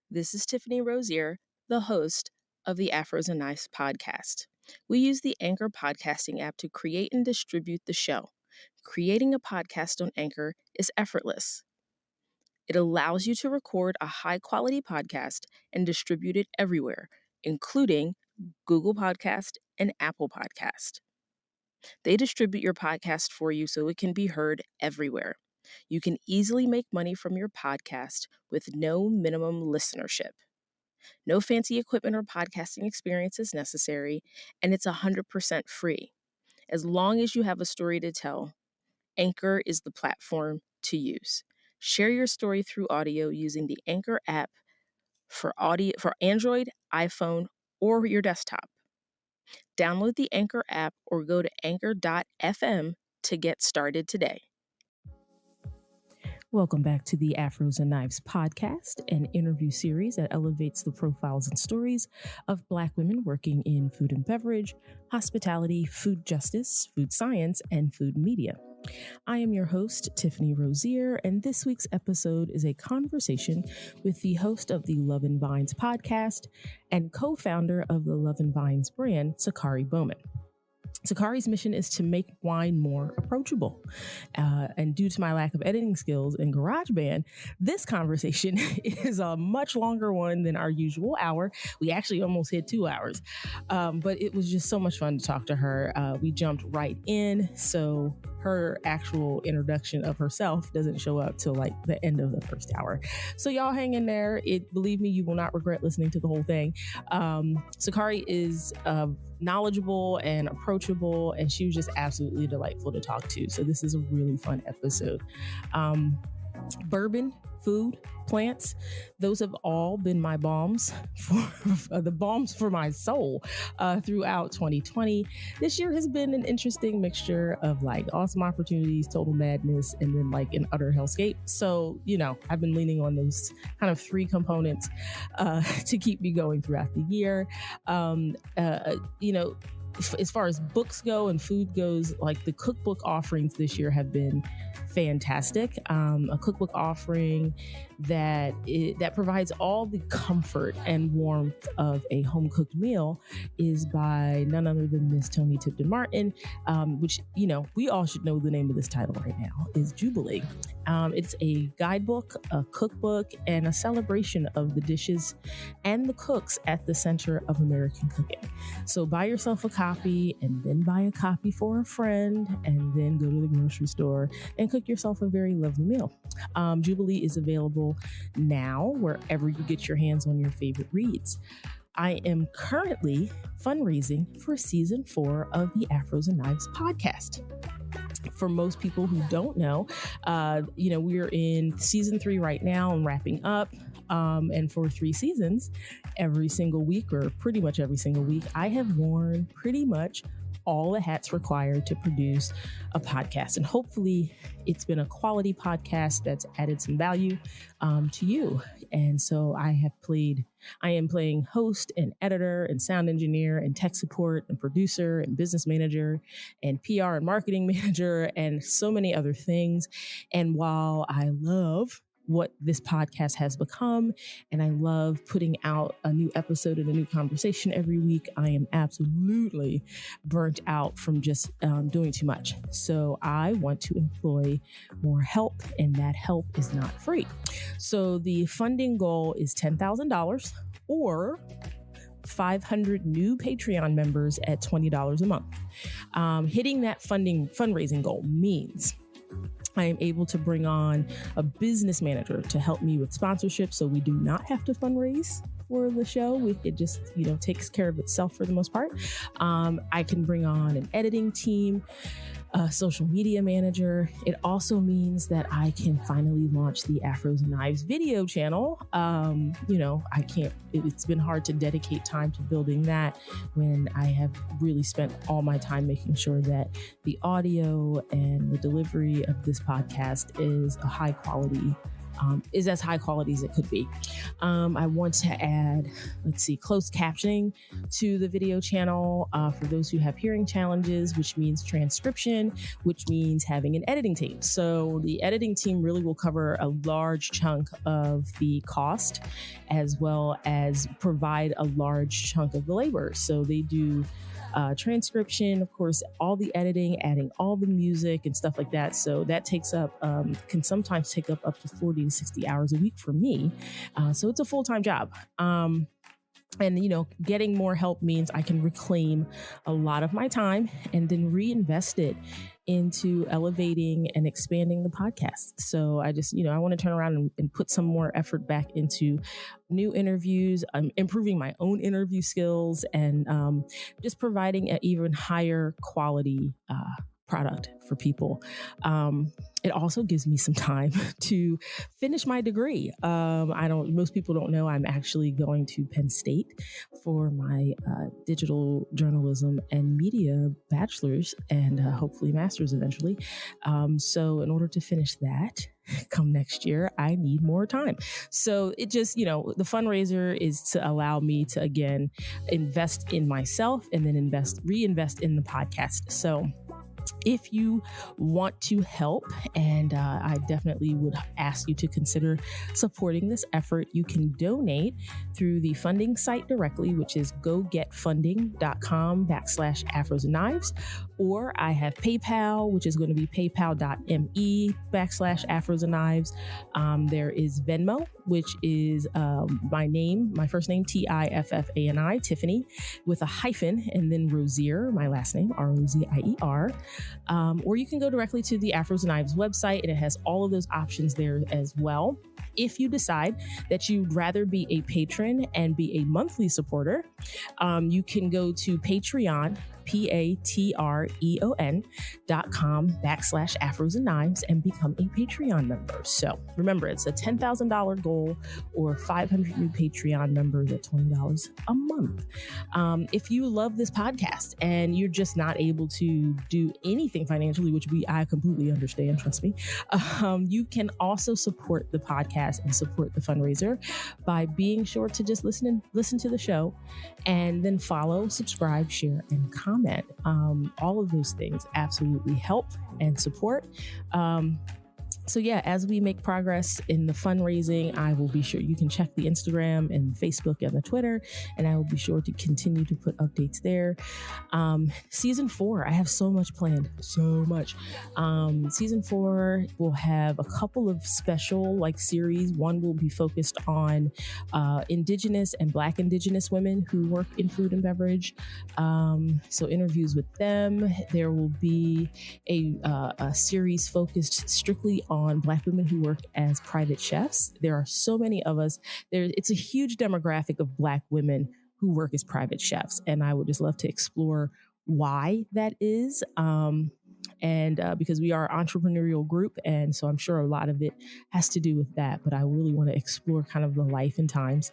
This is Tiffany Rosier, the host of the Afros and Knives podcast. We use the Anchor podcasting app to create and distribute the show. Creating a podcast on Anchor is effortless. It allows you to record a high-quality podcast and distribute it everywhere, including Google Podcast and Apple Podcast. They distribute your podcast for you so it can be heard everywhere. You can easily make money from your podcast with no minimum listenership. No fancy equipment or podcasting experience is necessary, and it's 100% free. As long as you have a story to tell, Anchor is the platform to use. Share your story through audio using the Anchor app for Android, iPhone, or your desktop. Download the Anchor app or go to anchor.fm to get started today. Welcome back to the Afros and Knives podcast, an interview series that elevates the profiles and stories of Black women working in food and beverage, hospitality, food justice, food science, and food media. I am your host, Tiffany Rosier, and this week's episode is a conversation with the host of the Love and Vines podcast and co-founder of the Love and Vines brand, Sukari Bowman. Sukari's mission is to make wine more approachable. And due to my lack of editing skills in GarageBand, this conversation is a much longer one than our usual hour. We actually almost hit 2 hours, but it was just so much fun to talk to her. We jumped right in, so her actual introduction of herself doesn't show up till like the end of the first hour. So y'all hang in there. Believe me, you will not regret listening to the whole thing. Sukari is knowledgeable and approachable, and she was just absolutely delightful to talk to. So this is a really fun episode. Bourbon, food, plants, those have all been my balms for the balms for my soul throughout 2020. This year has been an interesting mixture of like awesome opportunities, total madness, and then like an utter hellscape. So, I've been leaning on those kind of three components to keep me going throughout the year. As far as books go and food goes, like the cookbook offerings this year have been fantastic. A cookbook offering that provides all the comfort and warmth of a home cooked meal is by none other than Miss Toni Tipton Martin, which, we all should know the name of this title right now, is Jubilee. It's a guidebook, a cookbook, and a celebration of the dishes and the cooks at the center of American cooking. So buy yourself a copy and then buy a copy for a friend and then go to the grocery store and cook yourself a very lovely meal. Jubilee is available now wherever you get your hands on your favorite reads. I am currently fundraising for season 4 of the Afros and Knives podcast. For most people who don't know, we're in season 3 right now and wrapping up. And for 3 seasons, every single week, or pretty much every single week, I have worn pretty much all the hats required to produce a podcast. And hopefully it's been a quality podcast that's added some value to you. And so I am playing host and editor and sound engineer and tech support and producer and business manager and PR and marketing manager and so many other things. And while I love what this podcast has become, and I love putting out a new episode and a new conversation every week, I am absolutely burnt out from just doing too much. So I want to employ more help, and that help is not free. So the funding goal is $10,000 or 500 new Patreon members at $20 a month. Hitting that fundraising goal means I am able to bring on a business manager to help me with sponsorship, so we do not have to fundraise for the show. It just, takes care of itself for the most part. I can bring on an editing team. social media manager. It also means that I can finally launch the Afros and Knives video channel. It's been hard to dedicate time to building that when I have really spent all my time making sure that the audio and the delivery of this podcast is a high quality is as high quality as it could be. I want to add, closed captioning to the video channel for those who have hearing challenges, which means transcription, which means having an editing team. So the editing team really will cover a large chunk of the cost, as well as provide a large chunk of the labor. So they do transcription, of course, all the editing, adding all the music and stuff like that. So that takes up, can sometimes take up to 40 to 60 hours a week for me. So it's a full-time job. And, getting more help means I can reclaim a lot of my time and then reinvest it into elevating and expanding the podcast. So I just, I want to turn around and put some more effort back into new interviews, improving my own interview skills, and just providing an even higher quality product for people. It also gives me some time to finish my degree. Most people don't know I'm actually going to Penn State for my digital journalism and media bachelor's and hopefully master's eventually. So in order to finish that come next year, I need more time. So it just, the fundraiser is to allow me to, again, invest in myself and then reinvest in the podcast. So if you want to help, and I definitely would ask you to consider supporting this effort, you can donate through the funding site directly, which is gogetfunding.com/afrosandknives, or I have PayPal, which is going to be paypal.me/afrosandknives. There is Venmo, which is my first name, Tiffani, Tiffany, with a hyphen, and then Rozier, my last name, Rozier. Or you can go directly to the Afros and Knives website, and it has all of those options there as well. If you decide that you'd rather be a patron and be a monthly supporter, you can go to Patreon, patreon.com/afrosandknives and become a Patreon member. So remember, it's a $10,000 goal or 500 new Patreon members at $20 a month. If you love this podcast and you're just not able to do anything financially, which I completely understand, trust me, you can also support the podcast and support the fundraiser by being sure to just listen to the show and then follow, subscribe, share, and comment. All of those things absolutely help and support. So yeah, as we make progress in the fundraising, I will be sure you can check the Instagram and Facebook and the Twitter, and I will be sure to continue to put updates there. Season 4, I have so much planned, so much. Season 4 will have a couple of special series. One will be focused on Indigenous and Black Indigenous women who work in food and beverage. So interviews with them. There will be a series focused strictly on Black women who work as private chefs. There are so many of us. It's a huge demographic of Black women who work as private chefs, and I would just love to explore why that is. Because we are an entrepreneurial group, and so I'm sure a lot of it has to do with that. But I really want to explore kind of the life and times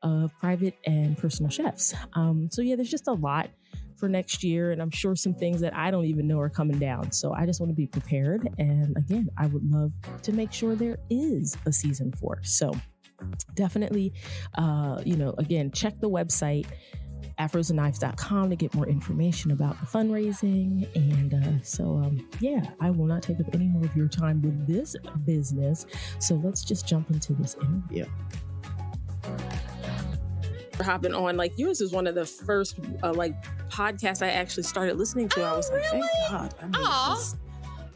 of private and personal chefs. So yeah, there's just a lot for next year, and I'm sure some things that I don't even know are coming down. So I just want to be prepared. And again, I would love to make sure there is a season 4. So definitely, again, check the website, afrosandknives.com, to get more information about the fundraising. And I will not take up any more of your time with this business. So let's just jump into this interview. Hopping on, yours is one of the first podcasts I actually started listening to. I was like, really? Thank God.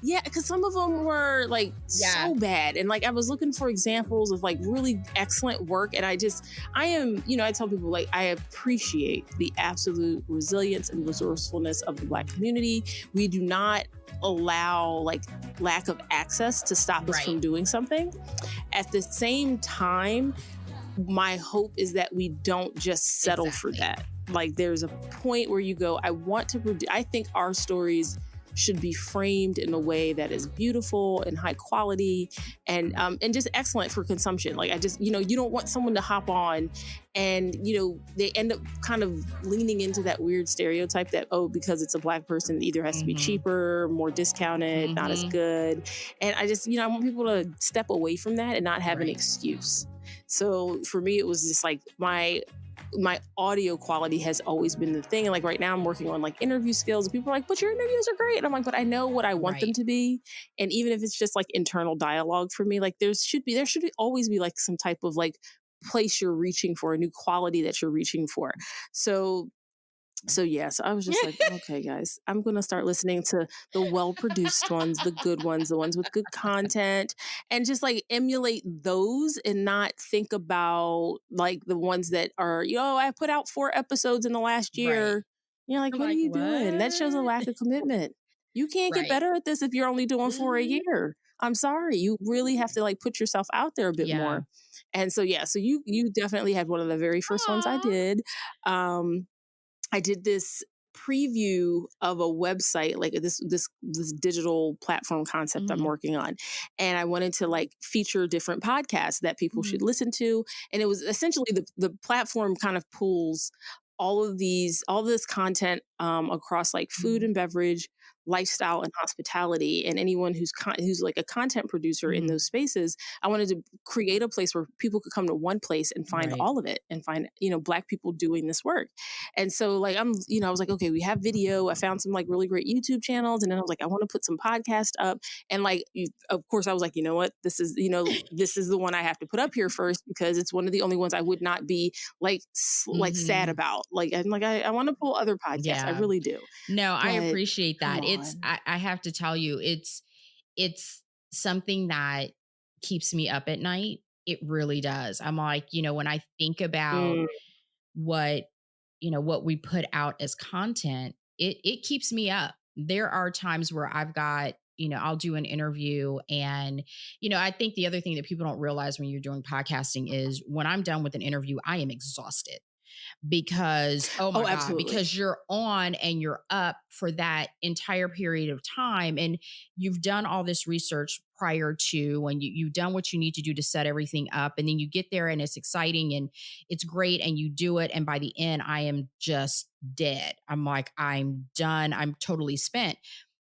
Yeah, because some of them were so bad, and I was looking for examples of really excellent work, and I am, I tell people I appreciate the absolute resilience and resourcefulness of the Black community. We do not allow lack of access to stop us from doing something. At the same time, my hope is that we don't just settle for that. There's a point where you go, I want to produce. I think our stories should be framed in a way that is beautiful and high quality and just excellent for consumption. Like I just, you don't want someone to hop on and, they end up kind of leaning into that weird stereotype that, oh, because it's a Black person, it either has to be cheaper, more discounted, not as good. And I just, I want people to step away from that and not have an excuse. So for me, it was just like my audio quality has always been the thing. And like right now I'm working on like interview skills and people are like, but your interviews are great. And I'm like, but I know what I want them to be. And even if it's just like internal dialogue for me, like there should always be like some type of like place you're reaching for, a new quality that you're reaching for. So yeah, so I was just like, okay, guys, I'm going to start listening to the well-produced ones, the good ones, the ones with good content, and just like emulate those and not think about like the ones that are, I put out 4 episodes in the last year. Right. You're like, what are you doing? That shows a lack of commitment. You can't get better at this if you're only doing 4 a year. I'm sorry. You really have to like put yourself out there a bit more. And so, yeah, so you definitely had one of the very first ones I did. I did this preview of a website, like this digital platform concept I'm working on. And I wanted to like feature different podcasts that people should listen to. And it was essentially the platform kind of pulls all this content across like food and beverage, lifestyle and hospitality, and anyone who's like a content producer in those spaces. I wanted to create a place where people could come to one place and find all of it and find, Black people doing this work. And so like, I was like, okay, we have video. I found some like really great YouTube channels. And then I was like, I want to put some podcast up. And like, of course I was like, you know what, this is the one I have to put up here first, because it's one of the only ones I would not be like sad about. Like, I'm like, I want to pull other podcasts. Yeah. I really do. No, I appreciate that. I have to tell you, it's something that keeps me up at night. It really does. I'm like, when I think about what we put out as content, it keeps me up. There are times where I've got, I'll do an interview and, I think the other thing that people don't realize when you're doing podcasting is when I'm done with an interview, I am exhausted. Because, oh my God, because you're on and you're up for that entire period of time. And you've done all this research prior to, and you've done what you need to do to set everything up. And then you get there and it's exciting and it's great and you do it. And by the end, I am just dead. I'm like, I'm done. I'm totally spent.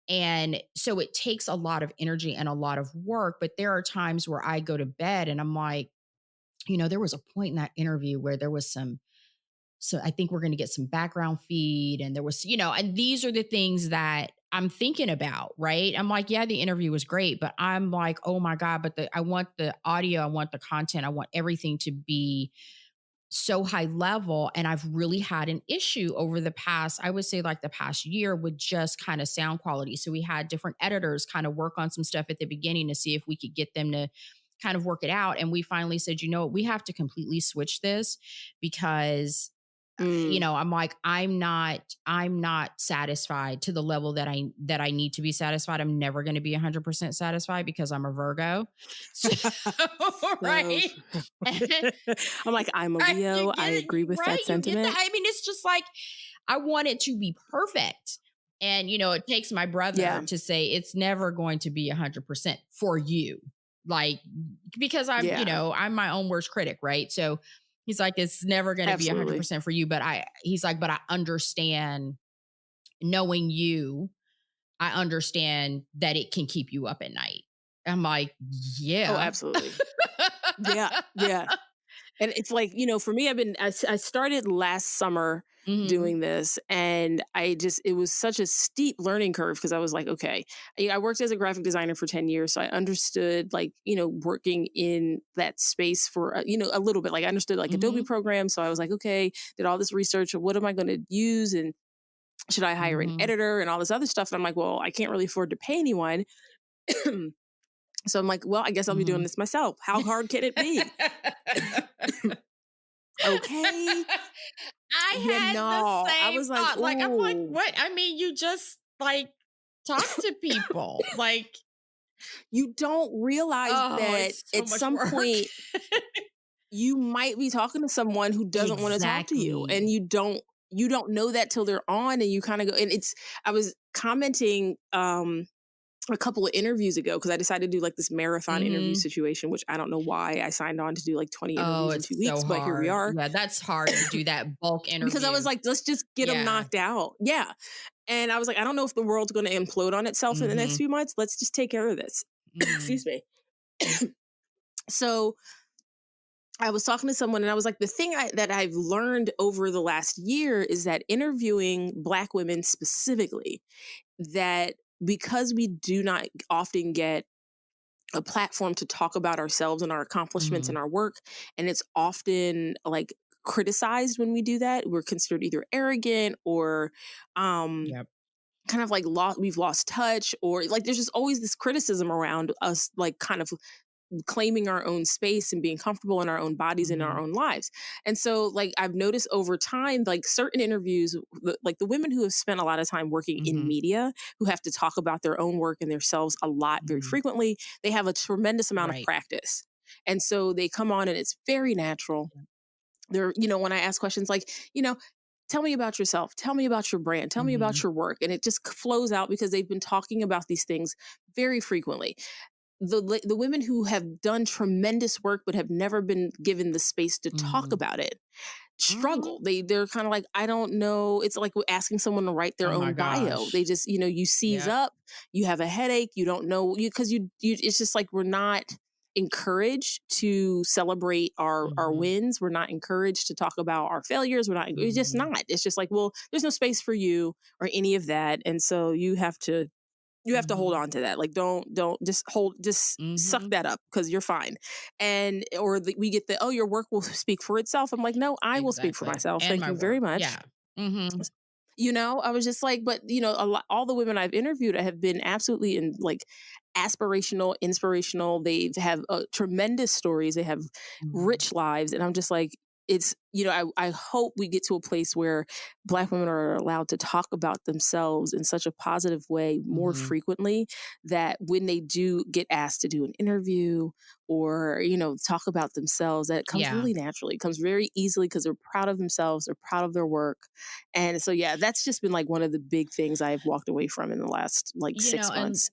And so it takes a lot of energy and a lot of work. But there are times where I go to bed and I'm like, there was a point in that interview where there was so I think we're going to get some background feed. And there was, and these are the things that I'm thinking about, right? I'm like, yeah, the interview was great, but I'm like, oh my God, but I want the audio, I want the content, I want everything to be so high level. And I've really had an issue over the past, I would say like the past year, with just kind of sound quality. So we had different editors kind of work on some stuff at the beginning to see if we could get them to kind of work it out. And we finally said, we have to completely switch this because I'm like, I'm not satisfied to the level that I need to be satisfied. I'm never going to be 100% satisfied because I'm a Virgo. So, right. I'm like, I'm a Leo. I agree with that sentiment. I mean, it's just like, I want it to be perfect. And, it takes my brother to say it's never going to be 100% for you. Like, because I'm, I'm my own worst critic. Right. So he's like, it's never going to be 100% for you. But he's like, but I understand, knowing you, I understand that it can keep you up at night. I'm like, yeah. Oh, absolutely. Yeah. And it's like, for me, I started last summer doing this, and it was such a steep learning curve because I was like, okay, I worked as a graphic designer for 10 years. So I understood like, working in that space for, a little bit, like I understood like Adobe programs. So I was like, okay, did all this research of what am I going to use? And should I hire an editor and all this other stuff? And I'm like, well, I can't really afford to pay anyone. So I'm like, well, I guess I'll be doing this myself. How hard can it be? Okay. I had the same I was like, thought. Like, I'm like, what? I mean, you just like talk to people. Like, you don't realize that at some point you might be talking to someone who doesn't want to talk to you, and you don't you don't know that till they're on, and you kind of go, and I was commenting, a couple of interviews ago, because I decided to do like this marathon interview Mhm. situation, which I don't know why I signed on to do like 20 Oh, interviews in it's 2 weeks, so but here we hard. are. Yeah, that's hard to do that bulk Because I was interview. like, let's just get them Yeah. knocked out. Yeah. And I was like, I don't know if the world's going to implode on itself in the next Mhm. few months. Let's just take care of this. Mhm. Excuse me. So I was talking to someone, and I was like, the thing that I've learned over the last year is that interviewing Black women specifically, that because we do not often get a platform to talk about ourselves and our accomplishments and Mhm. our work, and it's often like criticized when we do that, we're considered either arrogant or um Yep. kind of like we've lost touch, or like there's just always this criticism around us, like kind of claiming our own space and being comfortable in our own bodies and our Mhm. own lives. And so like I've noticed over time, like certain interviews, like the women who have spent a lot of time working in Mhm. media, who have to talk about their own work and themselves a lot very Mhm. frequently, they have a tremendous amount of Right. practice. And so they come on and it's very natural. Yeah. They're, when I ask questions like, tell me about yourself, tell me about your brand, tell me about Mhm. your work, and it just flows out because they've been talking about these things very frequently. The women who have done tremendous work but have never been given the space to talk Mhm. about it Mhm. struggle. They're kind of like, I don't know. It's like asking someone to write their Oh my own bio. They gosh. just, you seize Yep. up, you have a headache, you don't know, because you it's just like we're not encouraged to celebrate our Mhm. wins. We're not encouraged to talk about our failures. We're not, it's just Mhm. not. It's just like, well, there's no space for you or any of that. And so you have to hold Mhm. on to that. Like, don't just suck Mhm. that up because you're fine. And or we get the, oh, your work will speak for itself. I'm like, no, I will speak for Exactly. myself. And Thank my you very work. much. Yeah. Mhm. I was just like, but a lot, all the women I've interviewed have been absolutely like aspirational, inspirational. They have tremendous stories. They have Mhm. rich lives, and I'm just like, I hope we get to a place where Black women are allowed to talk about themselves in such a positive way more Mhm. frequently, that when they do get asked to do an interview or talk about themselves, that it comes Yeah. really naturally. It comes very easily because they're proud of themselves, they're proud of their work. And so, yeah, that's just been like one of the big things I've walked away from in the last like six And months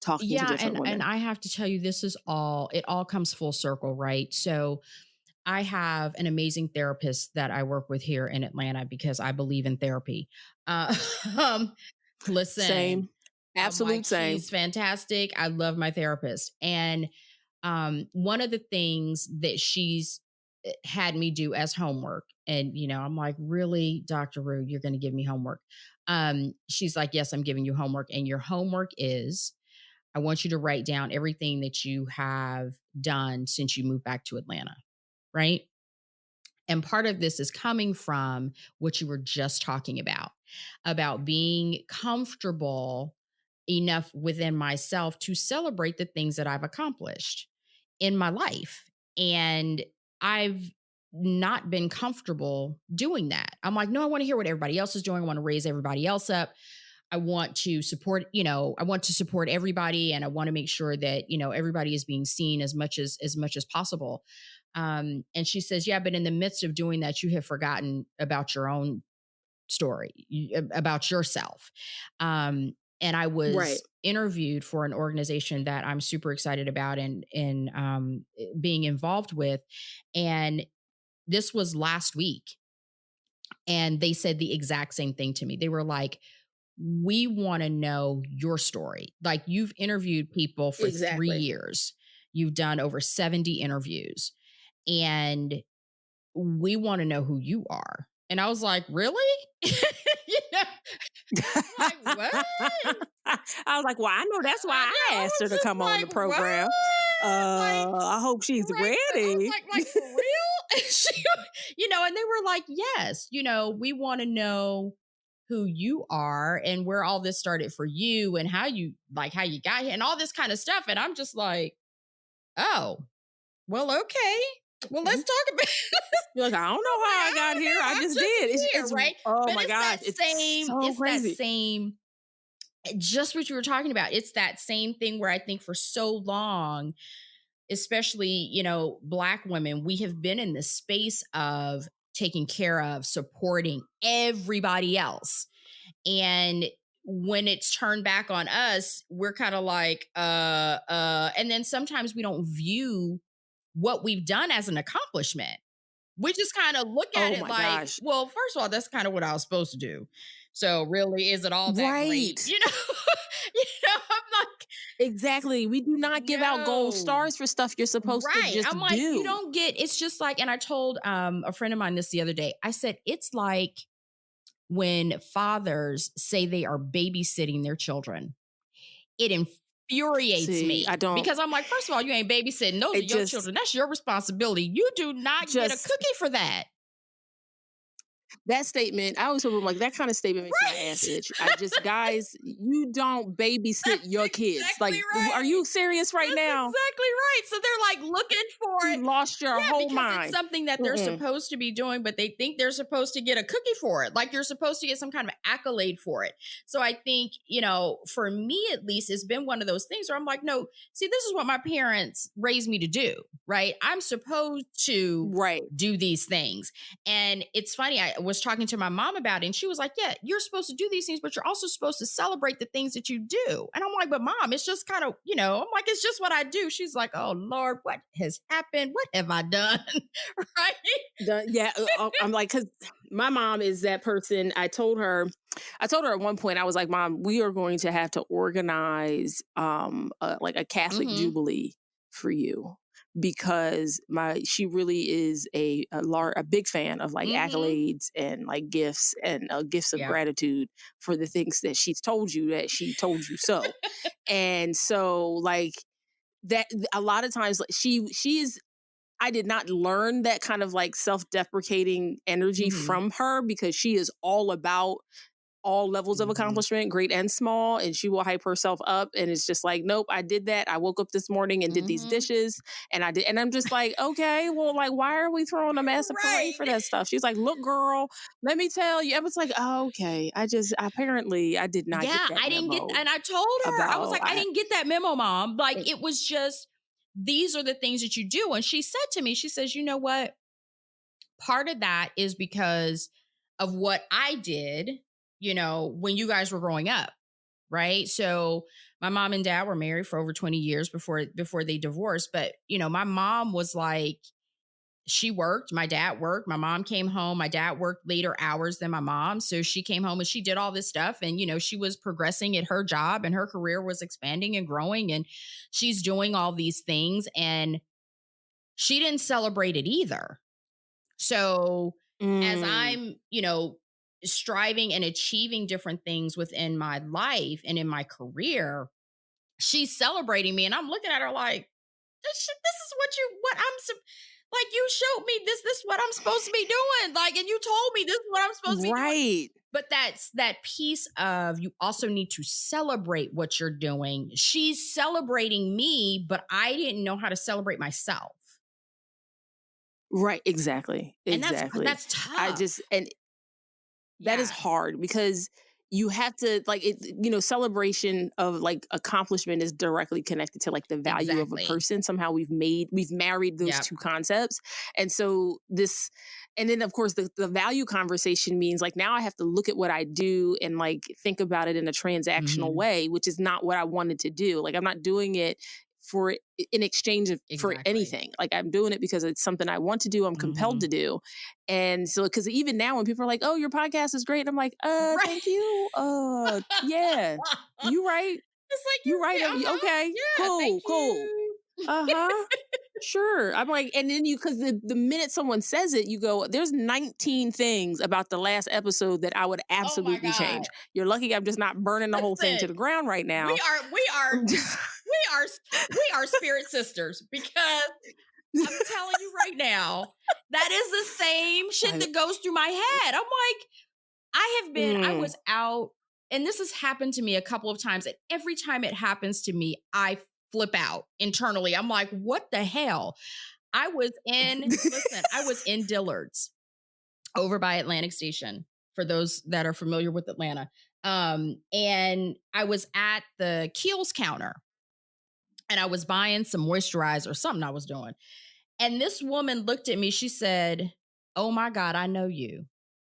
talking to yeah, different and women. I have to tell you, it all comes full circle, right? So I have an amazing therapist that I work with here in Atlanta because I believe in therapy. Uh, um, listen, Same. I'm like, Absolute same. she's fantastic. I love my therapist. And one of the things that she's had me do as homework, and I'm like, really, Dr. Rue, you're going to give me homework? She's like, yes, I'm giving you homework. And your homework is, I want you to write down everything that you have done since you moved back to Atlanta. Right. And part of this is coming from what you were just talking about being comfortable enough within myself to celebrate the things that I've accomplished in my life. And I've not been comfortable doing that. I'm like, no, I want to hear what everybody else is doing. I want to raise everybody else up. I want to support, I want to support everybody, and I want to make sure that, everybody is being seen as much as possible. And she says, yeah, but in the midst of doing that, you have forgotten about your own story, about yourself. And I Right. was interviewed for an organization that I'm super excited about and being involved with. And this was last week. And they said the exact same thing to me. They were like, we want to know your story. Like, you've interviewed people for 3 Exactly. years. You've done over 70 interviews, and we want to know who you are. And I was like, really? Like, what? I was like, well, I know that's why I Yeah, I asked her was to just come on the like, what? program. Like, I hope she's right? I was ready. like for real? And and they were like, yes, we want to know who you are and where all this started for you and how you got here and all this kind of stuff. And I'm just like, oh, well, okay. Well, let's Mhm. talk about You're like, I don't know how I I got don't here. I know. I'm just just did. here, right? Oh But my gosh, it's so it's that crazy. same, just what you were talking about. It's that same thing where I think for so long, especially, Black women, we have been in the space of taking care of, supporting everybody else. And when it's turned back on us, we're kind of like, and then sometimes we don't view what we've done as an accomplishment. We just kind of look at Oh it my like, gosh. well, first of all, that's kind of what I was supposed to do. So really, is it all that great? Right. You know, I'm like, Exactly. We do not give out gold no. stars for stuff you're supposed to Right. just I'm like, do. you don't get, it's just like, and I told a friend of mine this the other day. I said, it's like when fathers say they are babysitting their children. It infuriates me. I don't. Because I'm like, first of all, you ain't babysitting. Those are your children. That's your responsibility. You do not get a cookie for that. That statement, I always told them, like, that kind of statement makes my ass itch. Guys, you don't babysit your kids. Exactly like, are you serious right now? Exactly right. So they're like looking for it. You lost your whole because mind. It's something that they're supposed to be doing, but they think they're supposed to get a cookie for it. Like you're supposed to get some kind of accolade for it. So I think, for me at least, it's been one of those things where I'm like, no, see, this is what my parents raised me to do, right? I'm supposed to do these things. And it's funny, I was talking to my mom about it and she was like, yeah, you're supposed to do these things, but you're also supposed to celebrate the things that you do. And I'm like, but mom, it's just kind of, I'm like, it's just what I do. She's like, oh Lord, what has happened? What have I done? Right? Yeah. I'm like, because my mom is that person. I told her at one point, I was like, Mom, we are going to have to organize like a Catholic Jubilee for you. Because she really is a big fan of like accolades and like gifts and gifts of gratitude for the things that she's told you that she told you so. And so like that a lot of times she's I did not learn that kind of like self-deprecating energy from her, because she is all about all levels of accomplishment, great and small, and she will hype herself up. And it's just like, nope, I did that. I woke up this morning and did these dishes, and I did. And I'm just like, okay, well, like, why are we throwing a massive parade for that stuff? She's like, look, girl, let me tell you. I was like, oh, okay. Apparently I did not get that I didn't get, and I told her, I was like, I didn't get that memo, Mom. Like, it was just, these are the things that you do. And she said to me, she says, you know what? Part of that is because of what I did, when you guys were growing up, right? So my mom and dad were married for over 20 years before they divorced. But, my mom was like, she worked, my dad worked, my mom came home, my dad worked later hours than my mom. So she came home and she did all this stuff. And, she was progressing at her job and her career was expanding and growing, and she's doing all these things, and she didn't celebrate it either. So as I'm, striving and achieving different things within my life and in my career, she's celebrating me, and I'm looking at her like, this is like, you showed me this is what I'm supposed to be doing. Like, and you told me this is what I'm supposed to be doing. But that's that piece of, you also need to celebrate what you're doing. She's celebrating me, but I didn't know how to celebrate myself. Right. Exactly. And that's tough. That is hard, because you have to like it, celebration of like accomplishment is directly connected to like the value of a person. Somehow we've married those two concepts. And so and then of course the value conversation means like, now I have to look at what I do and like think about it in a transactional way, which is not what I wanted to do. Like, I'm not doing it in exchange for anything. Like, I'm doing it because it's something I want to do. I'm compelled to do. And so, because even now when people are like, oh, your podcast is great, I'm like, thank you. Yeah, you right. It's like, you right. Okay, yeah, cool. Sure. I'm like, and then because the minute someone says it, you go, there's 19 things about the last episode that I would absolutely change. You're lucky I'm just not burning the whole thing to the ground right now. We are spirit sisters, because I'm telling you right now, that is the same shit that goes through my head. I'm like, I was out, and this has happened to me a couple of times, and every time it happens to me, I flip out internally. I'm like, what the hell? I was in Dillard's over by Atlantic Station, for those that are familiar with Atlanta. And I was at the Kiehl's counter, and I was buying some moisturizer or something I was doing. And this woman looked at me. She said, oh my God, I know you.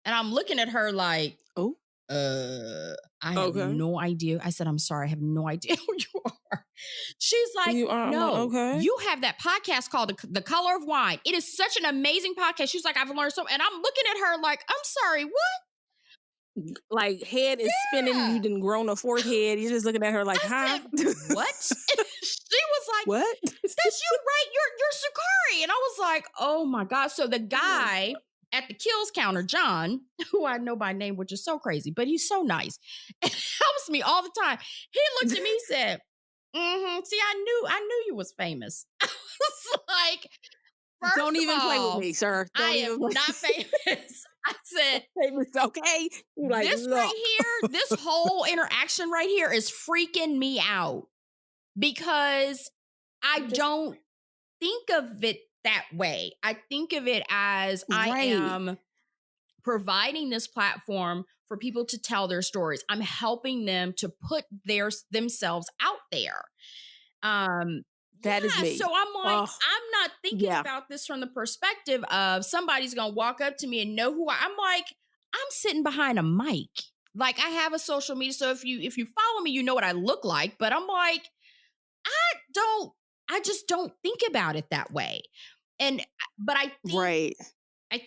And I'm looking at her like, oh, I have no idea. I said, I'm sorry, I have no idea who you are. She's like, you are? no, Okay. you have that podcast called The Color of Wine. It is such an amazing podcast. She's like, I've learned so, and I'm looking at her like, I'm sorry, what? Like head is spinning. You didn't grown a fourth head. You're just looking at her like, I huh? said, what? She was like, what? That's you, right? You're Sukari. And I was like, oh my God. So the guy at the kills counter, John, who I know by name, which is so crazy, but he's so nice and helps me all the time. He looked at me, said, see, I knew you was famous. I was like, don't even play with me, sir. I am not famous. I said, famous, okay? Like, this right here, this whole interaction right here is freaking me out because I don't think of it that way. I think of it as I am providing this platform for people to tell their stories. I'm helping them to put themselves out there. That is me. So I'm like, I'm not thinking about this from the perspective of somebody's going to walk up to me and know who I'm like, I'm sitting behind a mic. Like I have a social media. So if you follow me, you know what I look like, but I'm like, I just don't think about it that way. But I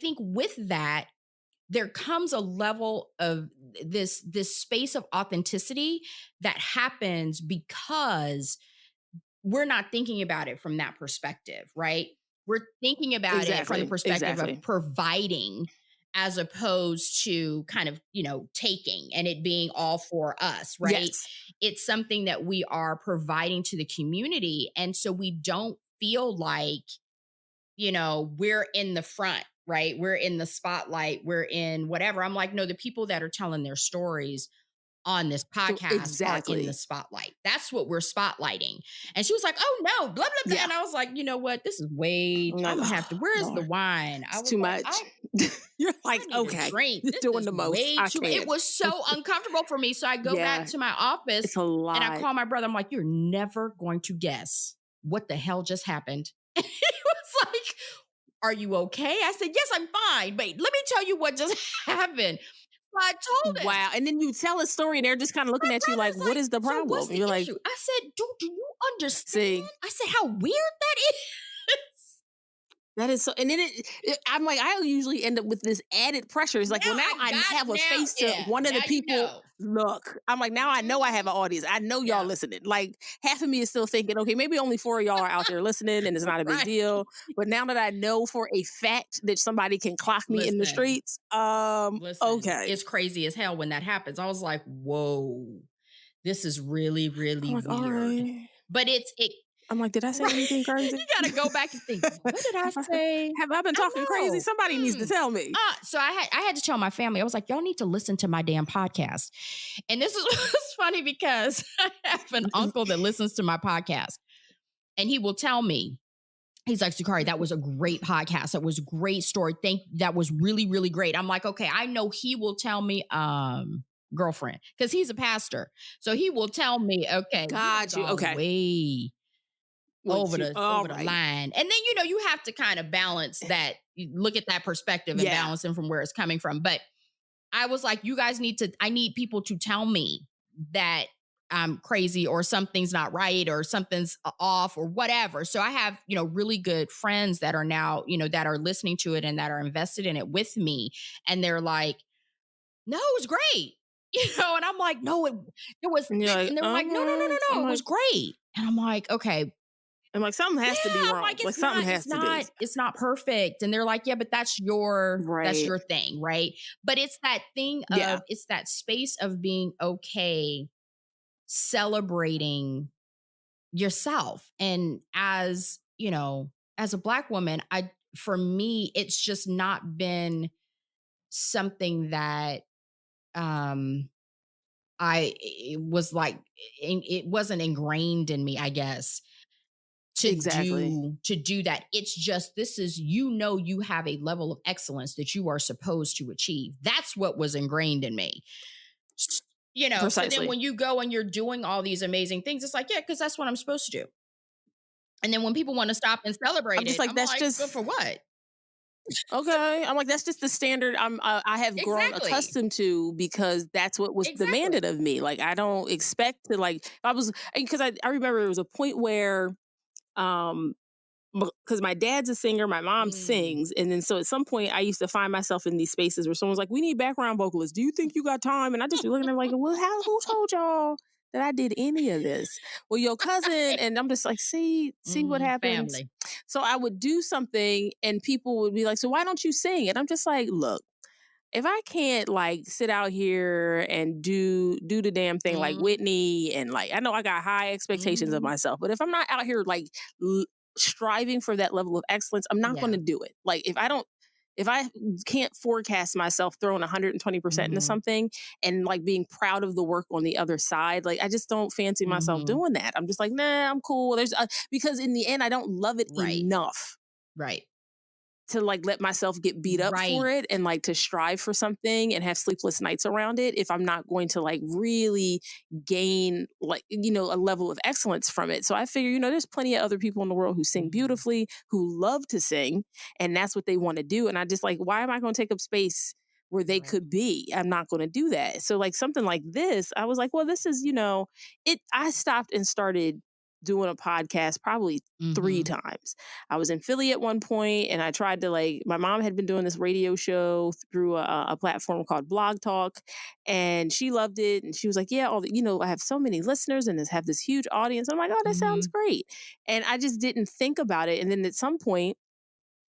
think with that, there comes a level of this space of authenticity that happens because we're not thinking about it from that perspective, right? We're thinking about it from the perspective of providing as opposed to kind of, taking and it being all for us, right? Yes. It's something that we are providing to the community. And so we don't feel like, we're in the front, right? We're in the spotlight. We're in whatever. I'm like, no, the people that are telling their stories on this podcast are in the spotlight. That's what we're spotlighting. And she was like, oh no, blah, blah, blah. Yeah. And I was like, you know what? This is way, I'm gonna have to, where's the wine? It's too much. You're like, okay, you're doing the most. It was so uncomfortable for me. So I go back to my office and I call my brother. I'm like, you're never going to guess what the hell just happened. And he was like, are you okay? I said, yes, I'm fine. But let me tell you what just happened. I told him. Wow. And then you tell a story and they're just kind of looking at you like, what is the problem? So what's the You're issue? like, I said, do you understand? I said, how weird that is. That is so, and then I'm like, I usually end up with this added pressure. It's like, well, now I have a face to one of the people. Look, I'm like, now I know I have an audience. I know y'all listening. Like half of me is still thinking, okay, maybe only 4 of y'all are out there listening and it's not a big deal. But now that I know for a fact that somebody can clock me in the streets, okay. It's crazy as hell when that happens. I was like, whoa, this is really, really weird. Right. But I'm like, did I say anything crazy? You got to go back and think, what did I say? Have I been talking crazy? Somebody needs to tell me. So I had to tell my family, I was like, y'all need to listen to my damn podcast. And this is funny because I have an uncle that listens to my podcast and he will tell me, he's like, Sukari, that was a great podcast. That was a great story. That was really, really great. I'm like, okay, I know he will tell me, girlfriend, because he's a pastor. So he will tell me, okay, got you. Okay. Way over the line. And then, you have to kind of balance that. You look at that perspective and balance them from where it's coming from. But I was like, you guys I need people to tell me that I'm crazy or something's not right or something's off or whatever. So I have, really good friends that are now, that are listening to it and that are invested in it with me. And they're like, no, it was great. And I'm like, no, it was. And they're like, no, it was great. And I'm like, okay. I'm like, something has to be wrong. Like something has to be. It's not perfect. And they're like, yeah, but that's your thing, right? But it's that thing of, it's that space of being okay, celebrating yourself. And as a Black woman, for me, it's just not been something that it wasn't ingrained in me, I guess. To do that. It's just, this is, you have a level of excellence that you are supposed to achieve. That's what was ingrained in me. So then when you go and you're doing all these amazing things, it's like, yeah, because that's what I'm supposed to do. And then when people want to stop and celebrate I'm just like, that's just good for what? Okay. I'm like, that's just the standard I have grown accustomed to because that's what was demanded of me. Like, I don't expect to because I remember there was a point where, um, because my dad's a singer, my mom sings, and then so at some point I used to find myself in these spaces where someone's like, "We need background vocalists. Do you think you got time?" And I just be looking at them like, "Well, who told y'all that I did any of this?" Well, your cousin, and I'm just like, see what happens. Family. So I would do something, and people would be like, "So why don't you sing?" And I'm just like, "Look, if I can't like sit out here and do the damn thing like Whitney and like I know I got high expectations of myself, but if I'm not out here like striving for that level of excellence, I'm not going to do it. Like if I can't forecast myself throwing 120% into something and like being proud of the work on the other side, like I just don't fancy myself doing that. I'm just like, nah, I'm cool. There's because in the end, I don't love it enough. Right. To like let myself get beat up for it and like to strive for something and have sleepless nights around it if I'm not going to like really gain like, you know, a level of excellence from it. So I figure, you know, there's plenty of other people in the world who sing beautifully, who love to sing, and that's what they want to do. And I just like, why am I going to take up space where they could be? I'm not going to do that. So like something like this, I was like, well, this is, you know, I stopped and started doing a podcast probably 3 times. I was in Philly at one point and I tried to like, my mom had been doing this radio show through a platform called Blog Talk and she loved it. And she was like, yeah, you know, I have so many listeners and have this huge audience. I'm like, oh, that sounds great. And I just didn't think about it. And then at some point,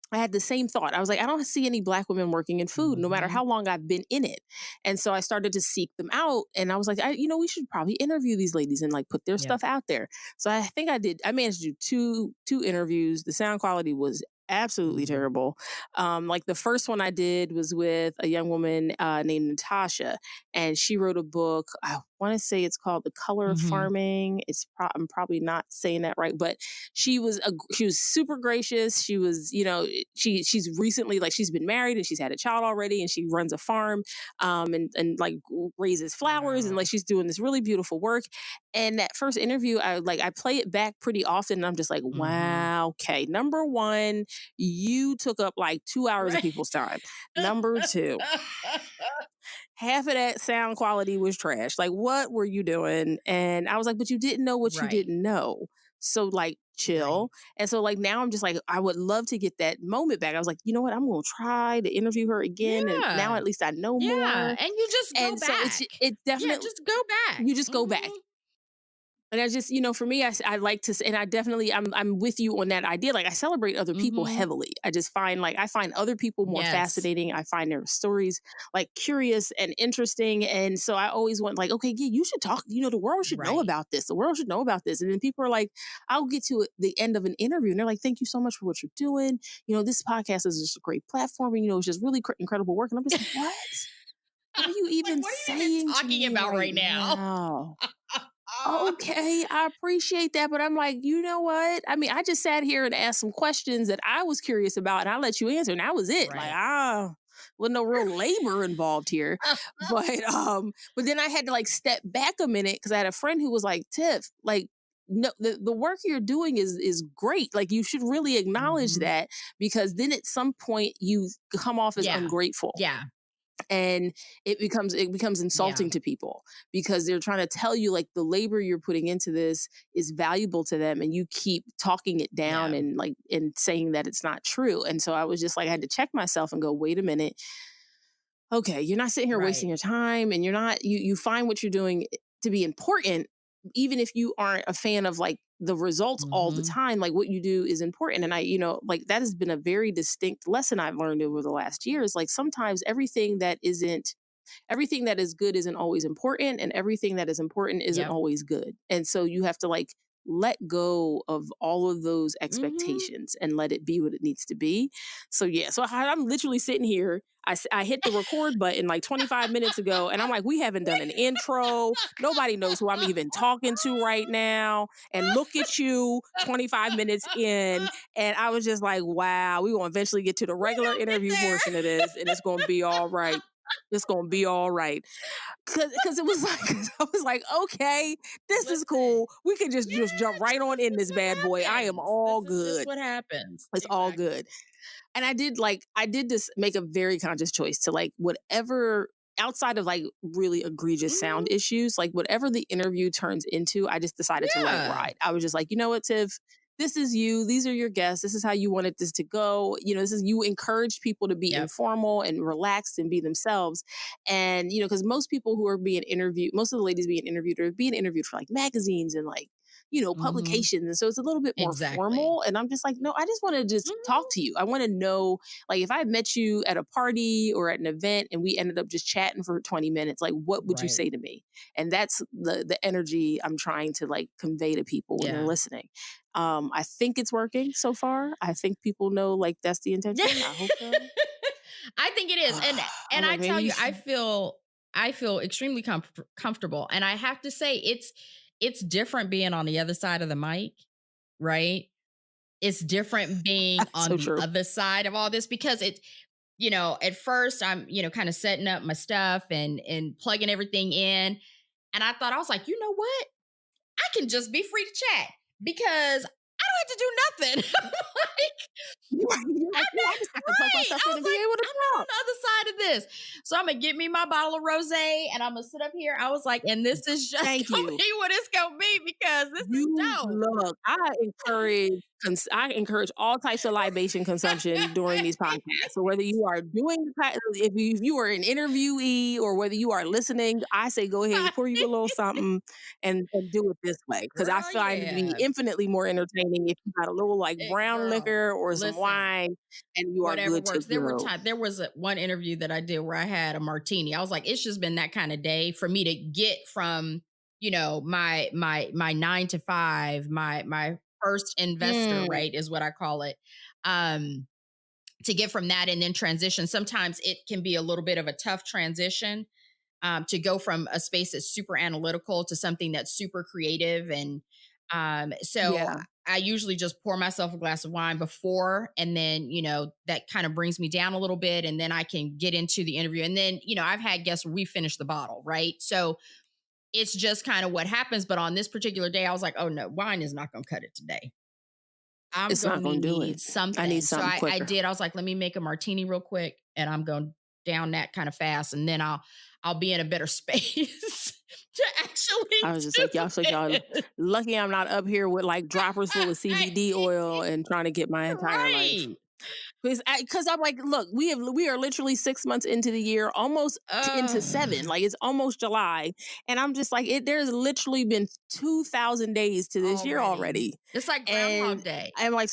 I had the same thought. I was like, I don't see any Black women working in food, no matter how long I've been in it. And so I started to seek them out. And I was like, you know, we should probably interview these ladies and like put their stuff out there. So I think I managed to do two interviews. The sound quality was absolutely terrible. Like the first one I did was with a young woman named Natasha, and she wrote a book. I want to say it's called The Color of Farming. I'm probably not saying that right, but she was super gracious. She was, you know, she's recently like she's been married and she's had a child already, and she runs a farm, and like raises flowers and like she's doing this really beautiful work. And that first interview, I play it back pretty often, and I'm just like, wow, okay. Number one, you took up like 2 hours of people's time. Number two, half of that sound quality was trash. Like, what were you doing? And I was like, but you didn't know what you didn't know. So like chill. And so like now I'm just like, I would love to get that moment back. I was like, you know what? I'm going to try to interview her again. And now at least I know more. And you just go back. So it definitely, just go back. You just go back. And I just, you know, for me, I like to, and I definitely, I'm with you on that idea. Like I celebrate other people heavily. I just find I find other people more fascinating. I find their stories like curious and interesting. And so I always want like, okay, yeah, you should talk, you know, the world should know about this. The world should know about this. And then people are like, I'll get to the end of an interview and they're like, thank you so much for what you're doing. You know, this podcast is just a great platform. And, you know, it's just really incredible work. And I'm just like, what? What are you even saying talking about right now? Okay, I appreciate that, but I'm like, you know what? I mean, I just sat here and asked some questions that I was curious about, and I let you answer, and that was it. Like, with no real labor involved here. But then I had to like step back a minute because I had a friend who was like, Tiff, like, no, the work you're doing is great. Like, you should really acknowledge that because then at some point you come off as ungrateful. Yeah. And it becomes insulting to people because they're trying to tell you like the labor you're putting into this is valuable to them, and you keep talking it down and saying that it's not true. And so I was just like, I had to check myself and go, wait a minute. Okay, you're not sitting here wasting your time, and you're not, you find what you're doing to be important, even if you aren't a fan of like the results all the time. Like what you do is important. And I, you know, like that has been a very distinct lesson I've learned over the last years. Like sometimes everything that is good isn't always important, and everything that is important isn't always good. And so you have to like let go of all of those expectations and let it be what it needs to be. So yeah, so I'm literally sitting here. I hit the record button like 25 minutes ago, and I'm like, we haven't done an intro. Nobody knows who I'm even talking to right now. And look at you, 25 minutes in, and I was just like, wow, we're going to eventually get to the regular interview portion of this, and it's going to be all right. It's going to be all right. Because it was like, I was like, okay, this is cool. We can just jump right on in this bad boy. I am all This is just good. what happens. It's all Exactly. good. And I did this make a very conscious choice to like whatever outside of like really egregious sound issues, like whatever the interview turns into, I just decided to let it ride. I was just like, you know what, Tiff, this is you. These are your guests. This is how you wanted this to go. You know, this is you encourage people to be informal and relaxed and be themselves. And, you know, because most people who are being interviewed, most of the ladies being interviewed are being interviewed for like magazines and like, you know, publications. And so it's a little bit more formal. And I'm just like, no, I just want to just talk to you. I want to know, like, if I met you at a party or at an event and we ended up just chatting for 20 minutes, like, what would you say to me? And that's the energy I'm trying to like convey to people when they're listening. I think it's working so far. I think people know like that's the intention. I hope so. I think it is. And I tell you, I feel extremely comfortable. And I have to say it's different being on the other side of the mic, right? It's different being on the other side of all this because it's, you know, at first I'm, you know, kind of setting up my stuff and plugging everything in. And I thought, I was like, you know what? I can just be free to chat because I don't have to do nothing. I just have to plug my stuff in and be able to I'm on the other side of this. So I'm going to get me my bottle of rosé and I'm going to sit up here. I was like, and this is just going to be what it's going to be because this is dope. Look, I encourage all types of libation consumption during these podcasts. So whether you are doing, if you are an interviewee or whether you are listening, I say go ahead and pour you a little something and do it this way because I find it to be infinitely more entertaining if you got a little like brown liquor or some wine and you are good to go. There was one interview that I did where I had a martini. I was like, it's just been that kind of day for me to get from, you know, my 9 to 5, my first investor, right, is what I call it. To get from that and then transition. Sometimes it can be a little bit of a tough transition to go from a space that's super analytical to something that's super creative. And I usually just pour myself a glass of wine before, and then, you know, that kind of brings me down a little bit and then I can get into the interview. And then, you know, I've had guests where we finish the bottle, right? So it's just kind of what happens. But on this particular day, I was like, oh no, wine is not going to cut it today. It's not going to do it. Something. I need something quicker. I did. I was like, let me make a martini real quick and I'm going down that kind of fast. And then I'll be in a better space to actually. I was just like, y'all lucky I'm not up here with like droppers full of CBD oil and trying to get my entire life. Because I'm like, look, we are literally 6 months into the year, almost into 7. Like it's almost July, and I'm just like, there's literally been 2,000 days to this year already. It's like Groundhog Day. I'm like,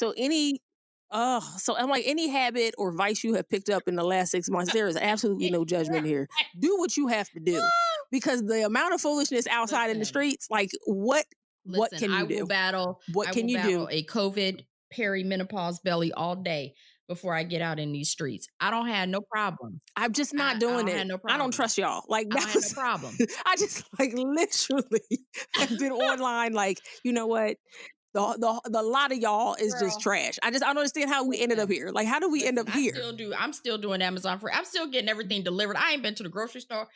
any habit or vice you have picked up in the last 6 months, there is absolutely no judgment here. Do what you have to do, because the amount of foolishness outside in the streets, like what can you do? What can you do? A COVID perimenopause belly all day before I get out in these streets. I don't have no problem. I'm just not doing it. I don't trust y'all. Like I don't have no problem. I just like literally have been online. Like, you know what? The lot of y'all is just trash. I don't understand how we ended up here. Like, how do we end up here? I'm still doing Amazon free. I'm still getting everything delivered. I ain't been to the grocery store.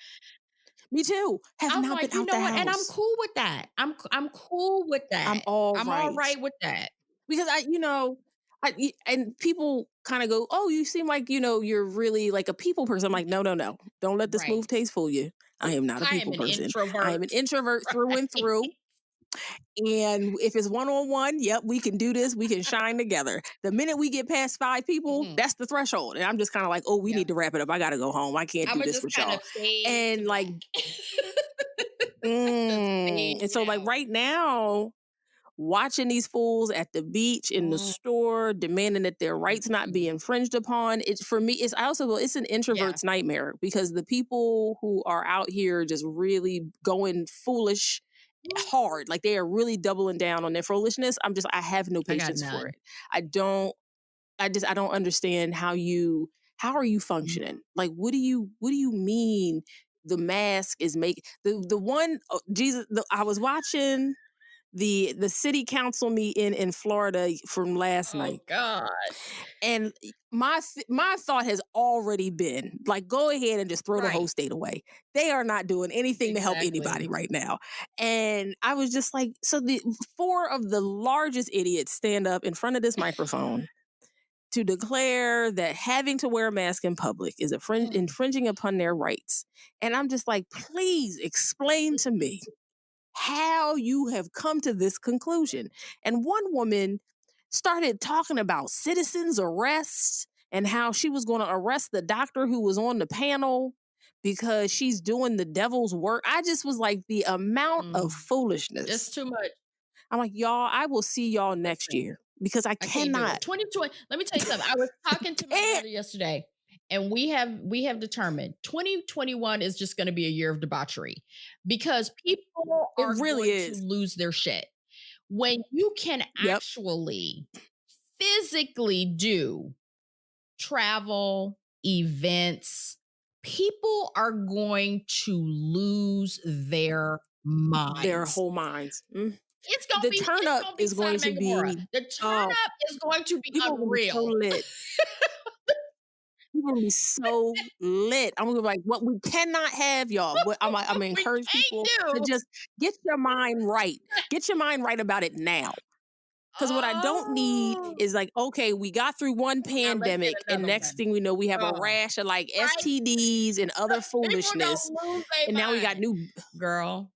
Me too. I'm not like, been out the house. And I'm cool with that. I'm cool with that. I'm all right with that. Because and people kind of go, oh, you seem like, you know, you're really like a people person. I'm like, no. Don't let the smooth taste fool you. I am not a people person. I am an introvert through and through. And if it's one-on-one, yep, we can do this. We can shine together. The minute we get past 5 people, that's the threshold. And I'm just kind of like, oh, we need to wrap it up. I got to go home. I can't do this with y'all. And like, and so like right now, watching these fools at the beach, in the store, demanding that their rights not be infringed upon. It's for me, it's an introvert's nightmare, because the people who are out here just really going foolish hard, like they are really doubling down on their foolishness. I have no patience for it. I don't understand how are you functioning? Like, what do you mean the mask is making I was watching the city council meeting in Florida from last night. God. And my thought has already been like, go ahead and just throw the whole state away. They are not doing anything to help anybody right now. And I was just like, so the 4 of the largest idiots stand up in front of this microphone to declare that having to wear a mask in public is infringing upon their rights. And I'm just like, please explain to me how you have come to this conclusion. And one woman started talking about citizens' arrests and how she was going to arrest the doctor who was on the panel because she's doing the devil's work. I just was like, the amount of foolishness. It's too much. I'm like, y'all, I will see y'all next year because I cannot. 2020. Let me tell you something. I was talking to my brother yesterday, and we have determined 2021 is just going to be a year of debauchery because people are going to lose their shit. When you can actually physically do travel, events, people are going to lose their minds. Their whole minds. It's going to be, turn up is going to be, the turn up is going to be unreal. So lit. People will be so lit. I'm gonna be like, what we cannot have, y'all. I'm gonna encourage people to just get your mind right. Get your mind right about it now. Because what I don't need is like, okay, we got through one pandemic, and next thing we know, we have a rash of like STDs and other foolishness, and now we got new. Girl,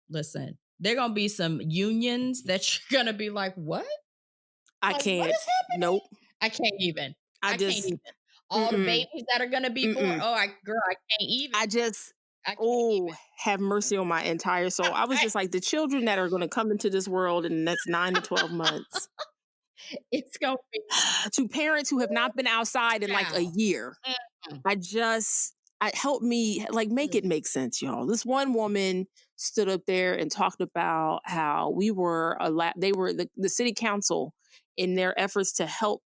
listen, there gonna be some unions that you're gonna be like, what? I can't. What is happening? Nope. I can't even. I just can't even. All the babies that are going to be born. Oh, I can't even. Have mercy on my entire soul. I was just like, the children that are going to come into this world in the next 9 to 12 months. It's going to be. To parents who have not been outside in like a year. Help me, like, make it make sense, y'all. This one woman stood up there and talked about how they were the city council in their efforts to help,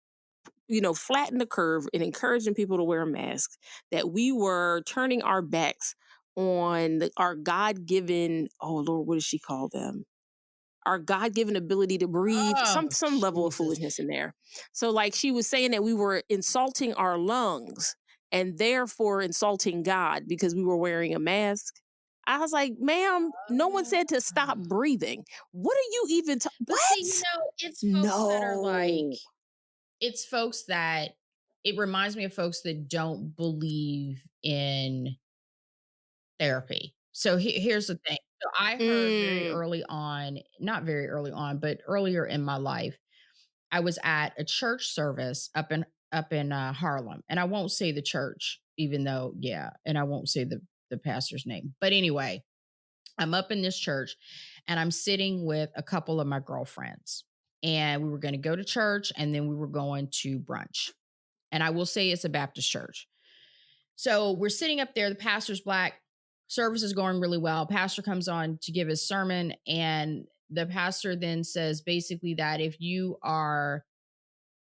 flatten the curve and encouraging people to wear a mask, that we were turning our backs on our God-given, oh Lord, what does she call them? Our God-given ability to breathe, some level of foolishness in there. So like she was saying that we were insulting our lungs and therefore insulting God because we were wearing a mask. I was like, ma'am, no one said to stop breathing. What are you even what? See, it's folks that are like, it's folks that, it reminds me of folks that don't believe in therapy. So here's the thing. So I heard very early on, not very early on, but earlier in my life, I was at a church service up in Harlem. And I won't say the church, even though, and I won't say the pastor's name. But anyway, I'm up in this church and I'm sitting with a couple of my girlfriends. And we were going to go to church and then we were going to brunch. And I will say it's a Baptist church. So we're sitting up there. The pastor's Black. Service is going really well. Pastor comes on to give his sermon. And the pastor then says basically that if you are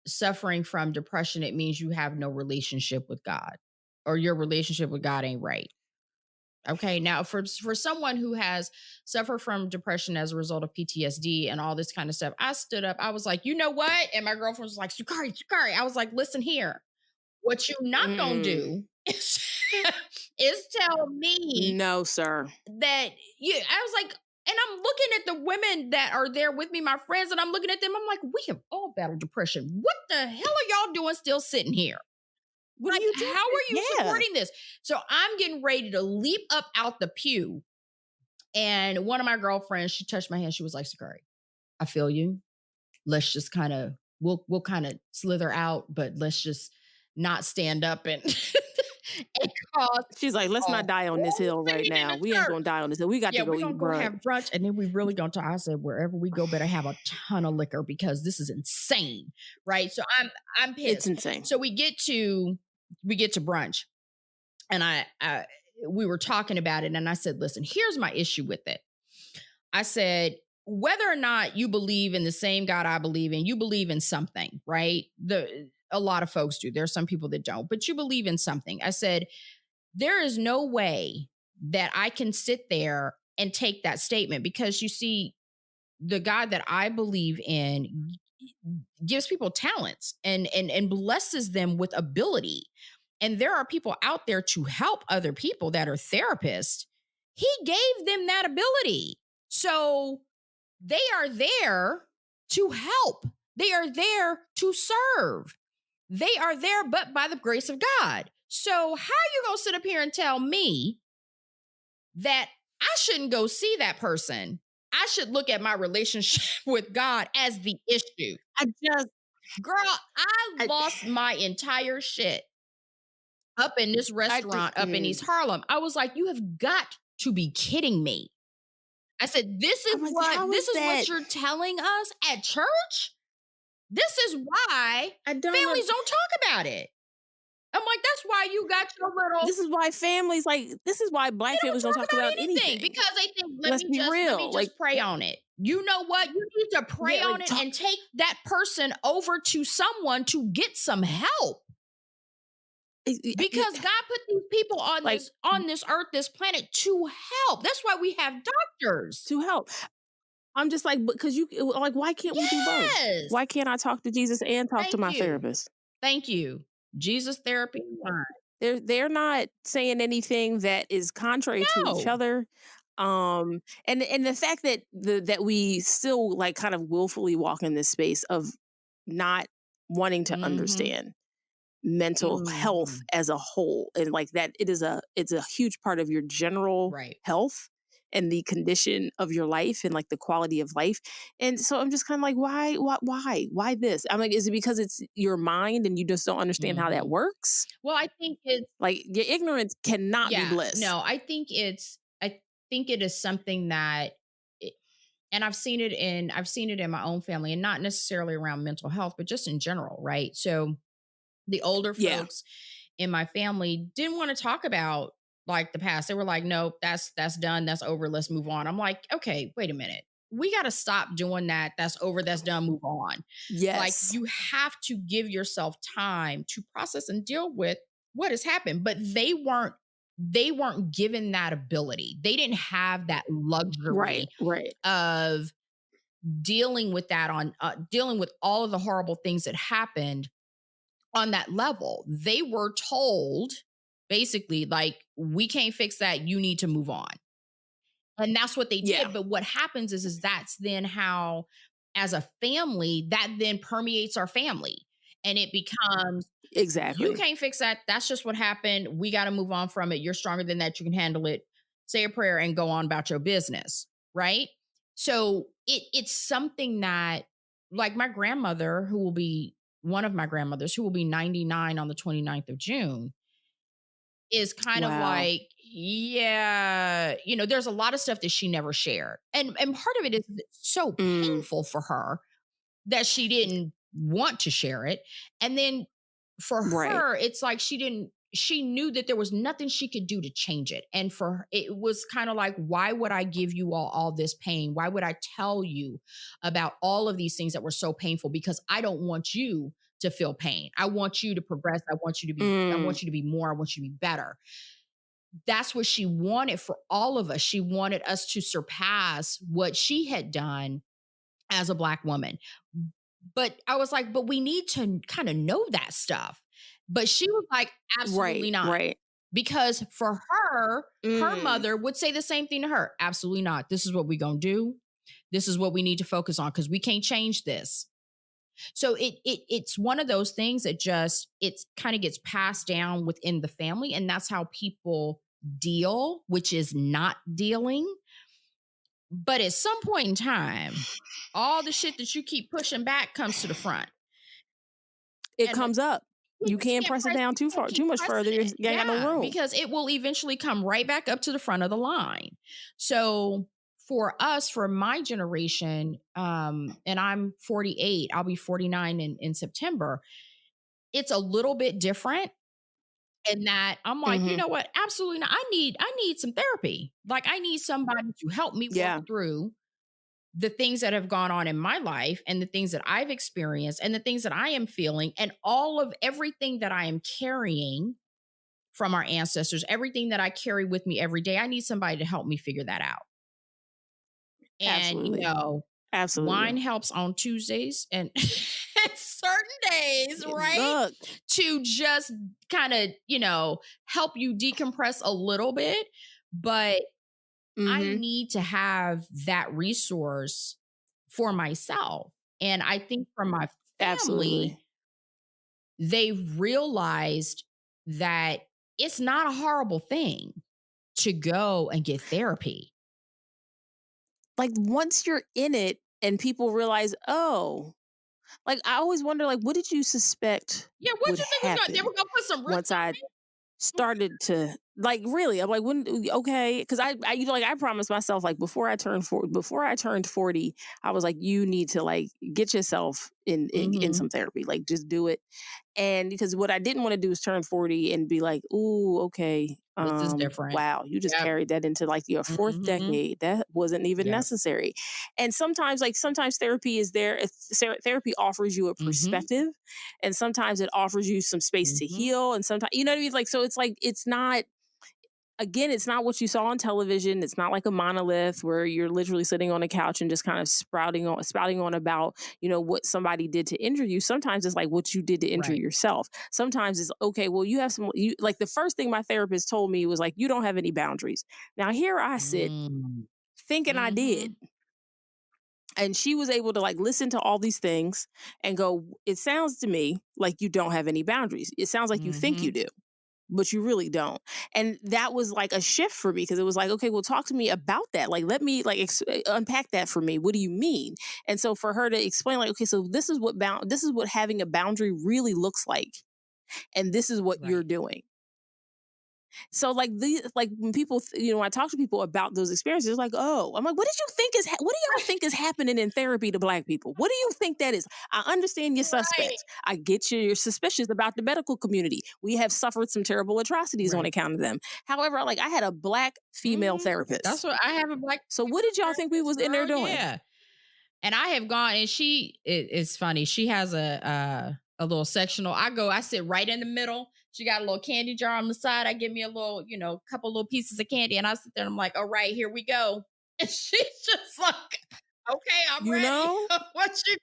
suffering from depression, it means you have no relationship with God, or your relationship with God ain't right. Okay. Now for someone who has suffered from depression as a result of PTSD and all this kind of stuff, I stood up. I was like, you know what? And my girlfriend was like, Sukari. I was like, listen here, what you not going to do is tell me. No, sir. That I was like, and I'm looking at the women that are there with me, my friends, and I'm looking at them. I'm like, we have all battled depression. What the hell are y'all doing still sitting here? How are you supporting this? So I'm getting ready to leap up out the pew. And one of my girlfriends, she touched my hand. She was like, Sukari, I feel you. Let's just kind of, we'll kind of slither out, but let's just not stand up and she's like, let's not die on this hill right now. We ain't gonna die on this hill. We got to go eat brunch. Have brunch, and then we really gonna talk. I said, wherever we go, better have a ton of liquor because this is insane, right? So I'm pissed. It's insane. So we get to brunch, and we were talking about it, and I said, listen, here's my issue with it. I said, whether or not you believe in the same God I believe in, you believe in something, right? A lot of folks do. There are some people that don't, but you believe in something. I said, there is no way that I can sit there and take that statement because you see, the God that I believe in gives people talents and blesses them with ability. And there are people out there to help other people that are therapists. He gave them that ability. So they are there to help. They are there to serve. They are there, but by the grace of God. So how are you going to sit up here and tell me that I shouldn't go see that person? I should look at my relationship with God as the issue. Girl, I lost my entire shit up in this restaurant up in East Harlem. I was like, you have got to be kidding me. I said, this is what you're telling us at church? This is why families don't talk about it. I'm like, that's why you got your little. This is why families this is why Black families don't talk about anything. Because they think, let me just pray on it. You know what? You need to pray on it and take that person over to someone to get some help. Because God put these people on this earth, this planet to help. That's why we have doctors. To help. I'm just like, because why can't we do both? Why can't I talk to Jesus and talk to my therapist? Thank you. Jesus therapy. They're not saying anything that is contrary to each other. And the fact that that we still kind of willfully walk in this space of not wanting to understand mental health as a whole, and that it's a huge part of your general health and the condition of your life and the quality of life. And so I'm just kind of why this? I'm like, is it because it's your mind and you just don't understand how that works? Well, I think it's your ignorance cannot be bliss. No, I think it is something that, and I've seen it in my own family, and not necessarily around mental health, but just in general. Right. So the older folks in my family didn't want to talk about the past. They were like, nope, that's done. That's over. Let's move on. I'm like, okay, wait a minute. We got to stop doing that. That's over. That's done. Move on. Yes. You have to give yourself time to process and deal with what has happened. But they weren't given that ability. They didn't have that luxury of dealing with that dealing with all of the horrible things that happened on that level. They were told basically, we can't fix that. You need to move on. And that's what they did. But what happens is that's then how, as a family, that then permeates our family. And it becomes, you can't fix that. That's just what happened. We got to move on from it. You're stronger than that. You can handle it. Say a prayer and go on about your business. Right. So it's something that, my grandmother, who will be one of my grandmothers, who will be 99 on the 29th of June, is kind of there's a lot of stuff that she never shared. And part of it is so painful for her that she didn't want to share it. And then for her, it's she knew that there was nothing she could do to change it. And for her, it was kind of why would I give you all this pain? Why would I tell you about all of these things that were so painful? Because I don't want you to feel pain. I want you to progress. I want you to be, I want you to be more. I want you to be better. That's what she wanted for all of us. She wanted us to surpass what she had done as a Black woman. But I was like, but we need to kind of know that stuff. But she was like, absolutely not. Right. Because for her, her mother would say the same thing to her. Absolutely not. This is what we're going to do. This is what we need to focus on because we can't change this. So it's one of those things that it kind of gets passed down within the family. And that's how people deal, which is not dealing. But at some point in time, all the shit that you keep pushing back comes to the front. It comes up. You can't press it down too much further. You ain't got no room. Because it will eventually come right back up to the front of the line. So for us, for my generation, and I'm 48, I'll be 49 in September. It's a little bit different in that I'm like, you know what? Absolutely not. I need some therapy. I need somebody to help me work through the things that have gone on in my life and the things that I've experienced and the things that I am feeling and all of everything that I am carrying from our ancestors, everything that I carry with me every day. I need somebody to help me figure that out. And, Absolutely. Absolutely. Wine helps on Tuesdays and certain days, right? Look. To just kind of, help you decompress a little bit. But I need to have that resource for myself. And I think from my family, Absolutely. they realized that it's not a horrible thing to go and get therapy. Like once you're in it and people realize, oh, like I always wonder, like, what did you suspect Yeah, what would you think was going? They happen were going to put some once roots on I me? started to like really? I'm like, when okay, because I like I promised myself like before I turned 40, I was like, you need to like get yourself in Mm-hmm. some therapy, like just do it. And because what I didn't want to do is turn 40 and be like, ooh, okay, This is different. wow, you just Yep. carried that into like your fourth Mm-hmm. decade. That wasn't even Yep. necessary. And sometimes therapy is there. Therapy offers you a Mm-hmm. perspective, and sometimes it offers you some space to Mm-hmm. heal. And sometimes, you know what I mean? Like, so it's like, it's not, again, it's not what you saw on television. It's not like a monolith where you're literally sitting on a couch and just kind of spouting on about, what somebody did to injure you. Sometimes it's like what you did to injure Right. yourself. Sometimes it's okay, well, you like the first thing my therapist told me was like, you don't have any boundaries. Now here I sit Mm-hmm. thinking I did. And she was able to like listen to all these things and go, it sounds to me like you don't have any boundaries. It sounds like you think you Mm-hmm. do, but you really don't. And that was like a shift for me because it was like, okay, well, talk to me about that. Like, let me like unpack that for me. What do you mean? And so for her to explain, like, okay, so this is what having a boundary really looks like, and this is what you're Right. doing. So like when people, I talk to people about those experiences, like, oh, I'm like, what do y'all think is happening in therapy to Black people? What do you think that is? I understand you're Right. suspect. I get you're suspicious about the medical community. We have suffered some terrible atrocities on Right. account of them. However, like I had a Black female Mm-hmm. That's therapist. what I have a Black So what did y'all think we therapist, was in there girl. doing? Yeah. And I have gone, and it's funny. She has a little sectional. I sit right in the middle. She got a little candy jar on the side. I give me a little, couple little pieces of candy, and I sit there and I'm like, all right, here we go. And she's just like, okay, I'm You ready. know? What you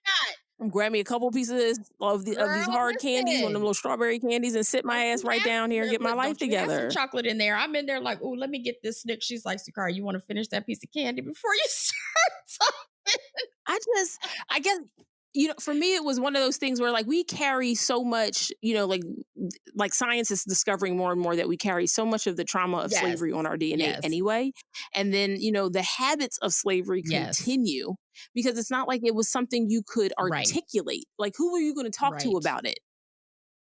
Grab me a couple pieces got? of these Girl, hard candies, one of them listen. little strawberry candies, and sit my Don't ass you right have down here and get my look, life don't you have some together. chocolate in there? I'm in there like, oh, let me get this snick. She's like, Sukari, you want to finish that piece of candy before you start talking? I guess, for me, it was one of those things where like we carry so much, like science is discovering more and more that we carry so much of the trauma of Yes. slavery on our DNA Yes. anyway. And then, the habits of slavery Yes. continue because it's not like it was something you could Right. articulate. Like, who are you going to talk to Right. about it?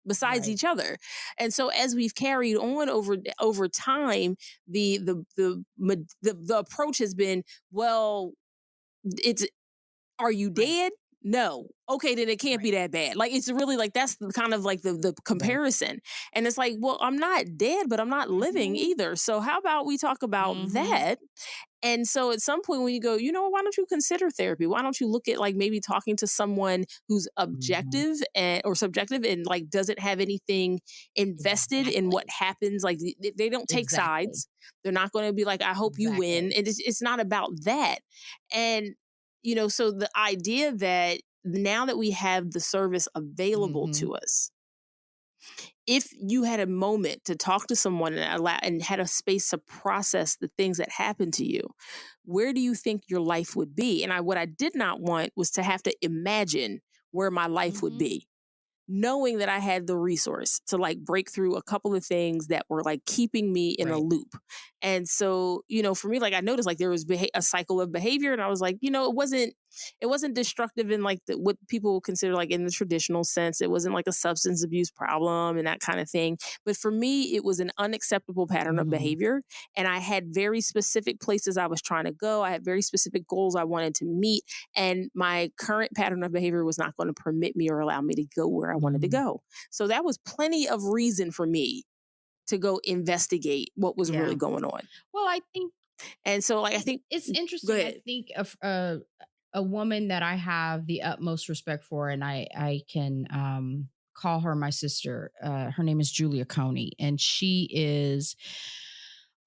Besides Right. each other. And so as we've carried on over time, the approach has been, well, it's, are you Right. dead? No. Okay, then it can't be Right. that bad. Like it's really like that's kind of like the Right. comparison. And it's like, well, I'm not dead, but I'm not living Mhm. either. So how about we talk about Mhm. that? And so at some point when you go, why don't you consider therapy? Why don't you look at like maybe talking to someone who's Mhm. objective or subjective and like doesn't have anything invested in what Exactly. happens? Like they don't take Exactly. sides. They're not going to be like, I hope you win. Exactly. And it's not about that. And so the idea that now that we have the service available Mhm. to us, if you had a moment to talk to someone and had a space to process the things that happened to you, where do you think your life would be? And what I did not want was to have to imagine where my life would Mhm. be, knowing that I had the resource to like break through a couple of things that were like keeping me in a Right. loop. And so, for me, like I noticed like there was a cycle of behavior, and I was like, it wasn't destructive in like what people would consider like in the traditional sense. It wasn't like a substance abuse problem and that kind of thing. But for me, it was an unacceptable pattern of Mhm. behavior. And I had very specific places I was trying to go. I had very specific goals I wanted to meet. And my current pattern of behavior was not going to permit me or allow me to go where I wanted to Mhm. go. So that was plenty of reason for me to go investigate what was really Yeah. going on. Well, I think And so, like, I think, it's go interesting. I ahead. think of a woman that I have the utmost respect for, and I can call her my sister. Her name is Julia Coney, and she is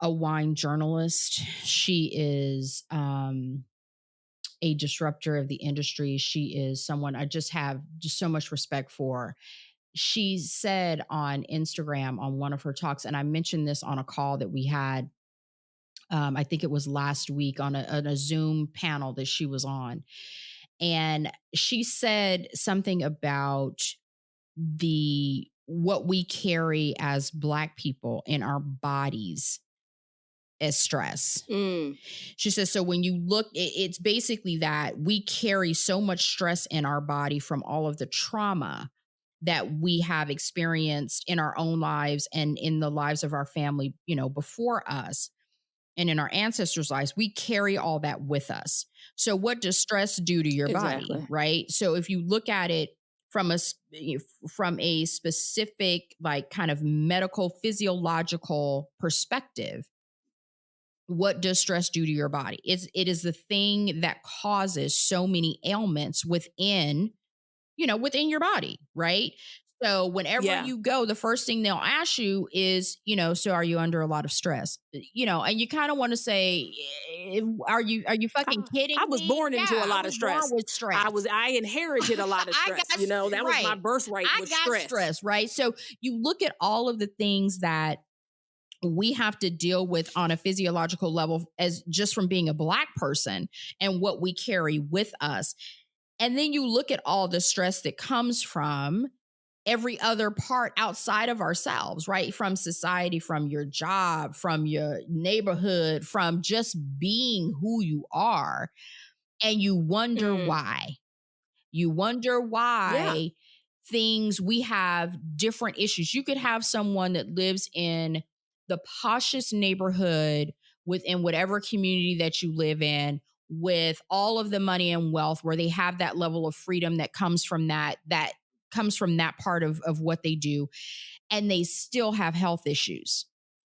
a wine journalist. She is a disruptor of the industry. She is someone I just have just so much respect for. She said on Instagram on one of her talks, and I mentioned this on a call that we had, I think it was last week on a Zoom panel that she was on. And she said something about what we carry as Black people in our bodies as stress. She says, so when you look, it's basically that we carry so much stress in our body from all of the trauma that we have experienced in our own lives and in the lives of our family, before us and in our ancestors' lives. We carry all that with us. So what does stress do to your body, right? So if you look at it from a specific, like, kind of medical, physiological perspective, what does stress do to your body? It is the thing that causes so many ailments within your body, right? So whenever you go, the first thing they'll ask you is, so are you under a lot of stress? And you kind of want to say, are you fucking kidding me? I was born into a lot of stress. Born with stress. I inherited a lot of stress. That was my birthright. I got stress, right? So you look at all of the things that we have to deal with on a physiological level as just from being a Black person and what we carry with us. And then you look at all the stress that comes from every other part outside of ourselves, right? From society, from your job, from your neighborhood, from just being who you are. And you wonder why. You wonder why we have different issues. You could have someone that lives in the poshest neighborhood within whatever community that you live in, with all of the money and wealth, where they have that level of freedom that comes from that part of what they do, and they still have health issues.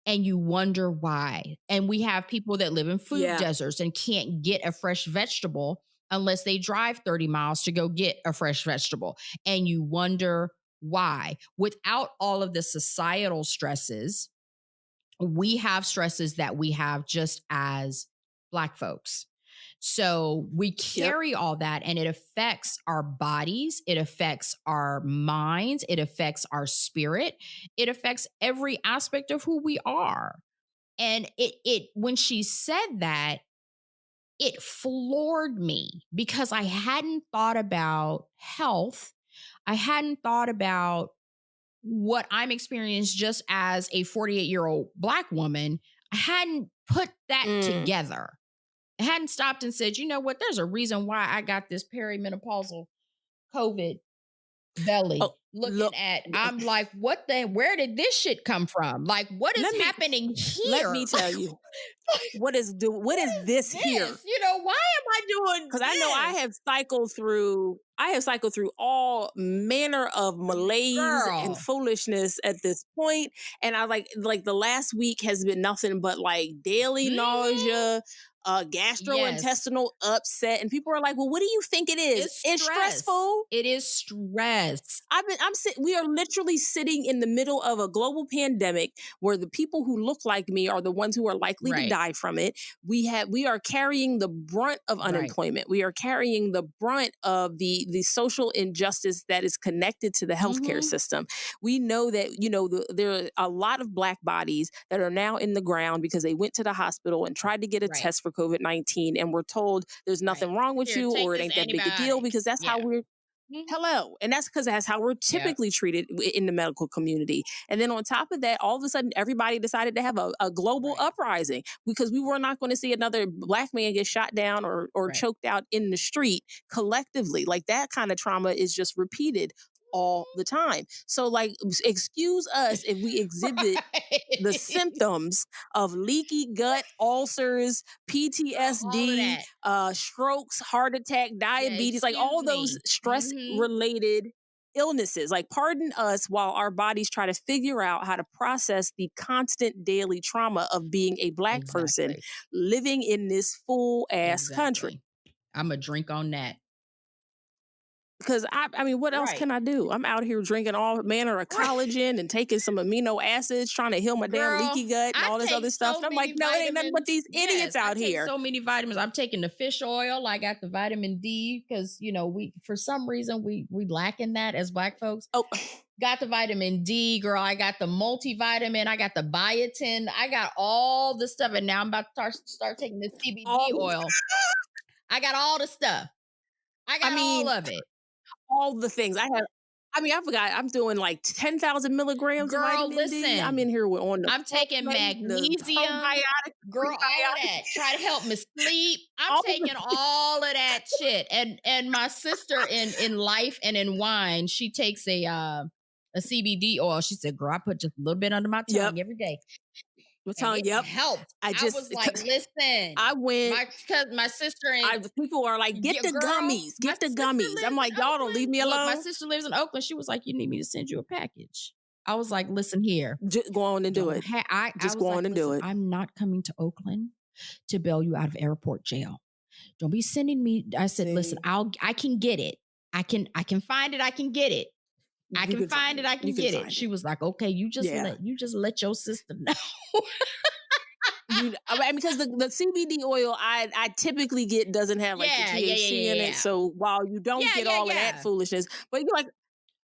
And you wonder why. And we have people that live in food deserts and can't get a fresh vegetable unless they drive 30 miles to go get a fresh vegetable. And you wonder why. Without all of the societal stresses, we have stresses that we have just as Black folks. So we carry all that, and it affects our bodies. It affects our minds. It affects our spirit. It affects every aspect of who we are. And when she said that, it floored me, because I hadn't thought about health. I hadn't thought about what I'm experiencing just as a 48-year-old Black woman. I hadn't put that together. I hadn't stopped and said, you know what, there's a reason why I got this perimenopausal COVID belly. I'm like, where did this shit come from? Like, what is happening here? Let me tell you. What is this here? Why am I doing? Because I know I have cycled through all manner of malaise and foolishness at this point. And I like the last week has been nothing but like daily nausea, gastrointestinal upset, and people are like, well, what do you think it is? It's stressful. It is stress. We are literally sitting in the middle of a global pandemic where the people who look like me are the ones who are likely to die from it. We are carrying the brunt of unemployment. We are carrying the brunt of the social injustice that is connected to the healthcare system. We know that, there are a lot of Black bodies that are now in the ground because they went to the hospital and tried to get a test for COVID-19 and were told there's nothing wrong with you, or it ain't that big a deal, because that's how we're and that's because that's how we're typically treated in the medical community. And then on top of that, all of a sudden, everybody decided to have a global uprising, because we were not going to see another Black man get shot down or choked out in the street collectively. Like, that kind of trauma is just repeated all the time. So, like, excuse us if we exhibit the symptoms of leaky gut, ulcers, PTSD, strokes, heart attack, diabetes, like all those stress-related illnesses. Like, pardon us while our bodies try to figure out how to process the constant daily trauma of being a Black person living in this full-ass country. I'm a drink on that. Because I mean, what else Right. can I do? I'm out here drinking all manner of collagen and taking some amino acids, trying to heal my damn leaky gut and all this other stuff. And I'm like, no, it ain't nothing but these idiots out here. I take so many vitamins. I'm taking the fish oil. I got the vitamin D because, you know, we for some reason we lack in that as Black folks. Oh, got the vitamin D, girl. I got the multivitamin. I got the biotin. I got all the stuff. And now I'm about to start taking the CBD oil. I got all the stuff. I got all of it. All the things I have. I mean, I forgot. I'm doing like 10,000 milligrams. Girl, of vitamin listen. D. I'm in here on the. I'm taking magnesium. Girl, all that. Try to help me sleep. I'm taking all of that shit. And my sister in life and in wine, she takes a CBD oil. She said, "Girl, I put just a little bit under my tongue every day." I'm telling you, helped. I was like, listen, I went because my sister and people are like, get the gummies, get the gummies. I'm like, y'all don't leave me alone. Look, my sister lives in Oakland. She was like, you need me to send you a package. I was like, listen here, just go on and do it. Just go on and do it. I'm not coming to Oakland to bail you out of airport jail. Don't be sending me. I said, listen, I can get it. I can find it. I can get it. I can find it. I can get it. She was like, okay, you just let your sister know. Because the CBD oil I typically get doesn't have like the THC in it. So while you don't get all of that foolishness, but you're like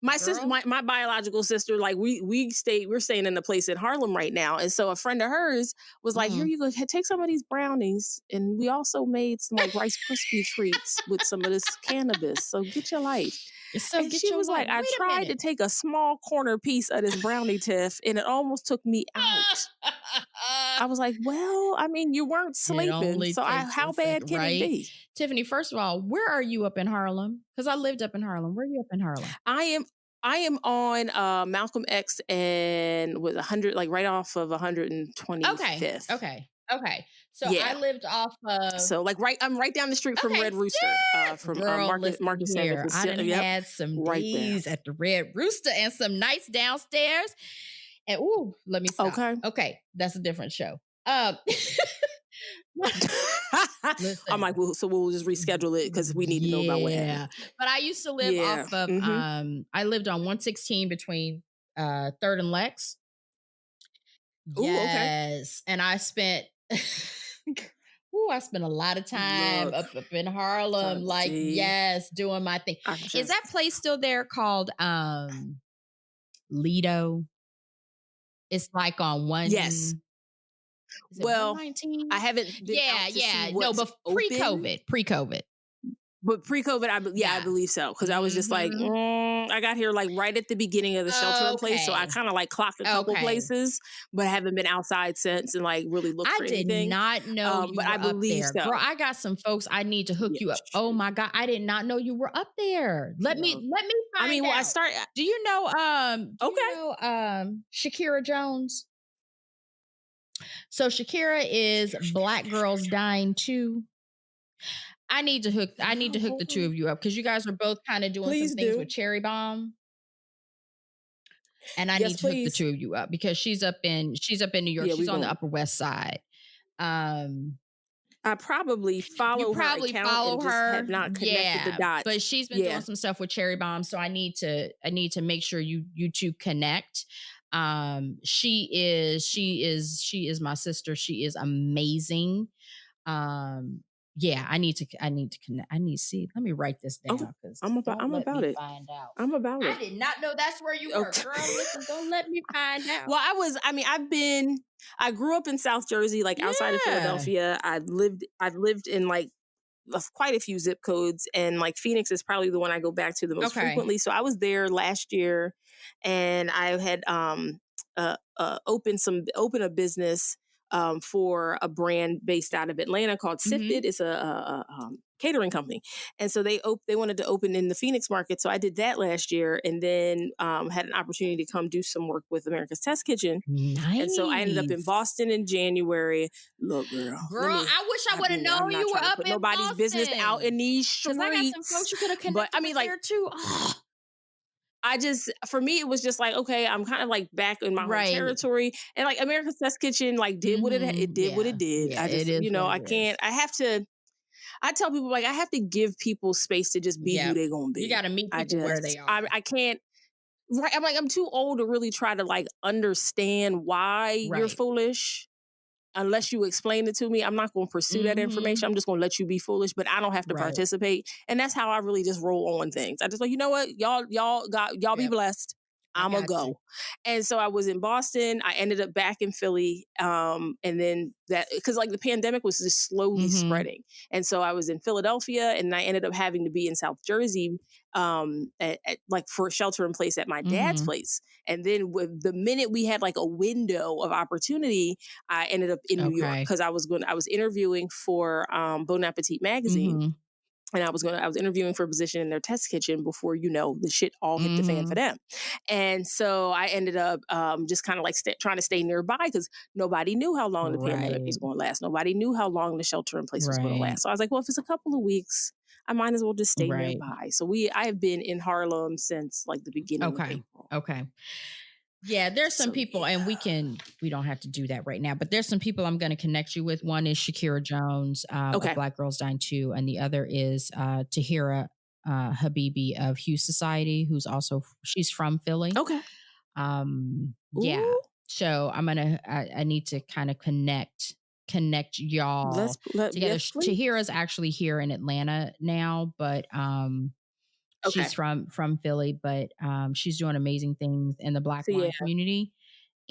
my sister, my biological sister, like we're staying in a place in Harlem right now. And so a friend of hers was like, here you go, take some of these brownies. And we also made some like Rice Krispie treats with some of this cannabis. So get your life. So and she was like, I tried to take a small corner piece of this brownie, Tiff, and it almost took me out. I was like, well, I mean, you weren't sleeping, so how bad can it be? Tiffany, first of all, where are you up in Harlem? Because I lived up in Harlem. Where are you up in Harlem? I am on Malcolm X and with 100, like right off of 125th. Okay. So I lived off of. So like I'm right down the street from Red Rooster. From Marcus here. I done had some days at the Red Rooster and some nights downstairs. And let me stop. Okay, that's a different show. Listen, I'm like, so we'll just reschedule it because we need to know about what happened. But I used to live off of. I lived on 116 between 3rd and Lex. Yes, and I spent. I spent a lot of time up in Harlem, doing my thing. Is that place still there called Lido? It's like on one. Yes. Well, I haven't. No, but pre-COVID. But pre-COVID, I believe so. Because I was just like, I got here like right at the beginning of the shelter in place. So I kind of like clocked a couple places, but haven't been outside since and like really looked for anything. I did not know you but were I believe up there. so. Girl, I got some folks I need to hook you up. Oh my God. I did not know you were up there. Let me find out. Do you know Shakira Jones? So Shakira is Black Girls Dying Too. I need to hook the two of you up because you guys are both kind of doing some things with Cherry Bomb. And I need to hook the two of you up because she's up in New York. She's on the Upper West Side. I probably follow her account and just have not connected the dots. But she's been doing some stuff with Cherry Bomb, so I need to make sure you two connect. She is my sister. She is amazing. I need to connect. I need to see. Let me write this down because I'm about it. Find out. I'm about it. I did not know that's where you were, girl. Listen, don't let me find out. Well, I grew up in South Jersey, like outside of Philadelphia. I've lived in like quite a few zip codes, and like Phoenix is probably the one I go back to the most frequently. So I was there last year, and I had opened a business for a brand based out of Atlanta called Sifted. It's a catering company. And so they wanted to open in the Phoenix market. So I did that last year and then had an opportunity to come do some work with America's Test Kitchen. Nice. And so I ended up in Boston in January. Look, girl, I wish I would have known you were up in nobody's Boston. Business out in these streets. I got some folks you could have connected with there too. For me, it was just like, okay, I'm kind of like back in my home territory. And like America's Test Kitchen, like did what it did. Yeah, I just, I can't, I have to, I tell people, like, I have to give people space to just be who they're going to be. You got to meet people where they are. I can't. Right. I'm like, I'm too old to really try to like understand why you're foolish. Unless you explain it to me, I'm not going to pursue that information. I'm just going to let you be foolish, but I don't have to participate. And that's how I really just roll on things. I just like, you know what? Y'all be blessed. I'm going to go. And so I was in Boston. I ended up back in Philly. And then because like the pandemic was just slowly spreading. And so I was in Philadelphia and I ended up having to be in South Jersey like for a shelter in place at my dad's place. And then with the minute we had like a window of opportunity, I ended up in New York because I was interviewing for Bon Appetit magazine. And I was interviewing for a position in their test kitchen before, the shit all hit the fan for them. And so I ended up just kind of like trying to stay nearby because nobody knew how long the pandemic was going to last. Nobody knew how long the shelter in place was going to last. So I was like, well, if it's a couple of weeks, I might as well just stay nearby. So I have been in Harlem since like the beginning of April. Okay. Yeah, there's some people, and we don't have to do that right now, but there's some people I'm going to connect you with. One is Shakira Jones of Black Girls Dying Too, and the other is Tahira Habibi of Hugh Society, she's from Philly. Okay. Yeah. So I need to kind of connect y'all together. Yes, Tahira's actually here in Atlanta now, but she's from Philly, but she's doing amazing things in the Black wine community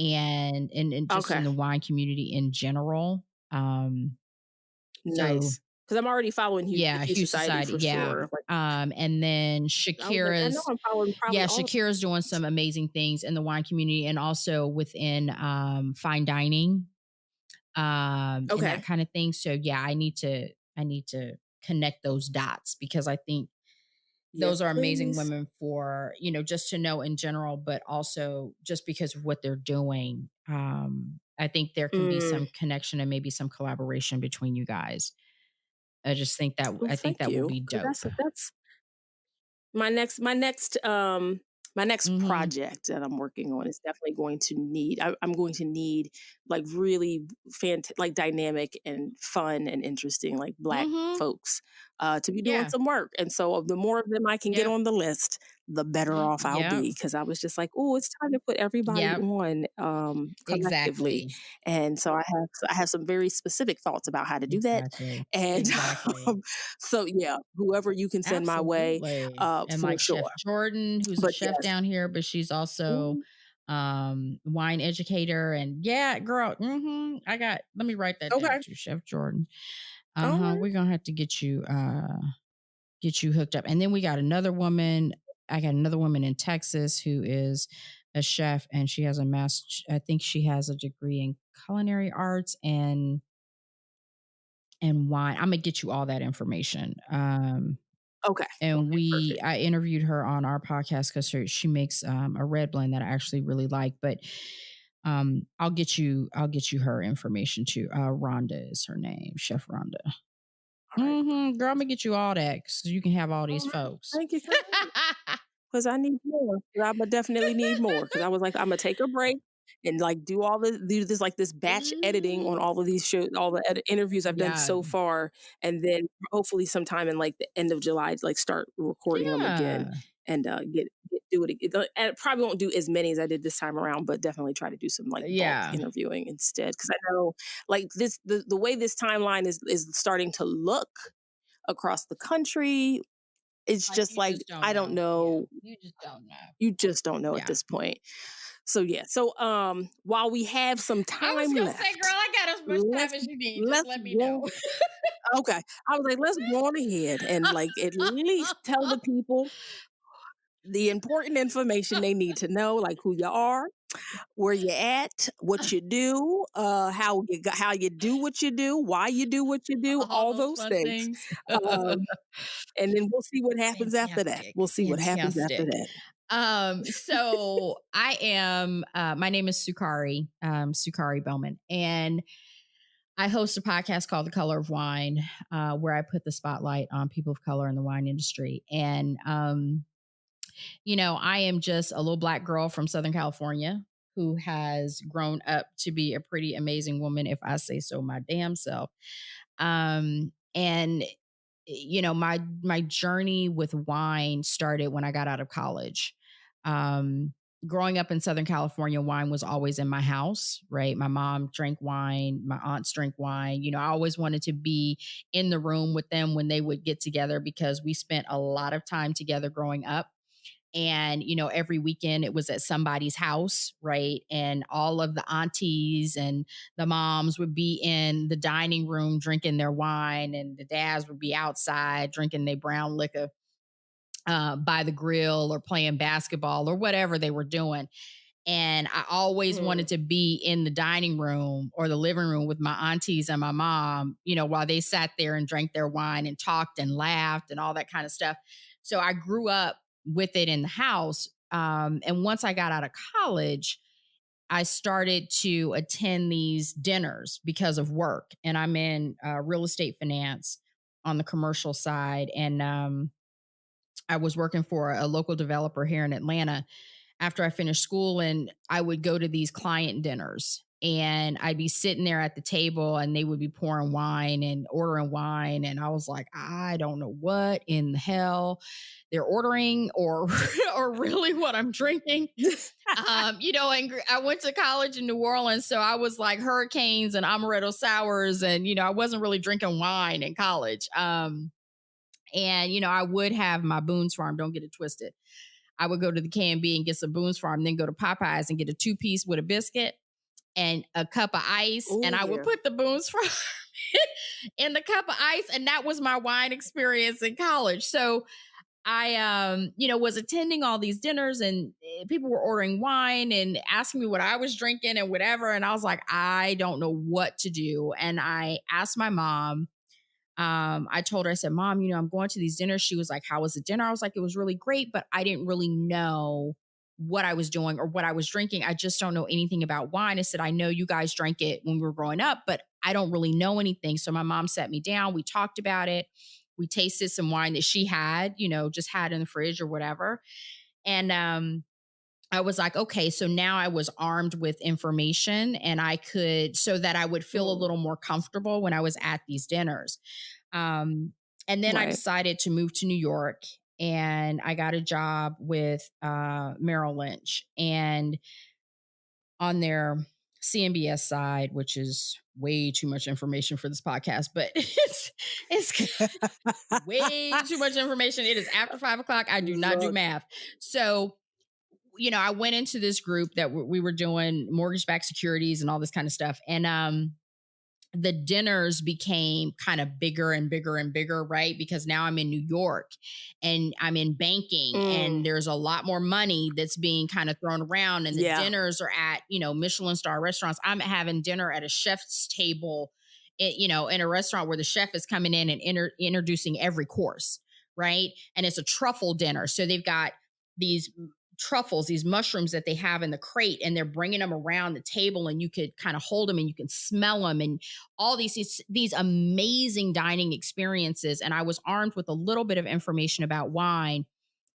and just in the wine community in general. Nice. Because I'm already following Hugh Society for sure. And then Shakira's, Shakira's doing some amazing things in the wine community and also within fine dining, and that kind of thing. So I need to connect those dots because I think those are amazing women for, just to know in general, but also just because of what they're doing. I think there can be some connection and maybe some collaboration between you guys. I just think that will be dope. That's my next project that I'm working on is definitely going to need. I'm going to need like really like dynamic and fun and interesting like Black folks to be doing some work. And so the more of them I can get on the list, the better off I'll be. Because I was just like, oh, it's time to put everybody on collectively. And so I have some very specific thoughts about how to do that. And so whoever you can send my way, and for like sure. Chef Jordan, who's a chef down here, but she's also wine educator. And girl, let me write that down to Chef Jordan. We're gonna have to get you hooked up. And then we got another woman. I got another woman in Texas who is a chef, and she has I think she has a degree in culinary arts and wine. I'm gonna get you all that information. And I interviewed her on our podcast because she makes a red blend that I actually really like. But I'll get you her information too. Rhonda is her name, Chef Rhonda. Girl, I'm gonna get you all that so you can have all these folks. Thank you. Because I need more. I would definitely need more. Because I was like, I'm gonna take a break and like do this batch editing on all of these shows, all the interviews I've done so far, and then hopefully sometime in like the end of July, like start recording them again and do it again. And I probably won't do as many as I did this time around, but definitely try to do some like bulk interviewing instead. Because I know like the way this timeline is starting to look across the country. It's just like, I don't know. You just don't know. You just don't know at this point. So, while we have some time I was going to left. say, girl, I got as much time as you need. Just let me know. Okay. I was like, let's go on ahead and like at least tell the people the important information they need to know, like who you are, where you at, what you do, how you do what you do, why you do what you do, all those things. And then we'll see what happens after that. So I am, my name is Sukari Bowman, and I host a podcast called The Color of Wine, where I put the spotlight on people of color in the wine industry. And, I am just a little Black girl from Southern California who has grown up to be a pretty amazing woman, if I say so my damn self. And my journey with wine started when I got out of college. Growing up in Southern California, wine was always in my house, right? My mom drank wine, my aunts drank wine. I always wanted to be in the room with them when they would get together because we spent a lot of time together growing up. And, every weekend it was at somebody's house, right? And all of the aunties and the moms would be in the dining room drinking their wine, and the dads would be outside drinking their brown liquor by the grill or playing basketball or whatever they were doing. And I always wanted to be in the dining room or the living room with my aunties and my mom, while they sat there and drank their wine and talked and laughed and all that kind of stuff. So I grew up with it in the house. And once I got out of college, I started to attend these dinners because of work. And I'm in real estate finance on the commercial side. And I was working for a local developer here in Atlanta after I finished school, and I would go to these client dinners, and I'd be sitting there at the table and they would be pouring wine and ordering wine. And I was like, I don't know what in the hell they're ordering or really what I'm drinking. And I went to college in New Orleans. So I was like hurricanes and amaretto sours. And, I wasn't really drinking wine in college. And, I would have my Boone's Farm. Don't get it twisted. I would go to the K&B and get some Boone's Farm, then go to Popeyes and get a 2-piece with a biscuit and a cup of ice. Ooh, and I would put the Boone's Farm in the cup of ice. And that was my wine experience in college. So I, was attending all these dinners, and people were ordering wine and asking me what I was drinking and whatever. And I was like, I don't know what to do. And I asked my mom. I told her, I said, Mom, I'm going to these dinners. She was like, how was the dinner? I was like, it was really great, but I didn't really know what I was doing or what I was drinking. I just don't know anything about wine. I said, I know you guys drank it when we were growing up, but I don't really know anything. So my mom sat me down. We talked about it. We tasted some wine that she had, just had in the fridge or whatever. And, I was like, okay, so now I was armed with information, and so that I would feel a little more comfortable when I was at these dinners. And then I decided to move to New York, and I got a job with Merrill Lynch, and on their CMBS side, which is way too much information for this podcast, but it's way too much information. It is after 5:00. I do not do math. So I went into this group that we were doing mortgage-backed securities and all this kind of stuff. And the dinners became kind of bigger and bigger and bigger, right? Because now I'm in New York and I'm in banking, and there's a lot more money that's being kind of thrown around. And the dinners are at, Michelin star restaurants. I'm having dinner at a chef's table, in a restaurant where the chef is coming in and introducing every course, right? And it's a truffle dinner. So they've got these truffles, these mushrooms that they have in the crate, and they're bringing them around the table, and you could kind of hold them and you can smell them, and all these amazing dining experiences. And I was armed with a little bit of information about wine,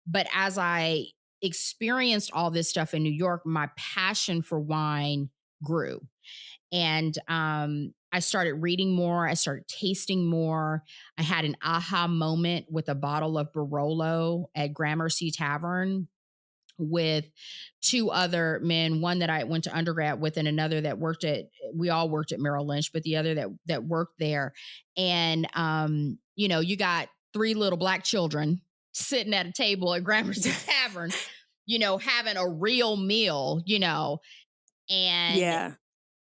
but as I experienced all this stuff in New York, my passion for wine grew. And I started reading more. I started tasting more. I had an aha moment with a bottle of Barolo at Gramercy Tavern with 2 other men, one that I went to undergrad with and another that we all worked at Merrill Lynch, but the other that worked there. And, you got 3 little Black children sitting at a table at Gramercy Tavern, having a real meal, and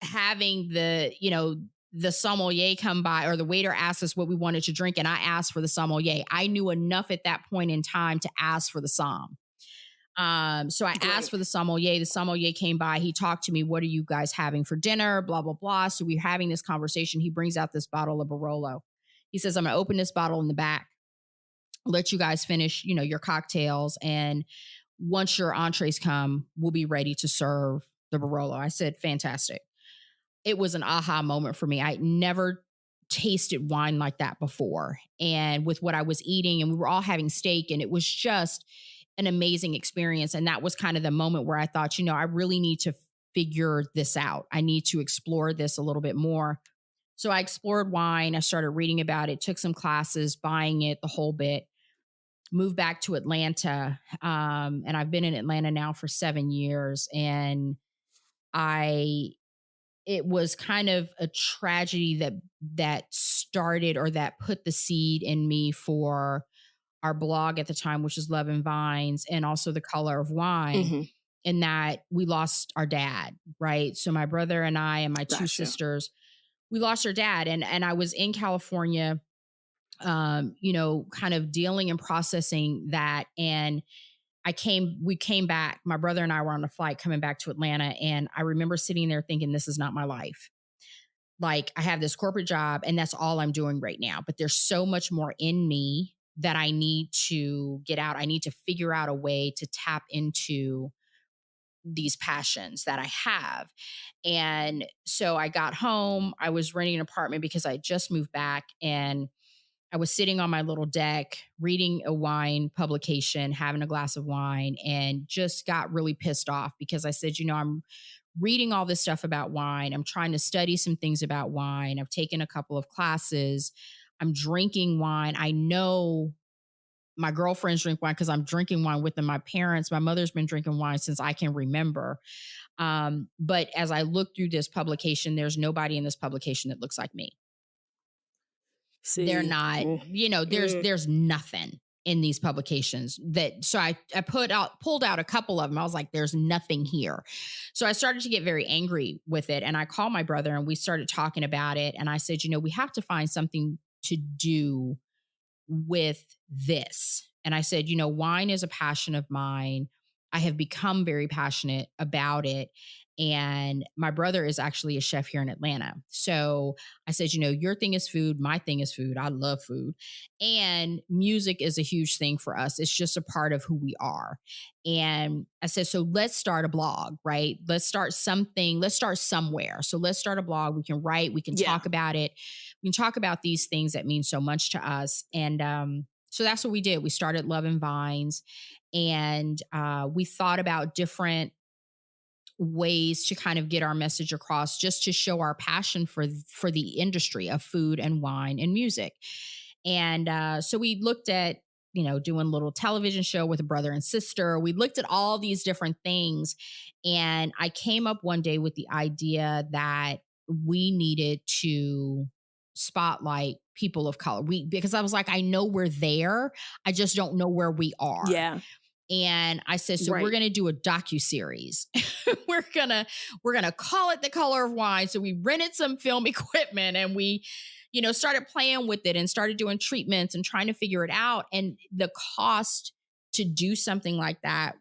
having the sommelier come by, or the waiter asked us what we wanted to drink. And I asked for the sommelier. I knew enough at that point in time to ask for the somm. So I asked for the sommelier. The sommelier came by. He talked to me. What are you guys having for dinner? Blah, blah, blah. So we're having this conversation. He brings out this bottle of Barolo. He says, I'm going to open this bottle in the back, let you guys finish, your cocktails. And once your entrees come, we'll be ready to serve the Barolo. I said, fantastic. It was an aha moment for me. I never tasted wine like that before. And with what I was eating, and we were all having steak, and it was just an amazing experience. And that was kind of the moment where I thought, I really need to figure this out. I need to explore this a little bit more. So I explored wine. I started reading about it, took some classes, buying it, the whole bit, moved back to Atlanta. And I've been in Atlanta now for 7 years. And it was kind of a tragedy that started, or that put the seed in me for our blog at the time, which is Love and Vines, and also The Color of Wine, in that we lost our dad, right? So my brother and I and my two sisters, we lost our dad. And I was in California, kind of dealing and processing that. And we came back. My brother and I were on a flight coming back to Atlanta. And I remember sitting there thinking, this is not my life. Like, I have this corporate job and that's all I'm doing right now. But there's so much more in me that I need to get out. I need to figure out a way to tap into these passions that I have. And so I got home. I was renting an apartment because I just moved back, and I was sitting on my little deck reading a wine publication, having a glass of wine, and just got really pissed off because I said, I'm reading all this stuff about wine. I'm trying to study some things about wine. I've taken a couple of classes. I'm drinking wine. I know my girlfriends drink wine because I'm drinking wine with them. My parents, my mother's been drinking wine since I can remember. But as I look through this publication, there's nobody in this publication that looks like me. See, they're not, there's nothing in these publications so I pulled out a couple of them. I was like, there's nothing here. So I started to get very angry with it. And I called my brother and we started talking about it. And I said, we have to find something to do with this. And I said, wine is a passion of mine. I have become very passionate about it. And my brother is actually a chef here in Atlanta. So I said, your thing is food. My thing is food. I love food. And music is a huge thing for us. It's just a part of who we are. And I said, so let's start a blog, right? Let's start something. Let's start somewhere. So let's start a blog. We can write. We can talk about it. We can talk about these things that mean so much to us. And so that's what we did. We started Love and Vines. And we thought about different ways to kind of get our message across, just to show our passion for the industry of food and wine and music. And so we looked at, doing a little television show with a brother and sister. We looked at all these different things. And I came up one day with the idea that we needed to spotlight people of color. Because I was like, I know we're there. I just don't know where we are. Yeah. And I said, so we're going to do a docuseries. we're going to call it The Color of Wine. So we rented some film equipment and we, started playing with it and started doing treatments and trying to figure it out. And the cost to do something like that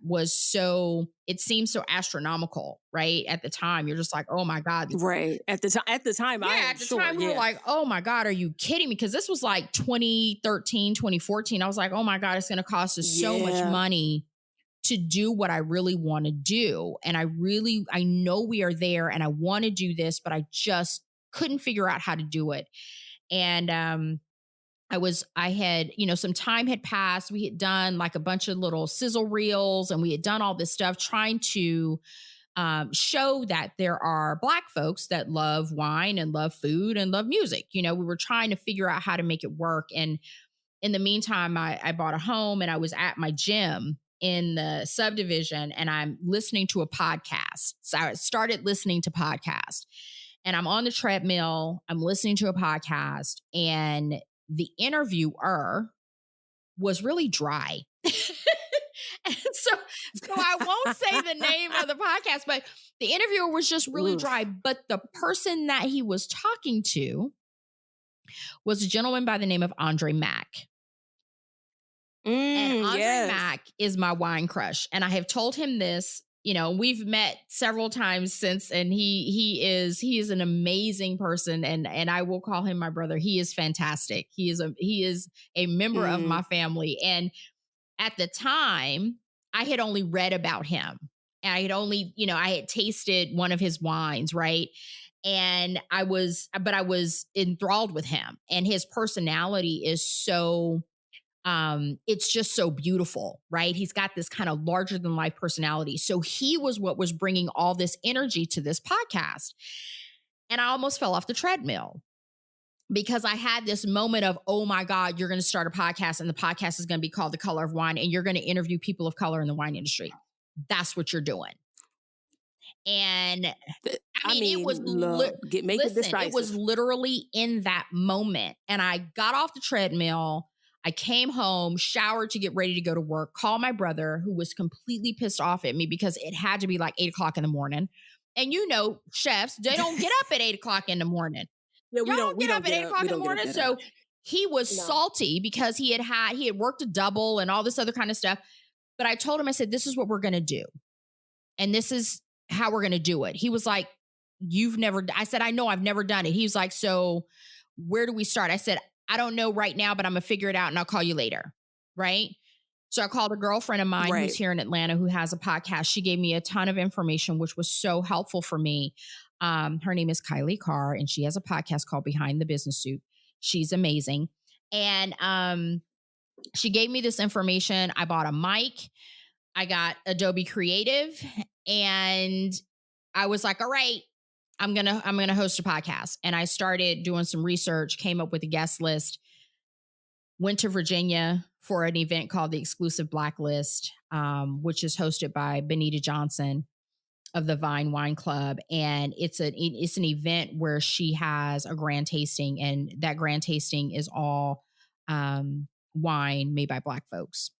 it seems so astronomical, right? At the time, you're just like, oh my God. Right. At the time, we were like, oh my God, are you kidding me? Because this was like 2013, 2014. I was like, oh my God, it's going to cost us so much money to do what I really want to do. And I know we are there and I want to do this, but I just couldn't figure out how to do it. And, I had, some time had passed. We had done like a bunch of little sizzle reels and we had done all this stuff trying to show that there are Black folks that love wine and love food and love music. We were trying to figure out how to make it work. And in the meantime, I bought a home and I was at my gym in the subdivision and I'm listening to a podcast. So I started listening to podcasts and I'm on the treadmill. I'm listening to a podcast and the interviewer was really dry. And so I won't say the name of the podcast, but the interviewer was just really dry. But the person that he was talking to was a gentleman by the name of Andre Mack. And Andre Mack is my wine crush. And I have told him this, we've met several times since, and he is an amazing person. And I will call him my brother. He is fantastic. He is a member of my family. And at the time I had only read about him. And I had only, I had tasted one of his wines. Right. And I was enthralled with him, and his personality is so, it's just so beautiful, right? He's got this kind of larger than life personality. So he was what was bringing all this energy to this podcast. And I almost fell off the treadmill. because I had this moment of, oh my God, you're going to start a podcast and the podcast is going to be called The Color of Wine and you're going to interview people of color in the wine industry. That's what you're doing. And I mean, it was, it was literally in that moment. And I got off the treadmill. I came home, showered to get ready to go to work, called my brother, who was completely pissed off at me because it had to be like 8:00 in the morning. And you know, chefs, they don't get up at 8:00 in the morning. Yeah, we don't get up at 8:00 in the morning. So he was salty because he had worked a double and all this other kind of stuff. But I told him, I said, this is what we're going to do. And this is how we're going to do it. He was like, I said, I know, I've never done it. He was like, so where do we start? I said, I don't know right now, but I'm going to figure it out and I'll call you later. Right. So I called a girlfriend of mine who's here in Atlanta who has a podcast. She gave me a ton of information, which was so helpful for me. Her name is Kylie Carr, and she has a podcast called Behind the Business Suit. She's amazing. And she gave me this information. I bought a mic. I got Adobe Creative, and I was like, all right, I'm going to host a podcast. And I started doing some research, came up with a guest list, went to Virginia for an event called the Exclusive Blacklist, which is hosted by Benita Johnson of the Vine Wine Club. And it's an event where she has a grand tasting, and that grand tasting is all wine made by Black folks.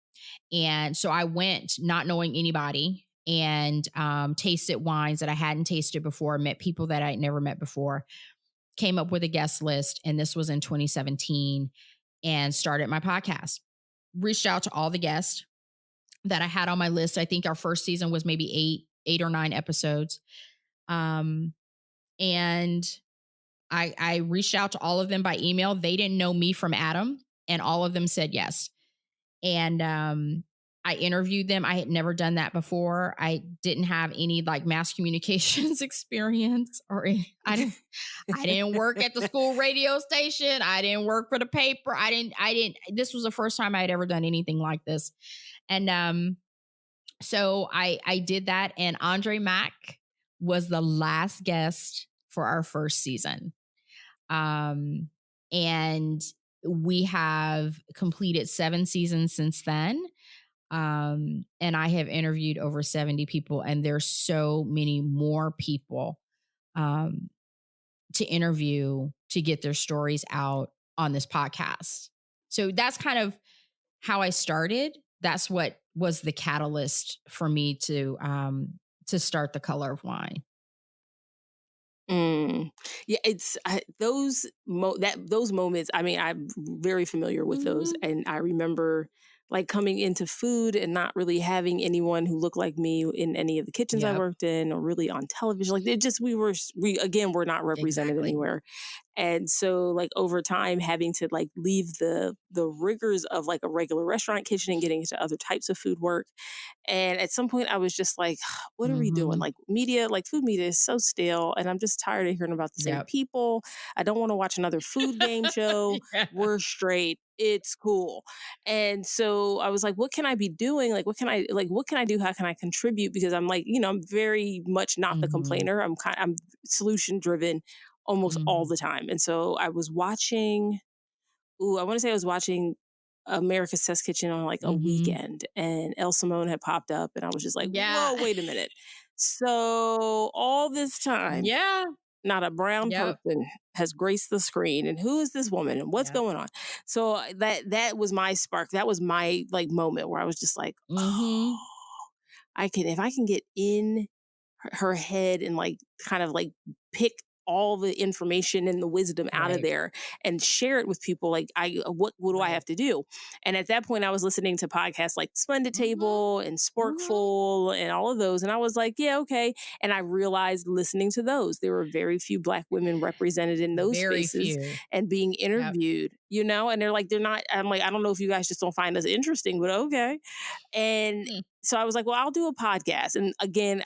And so I went not knowing anybody and tasted wines that I hadn't tasted before, met people that I'd never met before, came up with a guest list. And this was in 2017, and started my podcast. Reached out to all the guests that I had on my list. I think our first season was maybe eight or 9 episodes. And I reached out to all of them by email. They didn't know me from Adam, and all of them said yes. And I interviewed them. I had never done that before. I didn't have any like mass communications experience, or I didn't work at the school radio station. I didn't work for the paper. This was the first time I had ever done anything like this. And so I did that, and Andre Mack was the last guest for our first season. And we have completed 7 seasons since then. And I have interviewed over 70 people, and there's so many more people to interview to get their stories out on this podcast. So that's kind of how I started. That's what was the catalyst for me to start The Color of Wine. Yeah, it's those moments. I mean, I'm very familiar with those, and I remember like coming into food and not really having anyone who looked like me in any of the kitchens I worked in, or really on television. Like we were not represented anywhere. And so like over time, having to like leave the rigors of like a regular restaurant kitchen and getting into other types of food work. And at some point I was just like, what are we doing? Like media, like food media is so stale, and I'm just tired of hearing about the same people. I don't want to watch another food game show. We're straight. It's cool. And so I was like, what can I be doing? Like, what can I do? How can I contribute? Because I'm like, I'm very much not the complainer. I'm solution driven almost all the time. And so I was watching, I want to say I was watching America's Test Kitchen on like a weekend, and El Simone had popped up, and I was just like, whoa, wait a minute. So all this time, not a brown person has graced the screen, and who is this woman, and what's going on? So that was my spark. That was my like moment where I was just like, oh, if I can get in her head and like kind of like pick all the information and the wisdom out of there and share it with people. Like what do I have to do? And at that point I was listening to podcasts like Splendid Table and Sporkful and all of those. And I was like, yeah, okay. And I realized listening to those, there were very few Black women represented in those spaces and being interviewed, and I'm like, I don't know if you guys just don't find us interesting, but okay. And so I was like, well, I'll do a podcast. And again,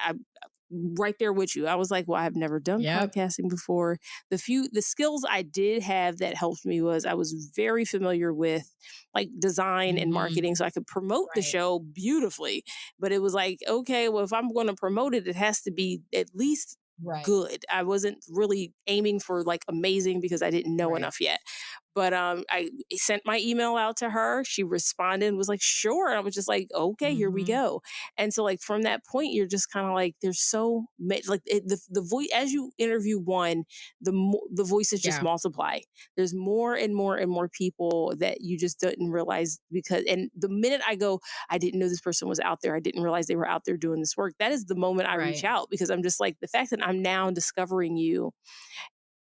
right there with you. I was like, well, I've never done podcasting before. The skills I did have that helped me was I was very familiar with like design and marketing, so I could promote the show beautifully. But it was like, okay, well, if I'm going to promote it, it has to be at least Right. good. I wasn't really aiming for like amazing because I didn't know Right. enough yet. But I sent my email out to her. She responded and was like, sure. And I was just like, okay, here we Mm-hmm. go. And so, like, from that point, you're just kind of like, there's so much, like, the voice, as you interview one, the voices just Yeah. multiply. There's more and more and more people that you just didn't realize because, and the minute I go, I didn't know this person was out there. I didn't realize they were out there doing this work. That is the moment I reach Right. out because I'm just like, the fact that I'm now discovering you,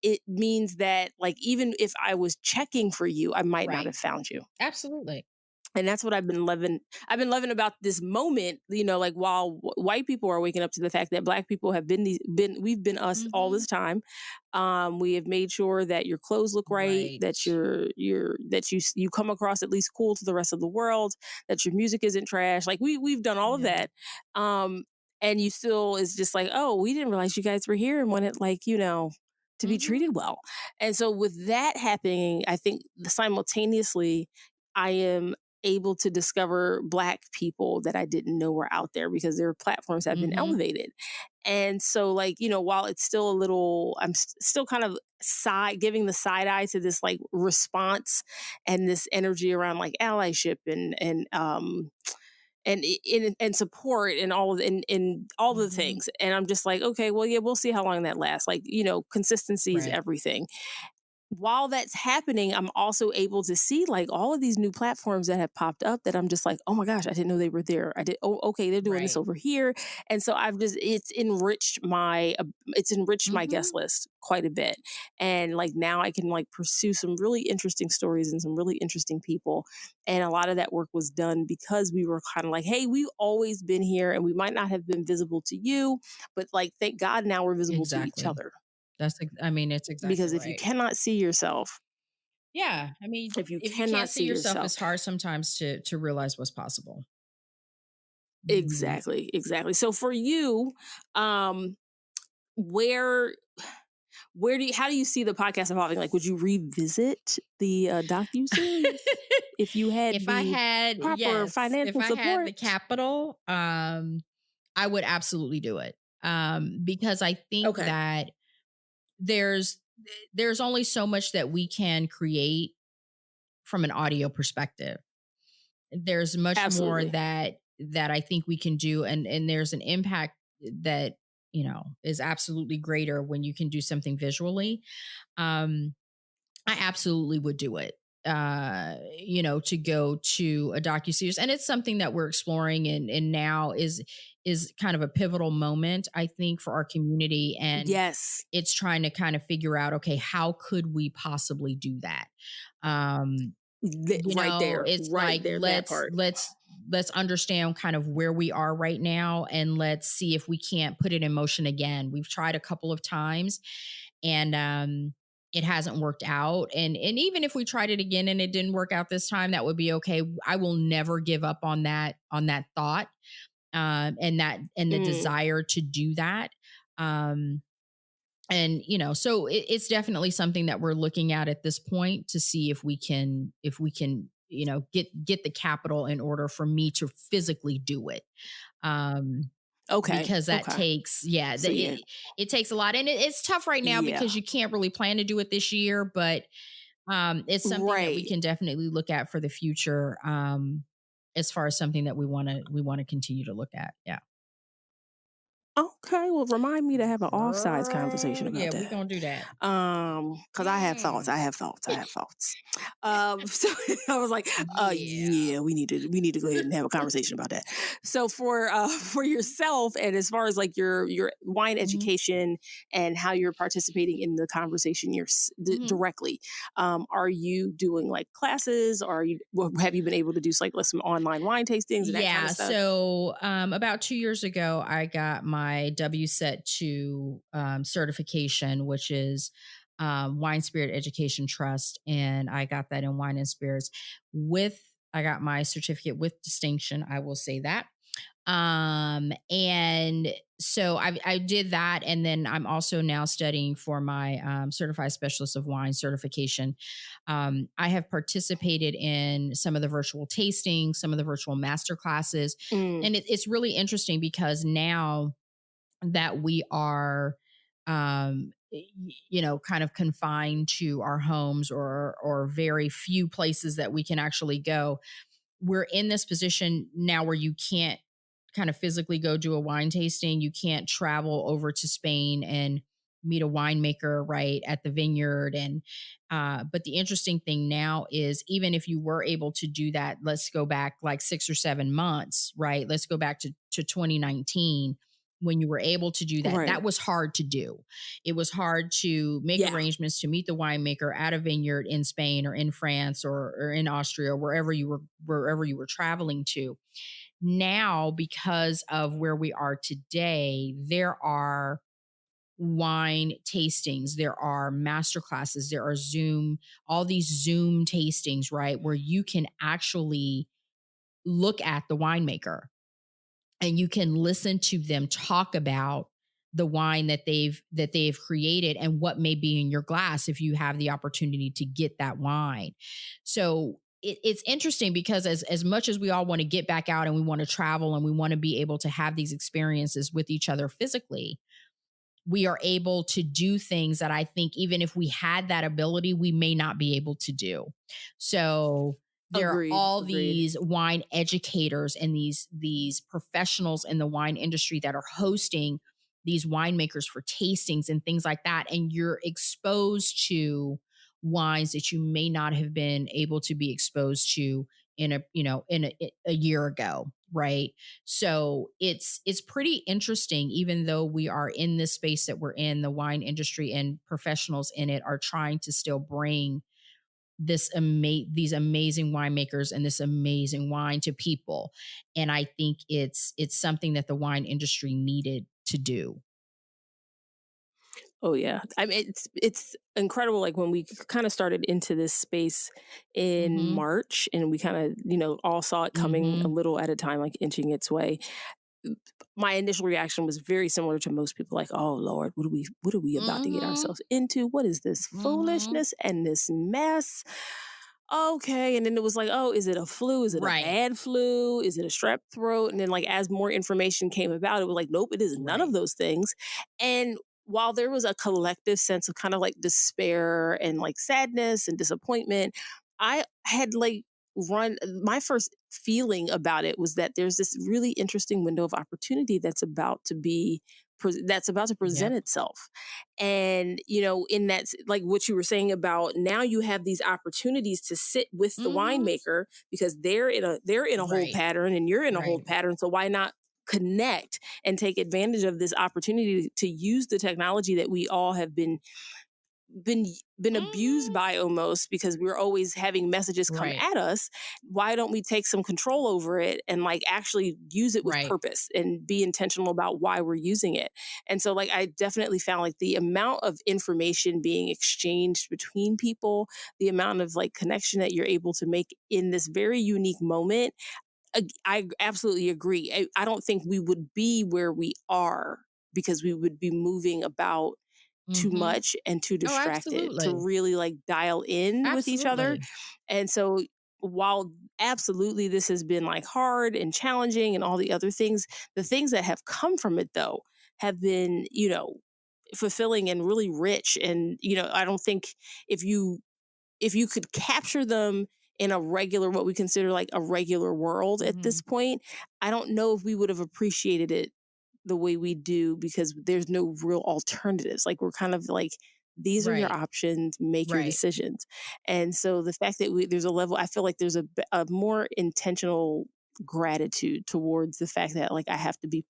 it means that, like, even if I was checking for you, I might not Right. have found you. Absolutely. And that's what I've been loving. I've been loving about this moment, like while white people are waking up to the fact that black people have we've been us all Mm-hmm. this time. We have made sure that your clothes look right, Right. that you come across at least cool to the rest of the world, that your music isn't trash. Like we've done all of Yeah. that. And you still is just like, oh, we didn't realize you guys were here and wanted, like, to be Mm-hmm. treated well. And so with that happening, I think simultaneously I am able to discover black people that I didn't know were out there because their platforms have been Mm-hmm. elevated. And so, like, while it's still a little, I'm still kind of giving the side eye to this like response and this energy around like allyship and support and all of and all the Mm-hmm. things. And I'm just like, okay, well, yeah, we'll see how long that lasts. Like, consistency is Right. everything. While that's happening, I'm also able to see like all of these new platforms that have popped up that I'm just like, oh my gosh, I didn't know they were there. Oh, okay, they're doing this Right. over here. And so it's enriched my Mm-hmm. guest list quite a bit. And like now I can like pursue some really interesting stories and some really interesting people. And a lot of that work was done because we were kind of like, hey, we've always been here and we might not have been visible to you, but like thank God now we're visible to each Exactly. other. I mean, it's exactly Because if you right. cannot see yourself, Yeah. I mean, if you if you can't cannot see see yourself, yourself, it's hard sometimes to realize what's possible. Mhm. exactly. So for you, um, where how do you see the podcast evolving? Like, would you revisit the docu series if you had If I the had, proper yes, if financial I had support? the capital, I would absolutely do it. Because I think Okay, that there's there's only so much that we can create from an audio perspective. There's much more absolutely. that I think we can do, and there's an impact that is absolutely greater when you can do something visually. Um, I absolutely would do it. To go to a docuseries, and it's something that we're exploring, and now is kind of a pivotal moment, I think, for our community, and Yes, it's trying to kind of figure out, okay, how could we possibly do that? Um, it's right like there, that part. let's understand kind of where we are right now, and let's see if we can't put it in motion again. We've tried a couple of times, and it hasn't worked out, and even if we tried it again and it didn't work out this time, that would be okay. I will never give up on that thought, and the Mm, desire to do that. um and so it's definitely something that we're looking at this point, to see if we can get the capital in order for me to physically do it. um okay, because that okay. takes, So yeah, it takes a lot, and it's tough right now yeah, because you can't really plan to do it this year, but it's something that we right. can definitely look at for the future, as far as something that we want to continue to look at. Yeah. Okay, well, remind me to have an offsides conversation Girl, about yeah, we that. gonna do that. Because I have thoughts. So I was like, Yeah. yeah, we need to go ahead and have a conversation about that. So for for yourself, and as far as like your wine Mhm, education and how you're participating in the conversation mhm. directly, are you doing like classes? Have you been able to do like some online wine tastings and that kind of Yeah. stuff? So about 2 years ago, I got my WSET 2 certification, which is Wine Spirit Education Trust, and I got that in wine and spirits. I got my certificate with distinction. I will say that. And so I did that, and then I'm also now studying for my certified specialist of wine certification. I have participated in some of the virtual tastings, some of the virtual master classes, Mm, and it's really interesting because now that we are kind of confined to our homes or very few places that we can actually go. We're in this position now where you can't kind of physically go do a wine tasting. You can't travel over to Spain and meet a winemaker right at the vineyard. And but the interesting thing now is, even if you were able to do that, let's go back like 6 or 7 months, right? Let's go back to 2019 when you were able to do that. Right. That was hard to do. It was hard to make arrangements to meet the winemaker at a vineyard in Spain or in France or in Austria, or wherever you were traveling to. Now, because of where we are today, there are wine tastings, there are master classes, there are all these Zoom tastings, right? Where you can actually look at the winemaker and you can listen to them talk about the wine that they've created and what may be in your glass if you have the opportunity to get that wine. So it's interesting because as much as we all want to get back out and we want to travel and we want to be able to have these experiences with each other physically, we are able to do things that I think even if we had that ability, we may not be able to do. So there are all these wine educators and these professionals in the wine industry that are hosting these winemakers for tastings and things like that. And you're exposed to wines that you may not have been able to be exposed to in a year ago. Right. So it's pretty interesting, even though we are in this space that we're in, the wine industry and professionals in it are trying to still bring these amazing winemakers and this amazing wine to people. And I think it's something that the wine industry needed to do. Oh yeah. I mean, it's incredible. Like when we kind of started into this space in March, and we kind of, all saw it coming a little at a time, like inching its way. My initial reaction was very similar to most people, like, oh Lord, what are we about to get ourselves into? What is this foolishness and this mess? Okay. And then it was like, oh, is it a flu? Is it a bad flu? Is it a strep throat? And then, like, as more information came about, it was like, nope, it is none of those things. And while there was a collective sense of kind of like despair and like sadness and disappointment, I had like my first feeling about it was that there's this really interesting window of opportunity that's about to present itself. And in that, like what you were saying about, now you have these opportunities to sit with the winemaker because they're in a whole pattern and you're in a whole pattern. So why not connect and take advantage of this opportunity to use the technology that we all have been abused by, almost, because we're always having messages come at us. Why don't we take some control over it and like actually use it with purpose and be intentional about why we're using it? And so, like, I definitely found like the amount of information being exchanged between people, the amount of like connection that you're able to make in this very unique moment. I absolutely agree. I don't think we would be where we are because we would be moving about too much and too distracted to really like dial in with each other. And so while absolutely this has been like hard and challenging and all the other things, the things that have come from it though have been, fulfilling and really rich. And, I don't think if you could capture them in what we consider like a regular world at this point, I don't know if we would have appreciated it the way we do, because there's no real alternatives. Like, we're kind of like, these are your options, make your decisions. And so the fact that there's a level, I feel like there's a more intentional gratitude towards the fact that like I have to be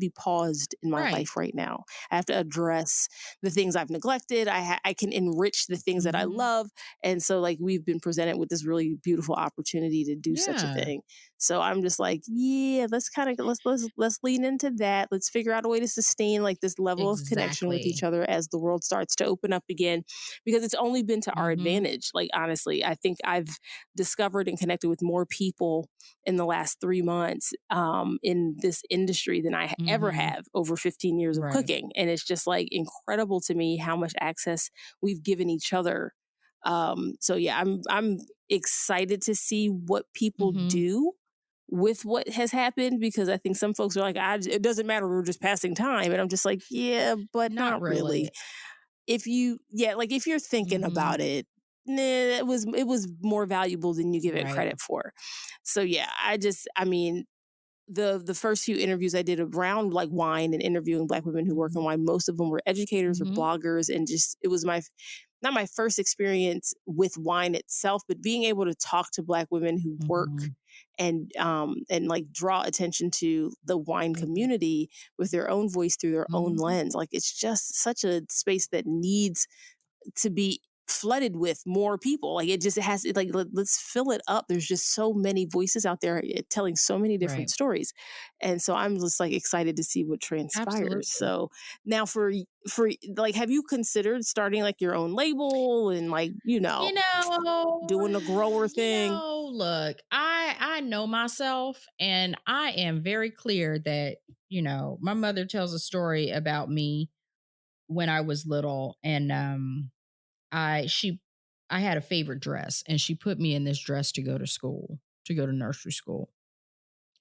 paused in my life right now. I have to address the things I've neglected. I can enrich the things that I love. And so like we've been presented with this really beautiful opportunity to do such a thing. So I'm just like, let's lean into that. Let's figure out a way to sustain like this level of connection with each other as the world starts to open up again, because it's only been to our advantage. Like, honestly, I think I've discovered and connected with more people in the last 3 months in this industry than I ever have over 15 years of cooking. And it's just like incredible to me how much access we've given each other. So yeah, I'm excited to see what people do with what has happened, because I think some folks are like, it doesn't matter, we're just passing time. And I'm just like, yeah, but Not not really. really. If you're thinking about it, nah, it was more valuable than you give it Right. credit for. So yeah, I mean, the first few interviews I did around like wine and interviewing Black women who work in wine, most of them were educators or bloggers, and just it was not my first experience with wine itself, but being able to talk to Black women who work and like draw attention to the wine community with their own voice through their own lens. Like, it's just such a space that needs to be flooded with more people. Like, it has, like, let's fill it up. There's just so many voices out there telling so many different stories. And so I'm just like excited to see what transpires. Absolutely. So now for like, have you considered starting like your own label and like, doing the grower thing? Look, I know myself, and I am very clear that, my mother tells a story about me when I was little, and I had a favorite dress, and she put me in this dress to go to school, to go to nursery school.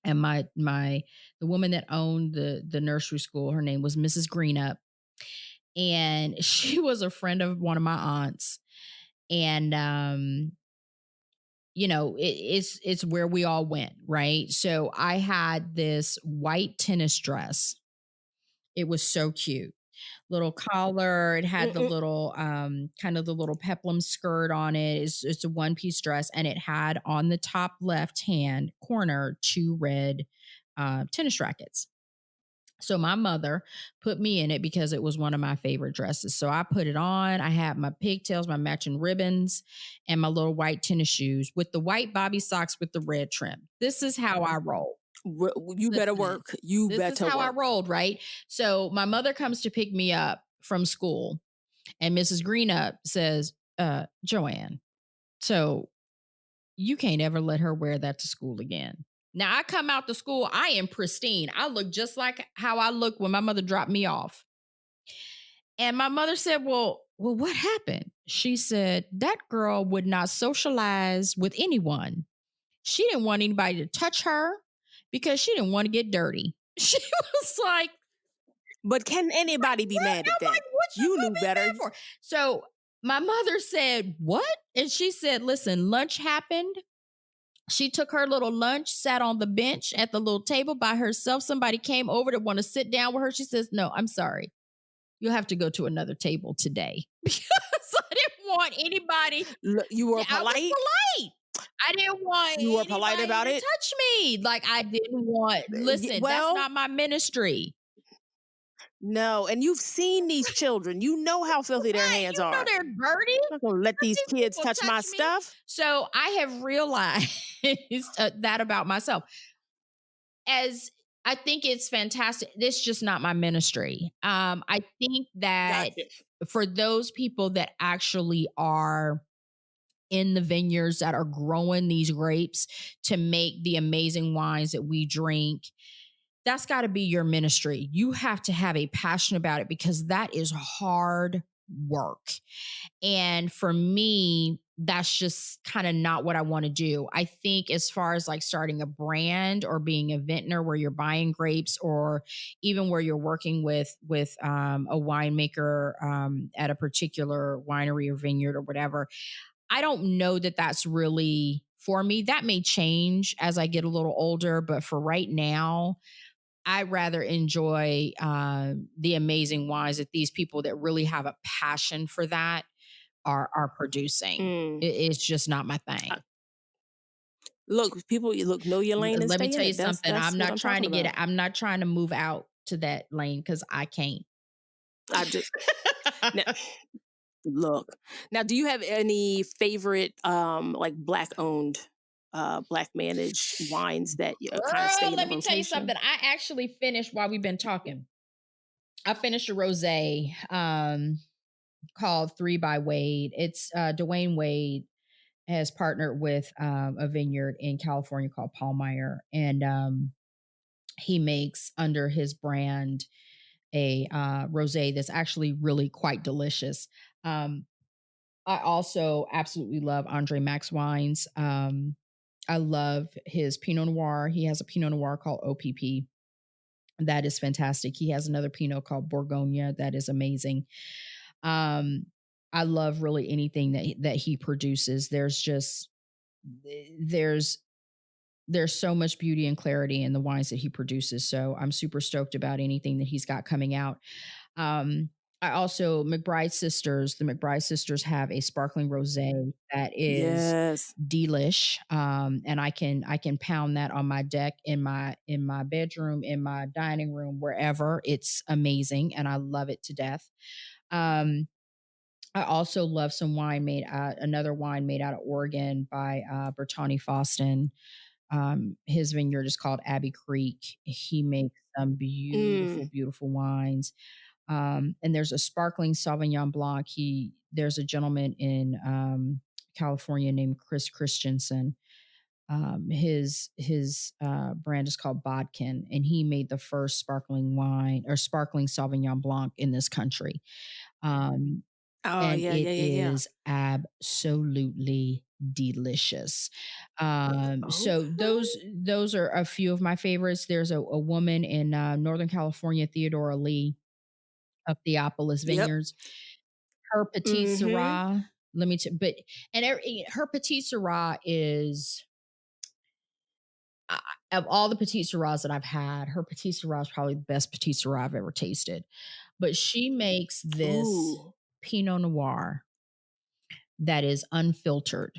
And the woman that owned the nursery school, her name was Mrs. Greenup, and she was a friend of one of my aunts. And it's where we all went, right? So I had this white tennis dress. It was so cute. Little collar. It had the little kind of the little peplum skirt on it. It's a one-piece dress, and it had on the top left hand corner 2 red tennis rackets. So my mother put me in it because it was one of my favorite dresses. So I put it on. I had my pigtails, my matching ribbons, and my little white tennis shoes with the white bobby socks with the red trim. This is how I roll. You better work. This is how I rolled, right? So my mother comes to pick me up from school, and Mrs. Greenup says, Joanne, so you can't ever let her wear that to school again. Now I come out to school, I am pristine. I look just like how I looked when my mother dropped me off. And my mother said, well, what happened? She said, that girl would not socialize with anyone. She didn't want anybody to touch her because she didn't want to get dirty. She was like, but can anybody be mad at that? Like, what you knew better. For? So my mother said, what? And she said, listen, lunch happened. She took her little lunch, sat on the bench at the little table by herself. Somebody came over to want to sit down with her. She says, no, I'm sorry. You'll have to go to another table today. Because I didn't want anybody. You were polite? I was polite. I didn't want you were polite about it? Touch me. Like, I didn't want, listen, that's not my ministry. No, and you've seen these children. You know how filthy their hands are. You know they're dirty. I'm not going to let these kids touch my stuff. So I have realized that about myself. As I think it's fantastic. This is just not my ministry. I think that for those people that actually are in the vineyards that are growing these grapes to make the amazing wines that we drink, that's got to be your ministry. You have to have a passion about it because that is hard work. And for me, that's just kind of not what I want to do. I think as far as like starting a brand or being a vintner where you're buying grapes, or even where you're working with a winemaker at a particular winery or vineyard or whatever, I don't know that that's really for me. That may change as I get a little older, but for right now, I rather enjoy the amazing wines that these people that really have a passion for that are producing. It's just not my thing. Look, people, know your lane. Let me tell you something. I'm not trying to get it. I'm not trying to move out to that lane because I can't. I just look. Now, do you have any favorite like Black owned, Black managed wines that kind of stay in the rotation? Let me tell you something. I actually finished while we've been talking. I finished a rosé called 3 by Wade. It's Dwayne Wade has partnered with a vineyard in California called Paulmeyer, and he makes under his brand a rosé that's actually really quite delicious. I also absolutely love Andre Max wines. I love his Pinot Noir. He has a Pinot Noir called OPP. That is fantastic. He has another Pinot called Bourgogne. That is amazing. I love really anything that he produces. There's so much beauty and clarity in the wines that he produces. So I'm super stoked about anything that he's got coming out. I also, the McBride sisters have a sparkling rosé that is delish. And I can pound that on my deck, in my bedroom, in my dining room, wherever. It's amazing. And I love it to death. I also love some another wine made out of Oregon by Bertani Foston. His vineyard is called Abbey Creek. He makes some beautiful, beautiful wines. And there's a sparkling Sauvignon Blanc. There's a gentleman in California named Chris Christensen. His brand is called Bodkin, and he made the first sparkling wine or sparkling Sauvignon Blanc in this country. It is absolutely delicious. So those are a few of my favorites. There's a woman in Northern California, Theodora Lee, of Theopolis Vineyards. Her Petit Syrah, her Petit Syrah is, of all the Petit Syrahs that I've had, her Petit Syrah is probably the best Petit Syrah I've ever tasted. But she makes this Pinot Noir that is unfiltered.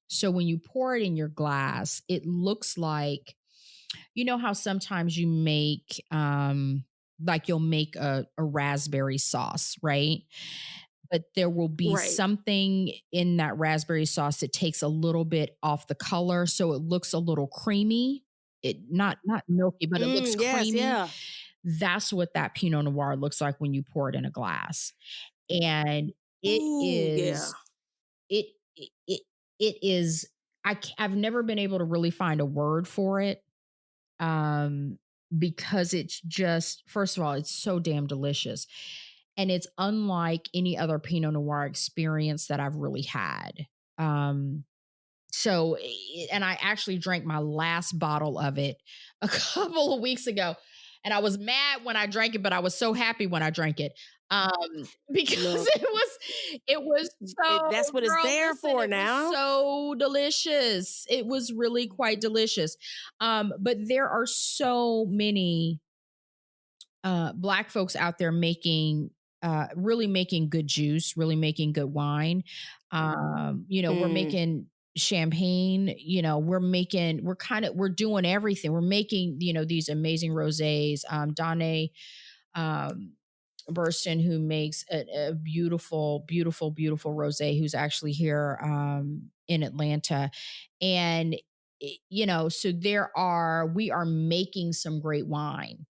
So when you pour it in your glass, it looks like, you know how sometimes you make, like you'll make a raspberry sauce, right? But there will be something in that raspberry sauce that takes a little bit off the color, so it looks a little creamy. It not milky, but it looks creamy. Yeah. That's what that Pinot Noir looks like when you pour it in a glass. And it is I've never been able to really find a word for it. Because it's just, first of all, it's so damn delicious. And it's unlike any other Pinot Noir experience that I've really had. And I actually drank my last bottle of it a couple of weeks ago. And I was mad when I drank it, but I was so happy when I drank it. Because it was so, that's what it's there for now. So delicious. It was really quite delicious. But there are so many Black folks out there really making good juice, really making good wine. We're making champagne, we're doing everything. We're making, these amazing rosés. Dane Burston, who makes a beautiful, beautiful, beautiful rosé, who's actually here in Atlanta. And, so we are making some great wine.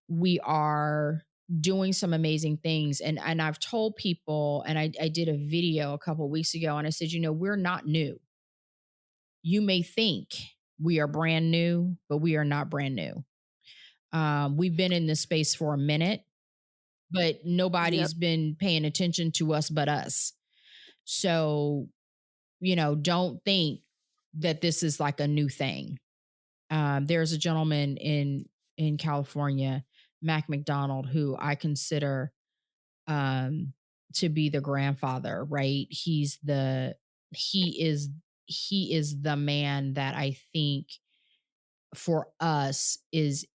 We are doing some amazing things. And I've told people, and I did a video a couple of weeks ago, and I said, we're not new. You may think we are brand new, but we are not brand new. We've been in this space for a minute, but nobody's been paying attention to us but us. So, don't think that this is like a new thing. There's a gentleman in California, Mac McDonald, who I consider to be the grandfather, right? He is the man that I think for us it's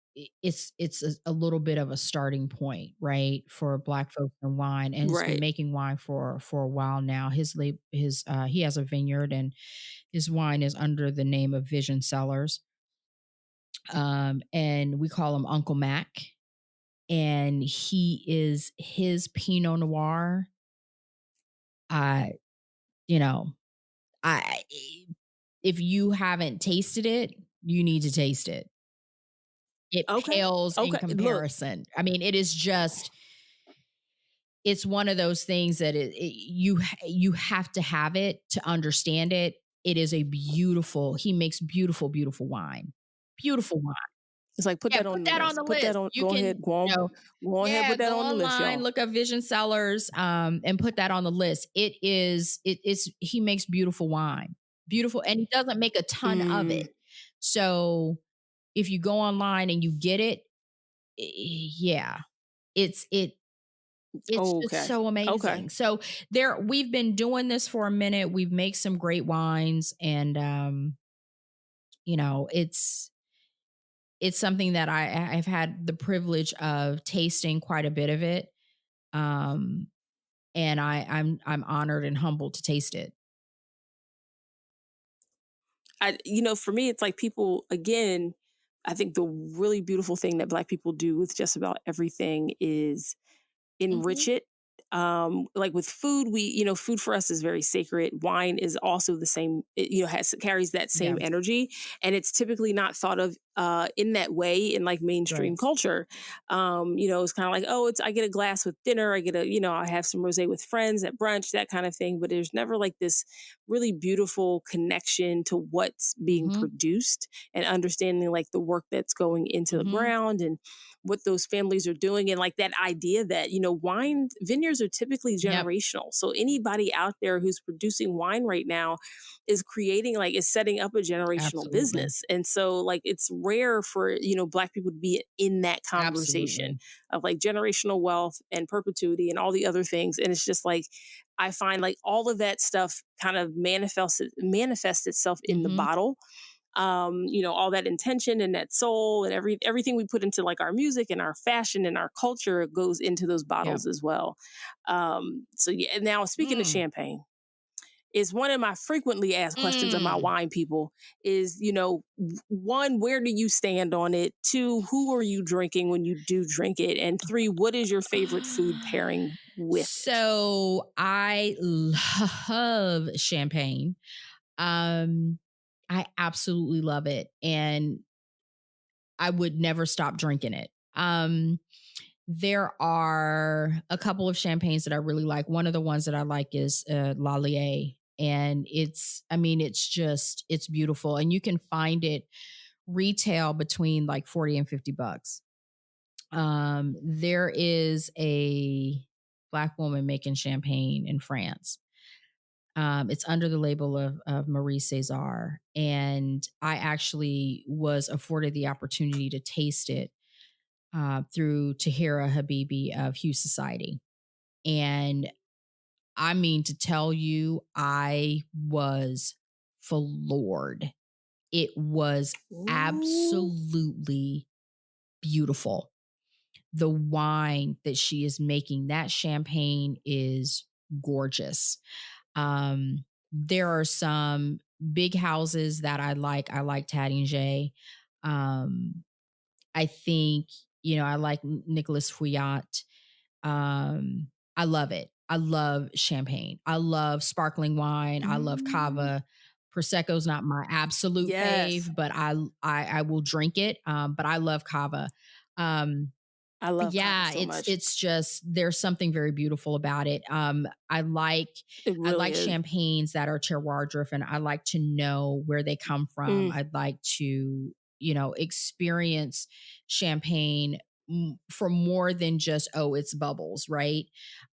a little bit of a starting point, right, for Black folks in wine, and he's been making wine for a while now. He has a vineyard, and his wine is under the name of Vision Cellars, and we call him Uncle Mac. And his Pinot Noir. If you haven't tasted it, you need to taste it. It pales in comparison. Look. I mean, it is just, it's one one of those that you have to have it to understand it. It is he makes beautiful, beautiful wine. Beautiful wine. It's like, put that on the list. Go ahead, put that on the list, y'all. Look up Vision Cellars, and put that on the list. He makes beautiful wine. beautiful, and he doesn't make a ton of Mm. it. So if you go online and you get it, yeah, it's it's Oh, just okay. so Okay. amazing. So we've been doing this for a minute. We've made some great wines, and you know, it's something that I've had the privilege of tasting quite a bit of it. Um, and I'm honored and humbled to taste it. For me, it's like people, again, I think the really beautiful thing that Black people do with just about everything is Mhm. enrich it. Like with food, food for us is very sacred. Wine is also the same, has carries that Yeah, same energy. And it's typically not thought of in that way in like right. mainstream culture. It's kind of like, oh, I get a glass with dinner, I have some rosé with friends at brunch, that kind of thing. But there's never like this really beautiful connection to what's being Mhm. produced and understanding like the work that's going into the Mhm. ground and what those families are doing, and like that idea that wine vineyards are typically Yep, generational. So anybody out there who's producing wine right now is setting up a generational absolutely. business. And so like it's rare for Black people to be in that conversation Absolutely. of like generational wealth and perpetuity and all the other things. And it's just like I find like all of that stuff kind of manifests itself in the Mhm. bottle. All that intention and that soul and everything we put into like our music and our fashion and our culture goes into those Yep. bottles as well. So yeah, and now speaking of Mm. champagne, is one of my frequently asked questions of my Mm. wine people is, one, where do you stand on it? Two, who are you drinking when you do drink it? And three, what is your favorite food pairing with it? So I love champagne. Um, I absolutely love it, and I would never stop drinking it. There are a couple of champagnes that I really like. One of the ones that I like is Lallier, and it's beautiful, and you can find it retail between like 40 and $50. There is a Black woman making champagne in France. It's under the label of Marie Cesar. And I actually was afforded the opportunity to taste it through Tahira Habibi of Hugh Society. And I mean to tell you, I was floored. It was Ooh. absolutely beautiful. The wine that she is making, that champagne is gorgeous. There are some big houses that I like. I like Taddingé. Um, I think, I like Nicholas Fouillot. I love it. I love champagne. I love sparkling wine. I love Mm. cava. Prosecco's not my absolute Yes. fave, but I will drink it. But I love cava. Um, I love kava yeah, so much. it's just there's something very beautiful about it. It I really like is. champagnes that are terroir driven. I like to know where they come from. Mm. I'd like to, experience champagne for more than just, oh, it's bubbles, right?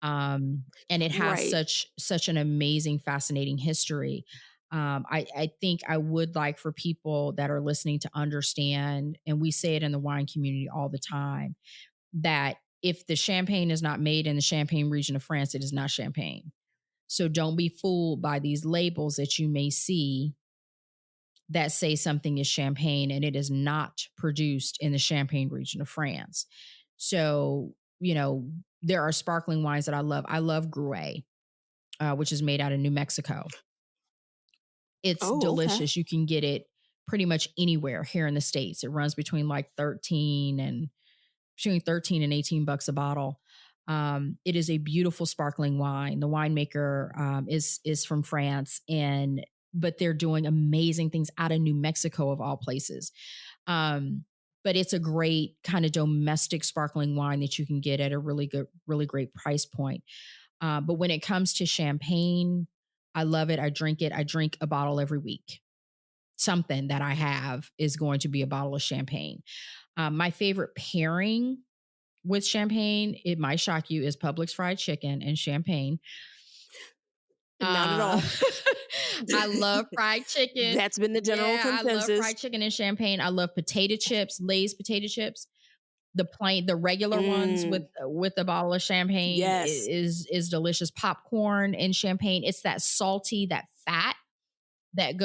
And it has Right. such an amazing, fascinating history. I think I would like for people that are listening to understand, and we say it in the wine community all the time, that if the champagne is not made in the Champagne region of France, it is not champagne. So don't be fooled by these labels that you may see that say something is champagne and it is not produced in the Champagne region of France. So, there are sparkling wines that I love. I love Gruet, which is made out of New Mexico. It's Oh, okay. delicious. You can get it pretty much anywhere here in the States. It runs between like 13 and $18 a bottle. It is a beautiful sparkling wine. The winemaker is from France, but they're doing amazing things out of New Mexico of all places. But it's a great kind of domestic sparkling wine that you can get at a really great price point. But when it comes to champagne, I love it. I drink it. I drink a bottle every week. Something that I have is going to be a bottle of champagne. My favorite pairing with champagne, it might shock you, is Publix fried chicken and champagne. Not at all. I love fried chicken. That's been the general consensus. I love fried chicken and champagne. I love potato chips, Lay's potato chips. The regular ones with a bottle of champagne is delicious. Popcorn and champagne. It's that salty, that fat that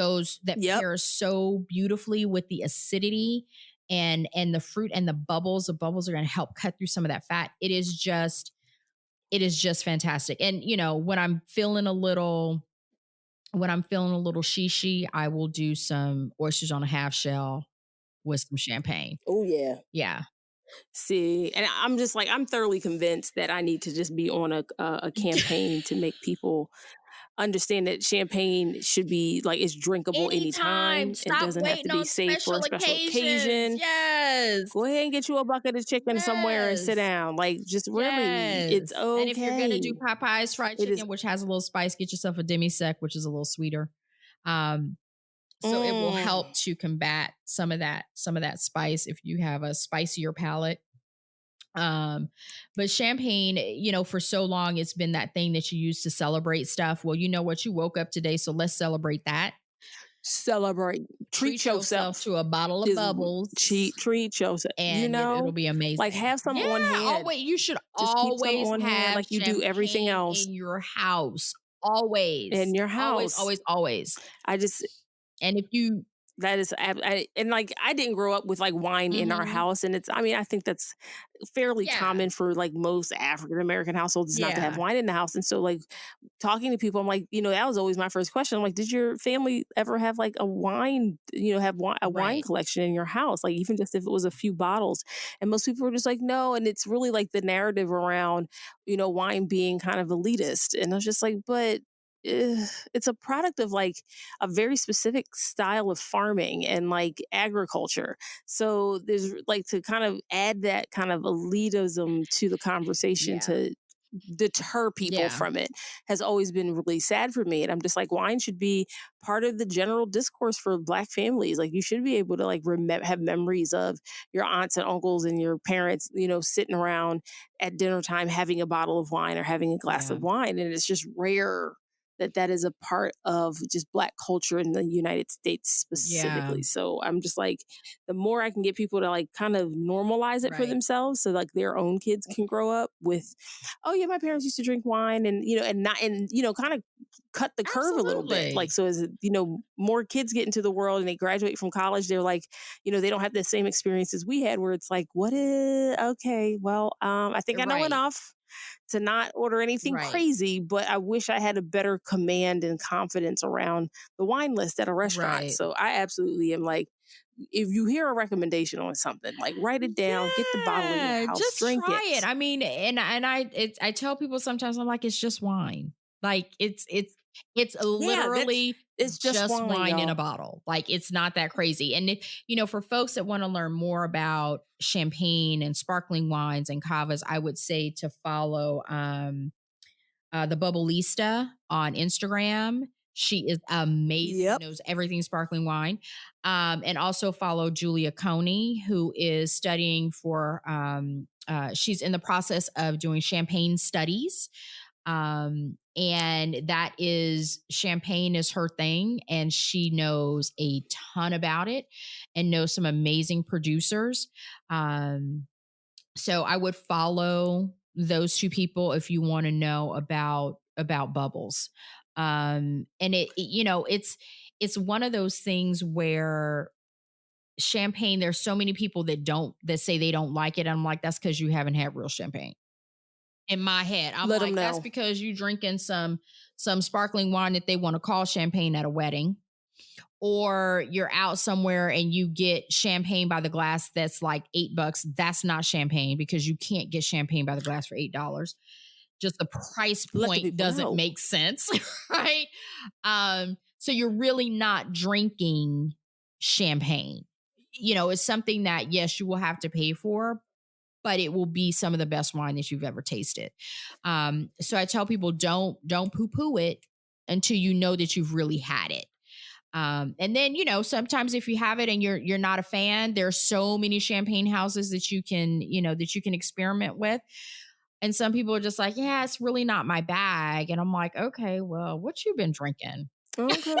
pairs so beautifully with the acidity and the fruit and the bubbles. The bubbles are going to help cut through some of that fat. It is just fantastic. And when I'm feeling a little shishi, I will do some oysters on a half shell with some champagne. Oh yeah. Yeah. See, and I'm just like, I'm thoroughly convinced that I need to just be on a campaign to make people understand that champagne should be like, it's drinkable anytime. It doesn't have to be saved for a special occasion. Yes. Go ahead and get you a bucket of chicken somewhere and sit down. Like, just really, it's okay. And if you're going to do Popeye's fried chicken, which has a little spice, get yourself a demi-sec, which is a little sweeter. So it will help to combat some of that spice if you have a spicier palate. But champagne, for so long, it's been that thing that you use to celebrate stuff. Well, you know what? You woke up today, so let's celebrate that. Treat yourself to a bottle of bubbles. Treat yourself, and it'll be amazing. Like, have some on hand. You should always have hand like you do everything else in your house. Always in your house. Always. And if you, that is, and like, I didn't grow up with like wine in our house, and I think that's fairly common for like most African American households not to have wine in the house. And so, like, talking to people, I'm like, that was always my first question. I'm like, did your family ever have like a wine, wine collection in your house? Like, even just if it was a few bottles. And most people were just like, no. And it's really like the narrative around, wine being kind of elitist. And I was just like, but it's a product of like a very specific style of farming and like agriculture. So there's like, to kind of add that kind of elitism to the conversation to deter people from it has always been really sad for me. And I'm just like, wine should be part of the general discourse for Black families. Like, you should be able to like have memories of your aunts and uncles and your parents, sitting around at dinner time having a bottle of wine or having a glass of wine. And it's just rare that is a part of just Black culture in the United States specifically. So I'm just like, the more I can get people to like kind of normalize it for themselves, so like their own kids can grow up with, oh yeah, my parents used to drink wine, and kind of cut the curve a little bit. Like, so as more kids get into the world and they graduate from college, they're like, they don't have the same experiences we had, where it's like, okay, well, I think I know enough to not order anything crazy, but I wish I had a better command and confidence around the wine list at a restaurant. So I absolutely am like, if you hear a recommendation on something, like, write it down, get the bottle in your house, just drink try it. I mean, and I tell people sometimes, I'm like, it's just wine. Like, it's literally it's just wine in a bottle. Like, it's not that crazy. And for folks that want to learn more about champagne and sparkling wines and cavas, I would say to follow the Bubbleista on Instagram. She is amazing, knows everything sparkling wine. And also follow Julia Coney, who is studying for, she's in the process of doing champagne studies. And that is, champagne is her thing, and she knows a ton about it and knows some amazing producers. So I would follow those two people if you want to know about bubbles. And it's one of those things where champagne, there's so many people that say they don't like it. And I'm like, that's because you haven't had real champagne. In my head, I'm like, that's because you drinking some sparkling wine that they want to call champagne at a wedding, or you're out somewhere and you get champagne by the glass that's like $8. That's not champagne, because you can't get champagne by the glass for $8. Just the price point doesn't make sense, right? So you're really not drinking champagne. It's something that, yes, you will have to pay for, but it will be some of the best wine that you've ever tasted. So I tell people, don't poo-poo it until you know that you've really had it. And then, sometimes if you have it and you're not a fan, there's so many champagne houses that you can experiment with. And some people are just like, yeah, it's really not my bag. And I'm like, okay, well, what you been drinking? Okay.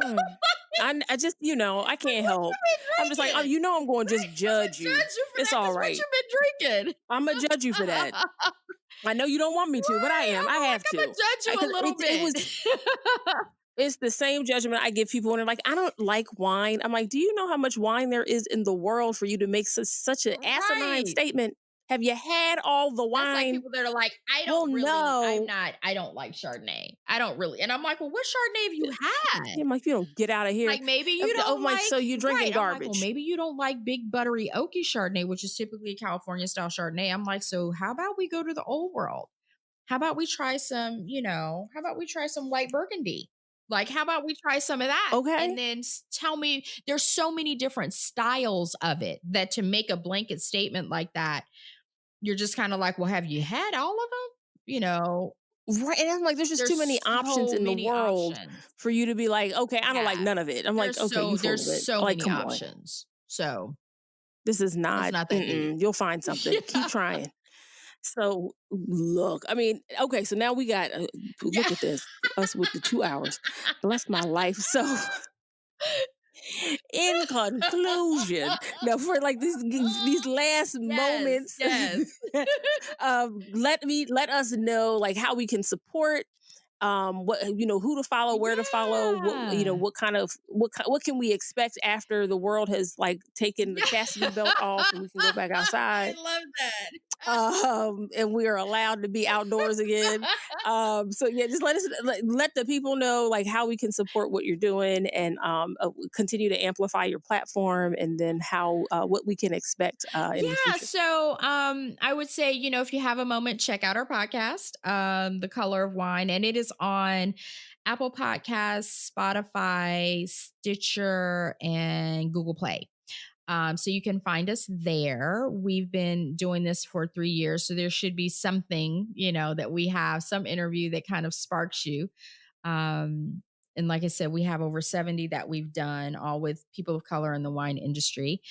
I just, I can't help. I'm just like, oh, I'm going to just judge you. Judge you for It's that, all 'cause right. what you been drinking? I'm going to judge you for that. I know you don't want me to, but I am. I have I'm to. gonna judge you a little bit. It's the same judgment I give people when they're like, I don't like wine. I'm like, do you know how much wine there is in the world for you to make such an asinine statement? Have you had all the wine? That's like people that are like, I don't like Chardonnay. I don't really. And I'm like, well, what Chardonnay have you had? I'm like, you don't get out of here. Like, maybe you don't like. So you're drinking garbage. I'm like, well, maybe you don't like big buttery oaky Chardonnay, which is typically a California style Chardonnay. I'm like, so how about we go to the old world? How about we try some, white Burgundy? Like, how about we try some of that? Okay. And then tell me, there's so many different styles of it that to make a blanket statement like that, you're just kind of like, well, have you had all of them? Right. And I'm like, there's just too many options in the world for you to be like, okay, I don't like none of it. I'm like, okay, you full of it. There's so like, many options. So this is not that you'll find something. Keep trying. So look, I mean, okay, so now we got, look at this, us with the 2 hours. Bless my life. So in conclusion, now for like these last moments, let us know like how we can support, what who to follow, where to follow, what can we expect after the world has like taken the chastity belt off and we can go back outside. I love that. And we are allowed to be outdoors again. So yeah, just let the people know like how we can support what you're doing and continue to amplify your platform, and then how what we can expect in the future. So I would say, if you have a moment, check out our podcast, The Color of Wine, and it is on Apple Podcasts, Spotify, Stitcher, and Google Play. So you can find us there. We've been doing this for 3 years, so there should be something, that we have, some interview that kind of sparks you. And like I said, we have over 70 that we've done, all with people of color in the wine industry.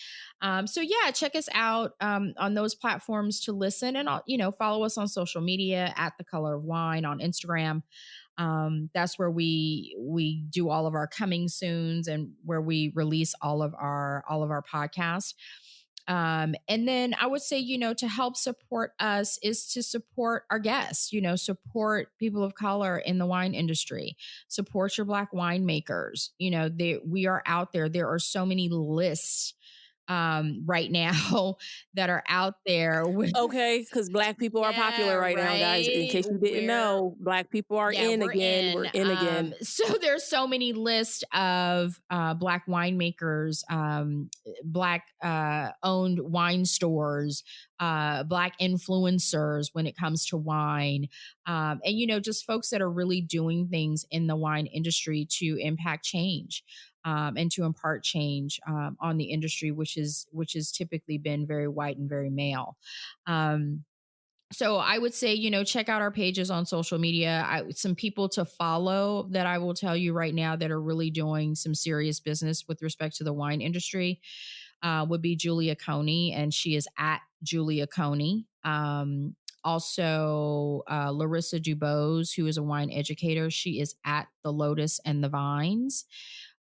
So yeah, check us out on those platforms to listen, and follow us on social media at The Color of Wine on Instagram. That's where we do all of our coming soons and where we release all of our podcasts. And then I would say, to help support us is to support our guests, support people of color in the wine industry, support your Black winemakers. We are out there. There are so many lists right now that are out there. Okay, because Black people are popular right now, guys. In case you didn't know, Black people are in again. We're in again. So there's so many lists of Black winemakers, Black owned wine stores, Black influencers when it comes to wine, and just folks that are really doing things in the wine industry to impact change. And to impart change on the industry, which is typically been very white and very male. So I would say, check out our pages on social media. Some people to follow that I will tell you right now that are really doing some serious business with respect to the wine industry would be Julia Coney, and she is at Julia Coney. Also, Larissa Dubose, who is a wine educator. She is at The Lotus and the Vines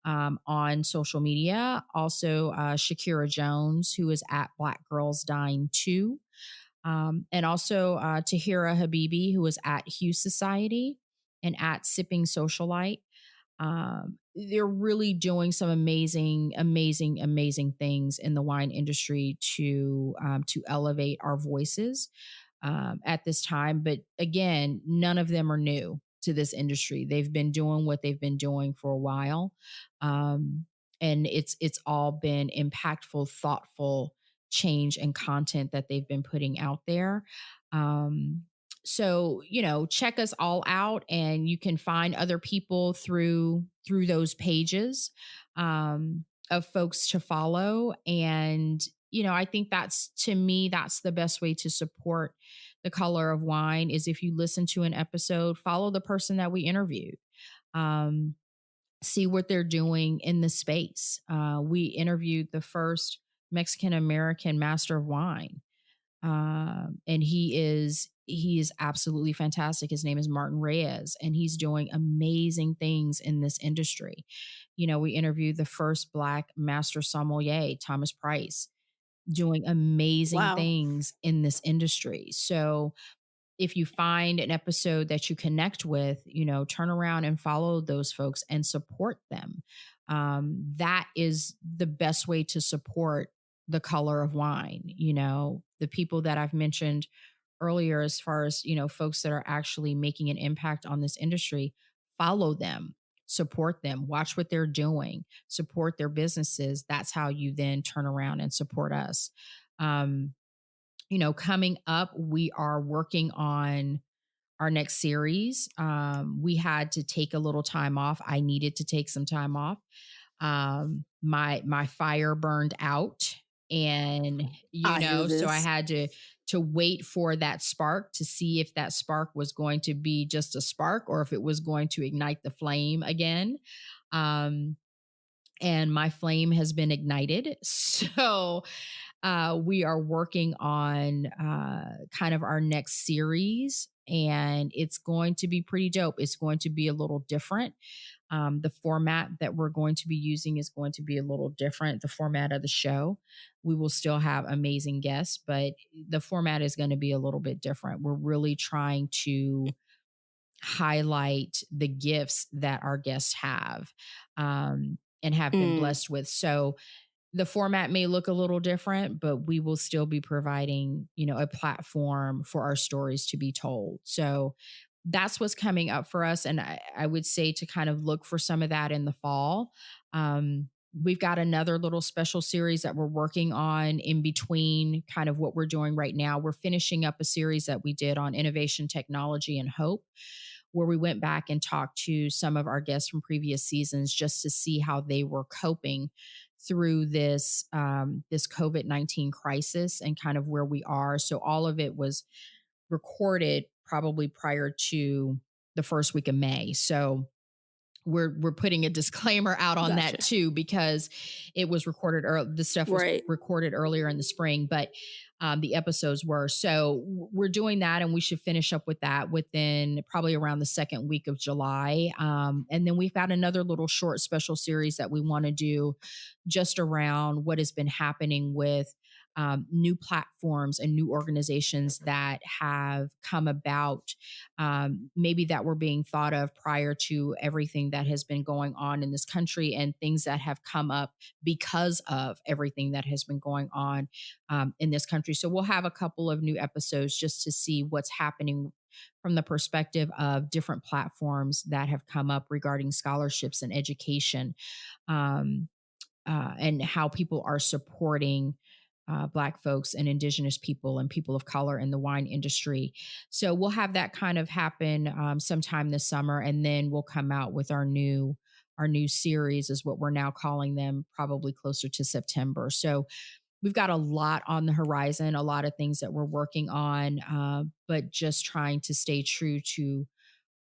on social media. Also, Shakira Jones, who is at Black Girls Dying 2. And also Tahira Habibi, who is at Hue Society and at Sipping Socialite. They're really doing some amazing, amazing, amazing things in the wine industry to elevate our voices at this time. But again, none of them are new to this industry. They've been doing what they've been doing for a while. And it's all been impactful, thoughtful change and content that they've been putting out there. So, check us all out, and you can find other people through those pages of folks to follow. And, I think to me, that's the best way to support The Color of Wine is if you listen to an episode, follow the person that we interviewed. See what they're doing in the space. We interviewed the first Mexican American master of wine. And he is absolutely fantastic. His name is Martin Reyes, and he's doing amazing things in this industry. We interviewed the first Black master sommelier, Thomas Price, doing amazing Wow. things in this industry. So if you find an episode that you connect with, turn around and follow those folks and support them. That is the best way to support the color of wine. The people that I've mentioned earlier, as far as, folks that are actually making an impact on this industry, follow them, support them, watch what they're doing, support their businesses. That's how you then turn around and support us. Coming up, we are working on our next series. We had to take a little time off. I needed to take some time off. My fire burned out, and so I had to wait for that spark to see if that spark was going to be just a spark or if it was going to ignite the flame again. And my flame has been ignited. So we are working on kind of our next series, and it's going to be pretty dope. It's going to be a little different. The format that we're going to be using is going to be a little different. The format of the show, we will still have amazing guests, but the format is going to be a little bit different. We're really trying to highlight the gifts that our guests have and have been blessed with. So the format may look a little different, but we will still be providing, a platform for our stories to be told. So that's what's coming up for us. And I would say to kind of look for some of that in the fall. We've got another little special series that we're working on in between kind of what we're doing right now. We're finishing up a series that we did on innovation, technology, and hope, where we went back and talked to some of our guests from previous seasons just to see how they were coping through this COVID-19 crisis and kind of where we are. So all of it was recorded probably prior to the first week of May. So we're putting a disclaimer out on that too, because it was recorded the stuff was recorded earlier in the spring, but the episodes were. So we're doing that, and we should finish up with that within probably around the second week of July. And then we've got another little short special series that we want to do just around what has been happening with new platforms and new organizations that have come about, maybe that were being thought of prior to everything that has been going on in this country, and things that have come up because of everything that has been going on in this country. So we'll have a couple of new episodes just to see what's happening from the perspective of different platforms that have come up regarding scholarships and education, and how people are supporting Black folks and Indigenous people and people of color in the wine industry. So we'll have that kind of happen sometime this summer, and then we'll come out with our new series, is what we're now calling them, probably closer to September. So we've got a lot on the horizon, a lot of things that we're working on, but just trying to stay true to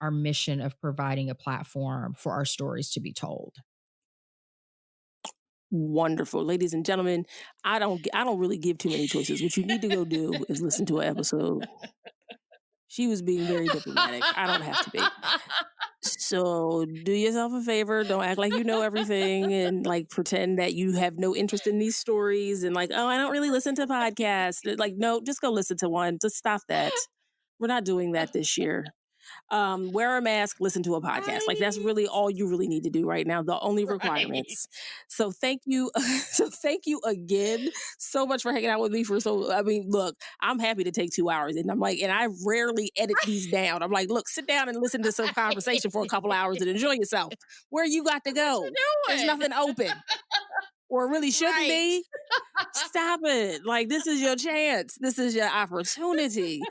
our mission of providing a platform for our stories to be told. Wonderful. Ladies and gentlemen, I don't really give too many choices. What you need to go do is listen to an episode. She was being very diplomatic. I don't have to be. So do yourself a favor. Don't act like you know everything and like pretend that you have no interest in these stories and like, oh, I don't really listen to podcasts. Like, no, just go listen to one. Just stop that. We're not doing that this year. Wear a mask, listen to a podcast. Right. Like that's really all you really need to do right now. The only requirements. So thank you. So thank you again so much for hanging out with me look, I'm happy to take 2 hours, and I'm like, and I rarely edit these down. I'm like, look, sit down and listen to some conversation for a couple hours and enjoy yourself. Where you got to go? There's nothing open. Or it really shouldn't be. Stop it. Like, this is your chance. This is your opportunity.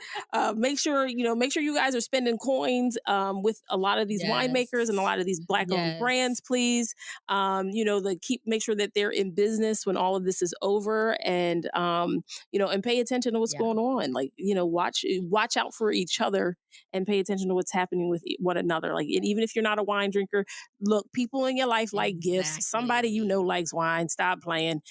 Make sure you guys are spending coins with a lot of these winemakers and a lot of these Black-owned brands, please. Make sure that they're in business when all of this is over, and and pay attention to what's going on. Like, watch out for each other and pay attention to what's happening with one another. Like, and even if you're not a wine drinker, look, people in your life like gifts. Somebody likes wine. Stop playing.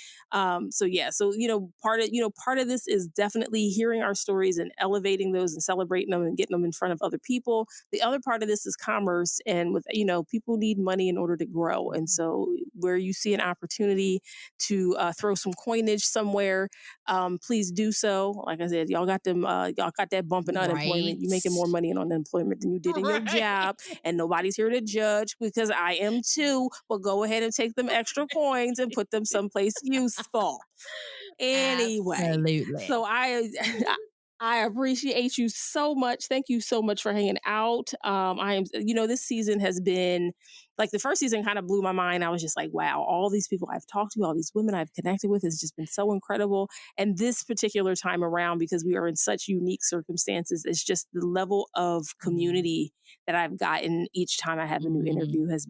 Part of this is definitely hearing our stories and elevating those and celebrating them and getting them in front of other people. The other part of this is commerce, and with people need money in order to grow, and so where you see an opportunity to throw some coinage somewhere, please do so. Like I said, y'all got that bump in unemployment. You're making more money in unemployment than you did in your job, and nobody's here to judge, because I am too. But go ahead and take them extra coins and put them someplace useful. Anyway, absolutely. So I appreciate you so much. Thank you so much for hanging out. This season has been like, the first season kind of blew my mind. I was just like, wow, all these people I've talked to, all these women I've connected with, has just been so incredible. And this particular time around, because we are in such unique circumstances, it's just the level of community that I've gotten each time I have a new interview has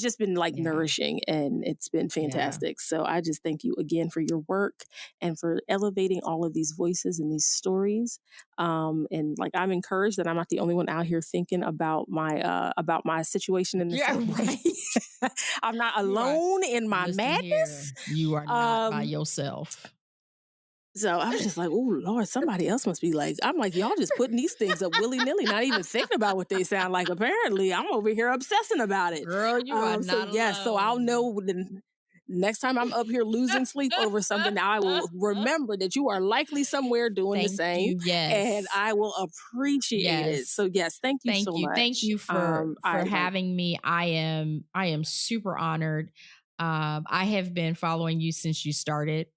just been like nourishing, and it's been fantastic. Yeah. So I just thank you again for your work and for elevating all of these voices and these stories. And like, I'm encouraged that I'm not the only one out here thinking about my situation in the same way. I'm not alone in my madness. Here. You are not by yourself. So I was just like, oh, Lord, somebody else must be like, I'm like, y'all just putting these things up willy-nilly, not even thinking about what they sound like. Apparently, I'm over here obsessing about it. Girl, you are not alone. Yes, so I'll know next time I'm up here losing sleep over something, now I will remember that you are likely somewhere doing the same. Yes. And I will appreciate it. So yes, thank you so much. Thank you for having me. I am super honored. I have been following you since you started.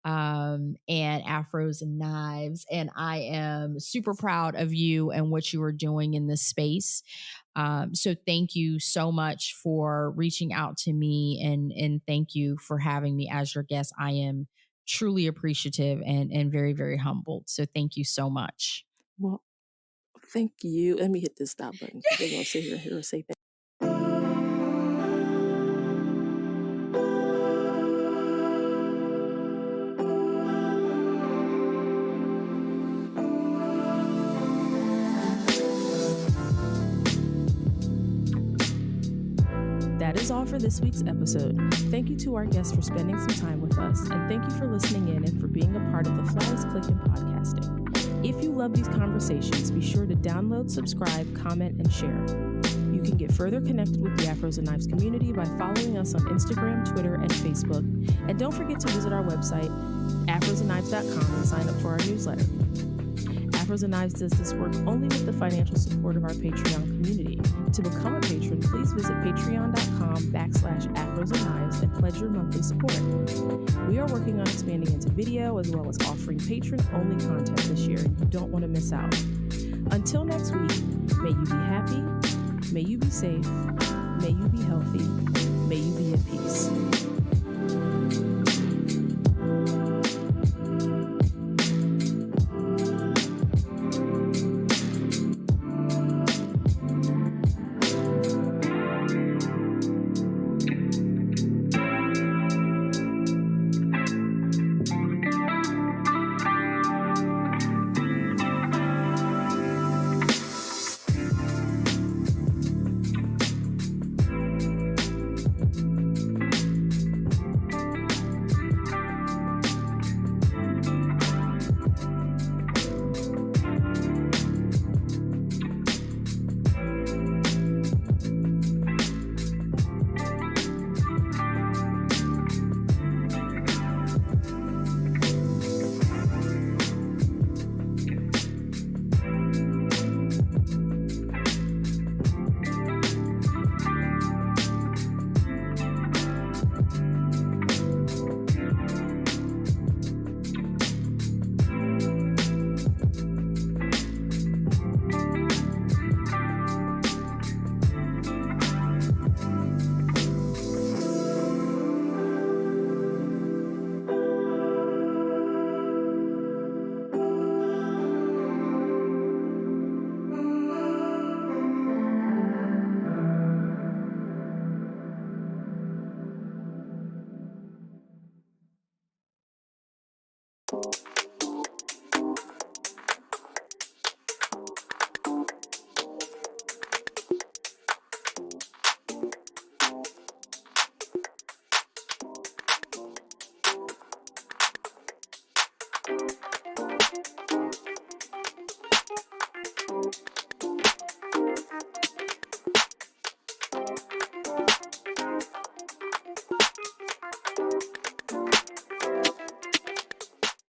And Afros and Knives. And I am super proud of you and what you are doing in this space. So thank you so much for reaching out to me, and thank you for having me as your guest. I am truly appreciative and very, very humbled. So thank you so much. Well, thank you. Let me hit this stop button. They're going to sit here and say thank you. That is all for this week's episode. Thank you to our guests for spending some time with us, and thank you for listening in and for being a part of the Flyest Click in podcasting. If you love these conversations, be sure to download, subscribe, comment, and share. You can get further connected with the Afros and Knives community by following us on Instagram, Twitter, and Facebook. And don't forget to visit our website, afrosandknives.com, and sign up for our newsletter. Afros and Knives does this work only with the financial support of our Patreon community. To become a patron, please visit patreon.com/AfrosandKnives and pledge your monthly support. We are working on expanding into video, as well as offering patron-only content this year, and you don't want to miss out. Until next week, may you be happy, may you be safe, may you be healthy,